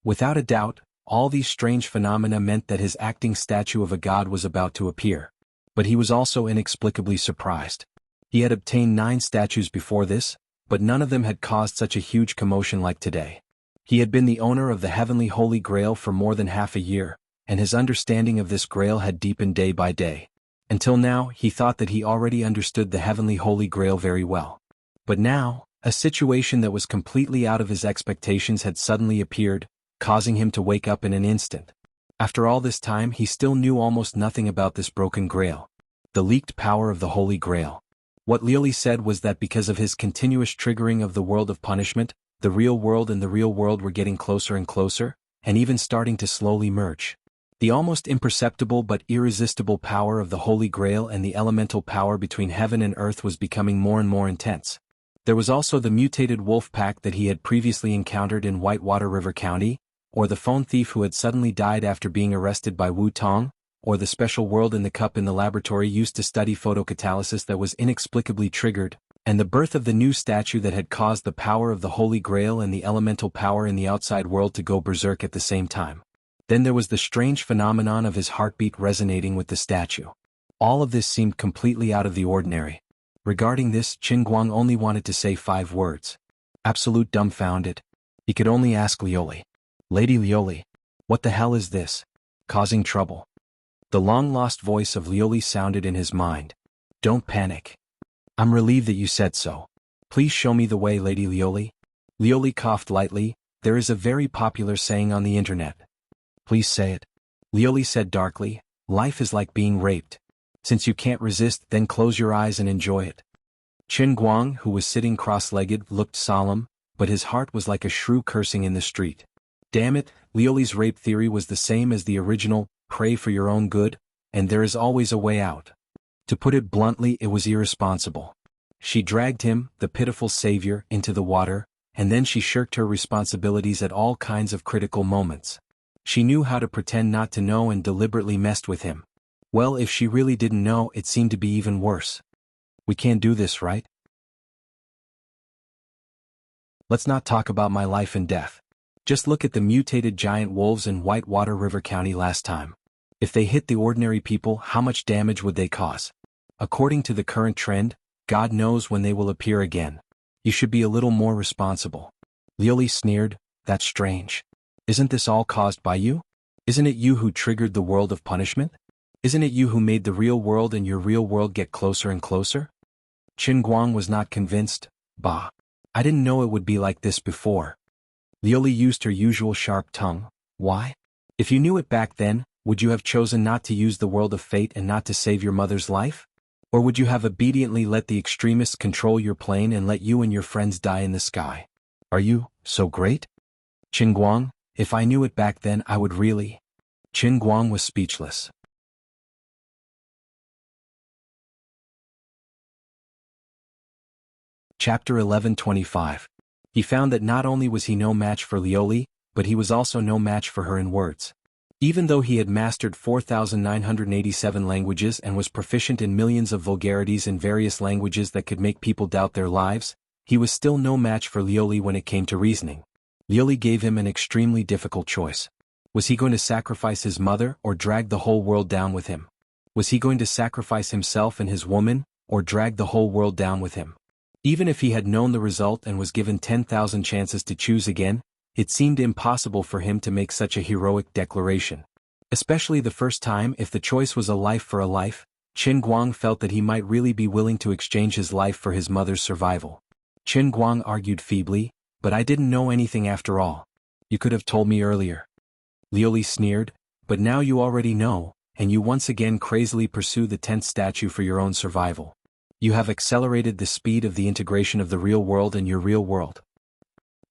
Speaker 1: Without a doubt, all these strange phenomena meant that his acting statue of a god was about to appear. But he was also inexplicably surprised. He had obtained 9 statues before this, but none of them had caused such a huge commotion like today. He had been the owner of the heavenly Holy Grail for more than half a year, and his understanding of this grail had deepened day by day. Until now, he thought that he already understood the heavenly Holy Grail very well. But now, a situation that was completely out of his expectations had suddenly appeared, causing him to wake up in an instant. After all this time, he still knew almost nothing about this broken grail. The leaked power of the Holy Grail. What Lioli said was that because of his continuous triggering of the world of punishment, the real world and the real world were getting closer and closer, and even starting to slowly merge. The almost imperceptible but irresistible power of the Holy Grail and the elemental power between heaven and earth was becoming more and more intense. There was also the mutated wolf pack that he had previously encountered in Whitewater River County, or the phone thief who had suddenly died after being arrested by Wu Tong, or the special world in the cup in the laboratory used to study photocatalysis that was inexplicably triggered, and the birth of the new statue that had caused the power of the Holy Grail and the elemental power in the outside world to go berserk at the same time. Then there was the strange phenomenon of his heartbeat resonating with the statue. All of this seemed completely out of the ordinary. Regarding this, Qin Guang only wanted to say 5 words. Absolute dumbfounded. He could only ask Lioli. Lady Lioli, what the hell is this? Causing trouble. The long-lost voice of Lioli sounded in his mind. Don't panic. I'm relieved that you said so. Please show me the way, Lady Lioli. Lioli coughed lightly. There is a very popular saying on the internet. Please say it. Lioli said darkly, life is like being raped. Since you can't resist, then close your eyes and enjoy it. Qin Guang, who was sitting cross-legged, looked solemn, but his heart was like a shrew cursing in the street. Damn it, Lioli's rape theory was the same as the original, pray for your own good, and there is always a way out. To put it bluntly, it was irresponsible. She dragged him, the pitiful savior, into the water, and then she shirked her responsibilities at all kinds of critical moments. She knew how to pretend not to know and deliberately messed with him. Well, if she really didn't know, it seemed to be even worse. We can't do this, right? Let's not talk about my life and death. Just look at the mutated giant wolves in Whitewater River County last time. If they hit the ordinary people, how much damage would they cause? According to the current trend, God knows when they will appear again. You should be a little more responsible. Lioli sneered, that's strange. Isn't this all caused by you? Isn't it you who triggered the world of punishment? Isn't it you who made the real world and your real world get closer and closer? Qin Guang was not convinced. Bah. I didn't know it would be like this before. Lioli used her usual sharp tongue. Why? If you knew it back then, would you have chosen not to use the world of fate and not to save your mother's life? Or would you have obediently let the extremists control your plane and let you and your friends die in the sky? Are you so great? Qin Guang, if I knew it back then, I would really. Qin Guang was speechless. Chapter 11:25. He found that not only was he no match for Lioli, but he was also no match for her in words. Even though he had mastered 4,987 languages and was proficient in millions of vulgarities in various languages that could make people doubt their lives, he was still no match for Lioli when it came to reasoning. Lioli gave him an extremely difficult choice. Was he going to sacrifice his mother or drag the whole world down with him? Was he going to sacrifice himself and his woman, or drag the whole world down with him? Even if he had known the result and was given 10,000 chances to choose again, it seemed impossible for him to make such a heroic declaration. Especially the first time, if the choice was a life for a life, Qin Guang felt that he might really be willing to exchange his life for his mother's survival. Qin Guang argued feebly, but I didn't know anything after all. You could have told me earlier. Lioli sneered, but now you already know, and you once again crazily pursue the 10th statue for your own survival. You have accelerated the speed of the integration of the real world and your real world.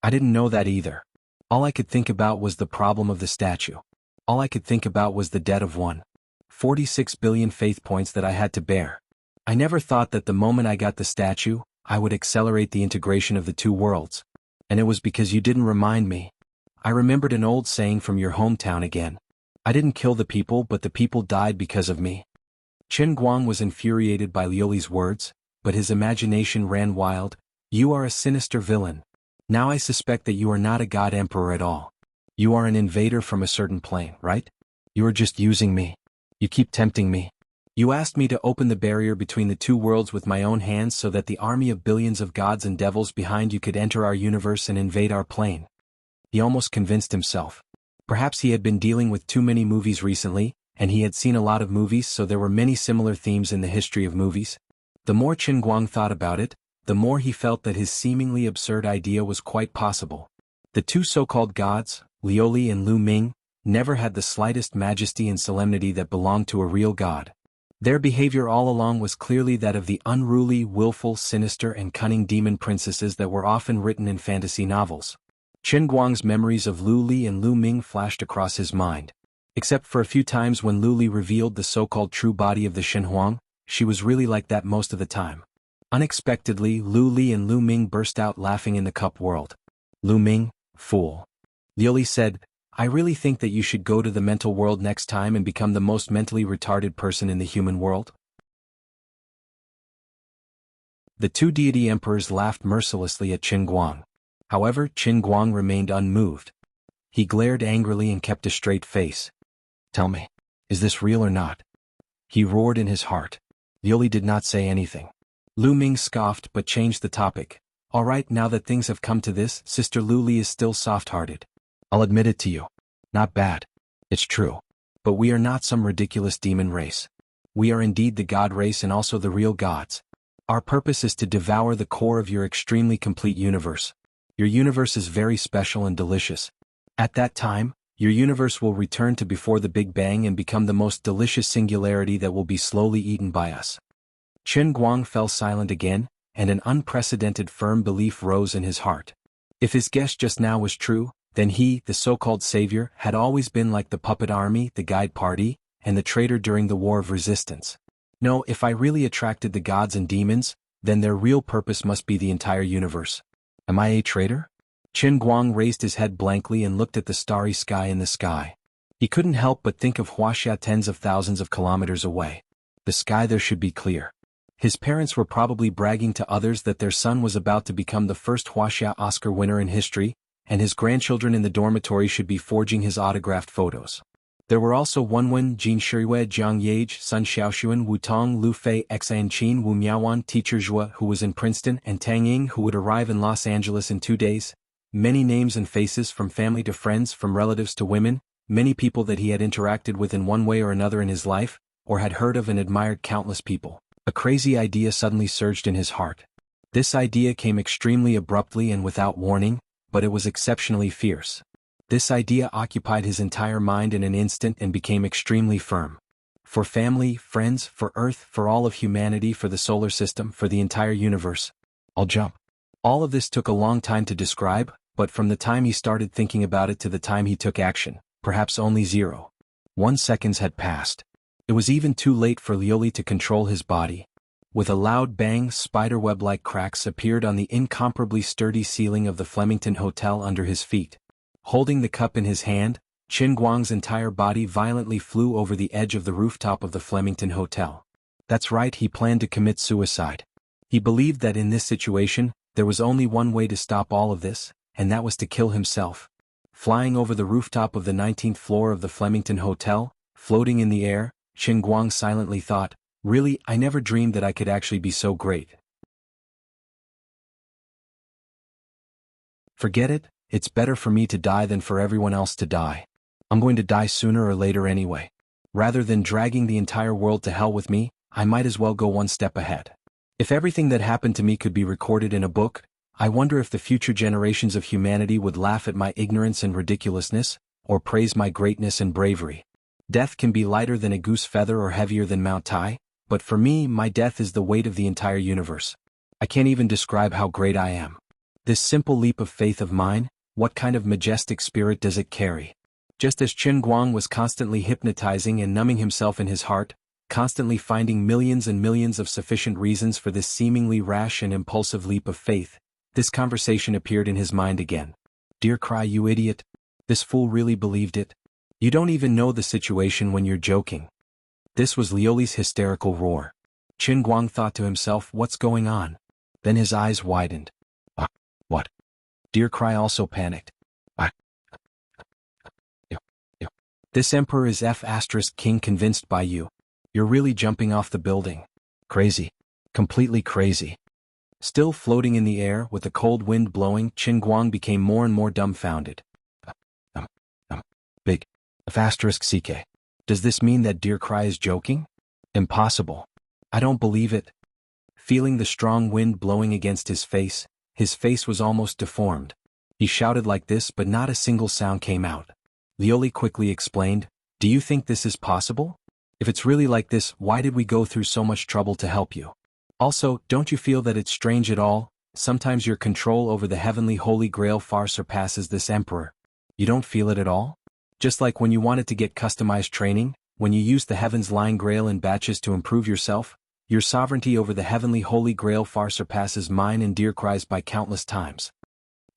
Speaker 1: I didn't know that either. All I could think about was the problem of the statue. All I could think about was the debt of 1.46 billion faith points that I had to bear. I never thought that the moment I got the statue, I would accelerate the integration of the two worlds. And it was because you didn't remind me. I remembered an old saying from your hometown again. I didn't kill the people, but the people died because of me. Qin Guang was infuriated by Lioli's words, but his imagination ran wild. You are a sinister villain. Now I suspect that you are not a god emperor at all. You are an invader from a certain plane, right? You are just using me. You keep tempting me. You asked me to open the barrier between the two worlds with my own hands so that the army of billions of gods and devils behind you could enter our universe and invade our plane. He almost convinced himself. Perhaps he had been dealing with too many movies recently, and he had seen a lot of movies, so there were many similar themes in the history of movies. The more Qin Guang thought about it, the more he felt that his seemingly absurd idea was quite possible. The two so-called gods, Liuli and Lu Ming, never had the slightest majesty and solemnity that belonged to a real god. Their behavior all along was clearly that of the unruly, willful, sinister and cunning demon princesses that were often written in fantasy novels. Qin Guang's memories of Lu Li and Lu Ming flashed across his mind. Except for a few times when Lu Li revealed the so-called true body of the Xinhuang, she was really like that most of the time. Unexpectedly, Lu Li and Lu Ming burst out laughing in the cup world. Lu Ming, fool. Liu Li said, I really think that you should go to the mental world next time and become the most mentally retarded person in the human world. The two deity emperors laughed mercilessly at Qin Guang. However, Qin Guang remained unmoved. He glared angrily and kept a straight face. Tell me, is this real or not? He roared in his heart. Liu Li did not say anything. Lu Ming scoffed but changed the topic. All right, now that things have come to this, Sister Lu Li is still soft-hearted. I'll admit it to you. Not bad. It's true. But we are not some ridiculous demon race. We are indeed the god race and also the real gods. Our purpose is to devour the core of your extremely complete universe. Your universe is very special and delicious. At that time, your universe will return to before the Big Bang and become the most delicious singularity that will be slowly eaten by us. Qin Guang fell silent again, and an unprecedented firm belief rose in his heart. If his guess just now was true, then he, the so-called savior, had always been like the puppet army, the guide party, and the traitor during the War of Resistance. No, if I really attracted the gods and demons, then their real purpose must be the entire universe. Am I a traitor? Qin Guang raised his head blankly and looked at the starry sky in the sky. He couldn't help but think of Wuxia tens of thousands of kilometers away. The sky there should be clear. His parents were probably bragging to others that their son was about to become the first Wuxia Oscar winner in history, and his grandchildren in the dormitory should be forging his autographed photos. There were also Wenwen, Jin Shirue, Jiang Yage, Sun Xiaoxuan, Wu Tong, Lu Fei, Xan Qin, Wu Miaowan, Teacher Zhua, who was in Princeton, and Tang Ying, who would arrive in Los Angeles in 2 days. Many names and faces, from family to friends, from relatives to women, many people that he had interacted with in one way or another in his life, or had heard of and admired countless people. A crazy idea suddenly surged in his heart. This idea came extremely abruptly and without warning, but it was exceptionally fierce. This idea occupied his entire mind in an instant and became extremely firm. For family, friends, for Earth, for all of humanity, for the solar system, for the entire universe. I'll jump. All of this took a long time to describe, but from the time he started thinking about it to the time he took action, perhaps only 0.1 seconds had passed. It was even too late for Liu Li to control his body. With a loud bang, spiderweb-like cracks appeared on the incomparably sturdy ceiling of the Flemington Hotel under his feet. Holding the cup in his hand, Qin Guang's entire body violently flew over the edge of the rooftop of the Flemington Hotel. That's right, he planned to commit suicide. He believed that in this situation, there was only one way to stop all of this, and that was to kill himself. Flying over the rooftop of the 19th floor of the Flemington Hotel, floating in the air, Qin Guang silently thought, really, I never dreamed that I could actually be so great. Forget it, it's better for me to die than for everyone else to die. I'm going to die sooner or later anyway. Rather than dragging the entire world to hell with me, I might as well go one step ahead. If everything that happened to me could be recorded in a book, I wonder if the future generations of humanity would laugh at my ignorance and ridiculousness, or praise my greatness and bravery. Death can be lighter than a goose feather or heavier than Mount Tai, but for me, my death is the weight of the entire universe. I can't even describe how great I am. This simple leap of faith of mine, what kind of majestic spirit does it carry? Just as Qin Guang was constantly hypnotizing and numbing himself in his heart, constantly finding millions and millions of sufficient reasons for this seemingly rash and impulsive leap of faith, this conversation appeared in his mind again. Dear Cry, you idiot. This fool really believed it. You don't even know the situation when you're joking. This was Liu Li's hysterical roar. Qin Guang thought to himself, what's going on? Then his eyes widened. What? Dear Cry also panicked. This emperor is King convinced by you. You're really jumping off the building. Crazy. Completely crazy. Still floating in the air with the cold wind blowing, Qin Guang became more and more dumbfounded. Big. *CK. Does this mean that Dear Cry is joking? Impossible. I don't believe it. Feeling the strong wind blowing against his face was almost deformed. He shouted like this, but not a single sound came out. Lioli quickly explained, "Do you think this is possible? If it's really like this, why did we go through so much trouble to help you? Also, don't you feel that it's strange at all? Sometimes your control over the heavenly Holy Grail far surpasses this emperor. You don't feel it at all? Just like when you wanted to get customized training, when you used the Heaven's Line Grail in batches to improve yourself, your sovereignty over the heavenly Holy Grail far surpasses mine and Dear Cry's by countless times."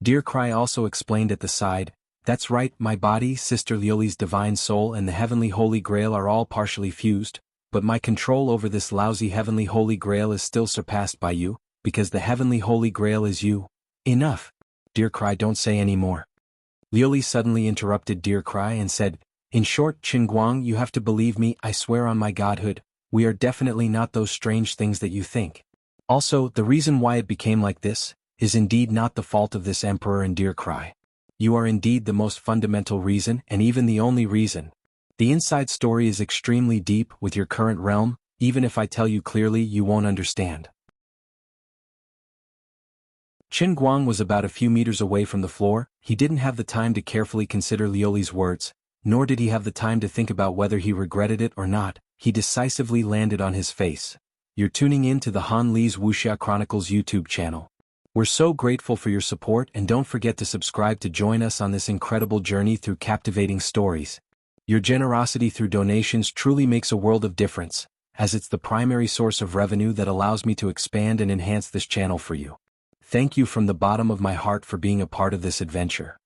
Speaker 1: Dear Cry also explained at the side, "That's right, my body, Sister Lioli's divine soul and the heavenly Holy Grail are all partially fused, but my control over this lousy heavenly Holy Grail is still surpassed by you, because the heavenly Holy Grail is you." "Enough. Dear Cry, don't say any more." Lioli suddenly interrupted Dear Cry and said, "In short, Qinguang, you have to believe me, I swear on my godhood, we are definitely not those strange things that you think. Also, the reason why it became like this is indeed not the fault of this emperor and Dear Cry. You are indeed the most fundamental reason and even the only reason. The inside story is extremely deep with your current realm, even if I tell you clearly you won't understand." Qin Guang was about a few meters away from the floor. He didn't have the time to carefully consider Lioli's words, nor did he have the time to think about whether he regretted it or not. He decisively landed on his face. "You're tuning in to the Han Li's Wuxia Chronicles YouTube channel. We're so grateful for your support, and don't forget to subscribe to join us on this incredible journey through captivating stories. Your generosity through donations truly makes a world of difference, as it's the primary source of revenue that allows me to expand and enhance this channel for you. Thank you from the bottom of my heart for being a part of this adventure."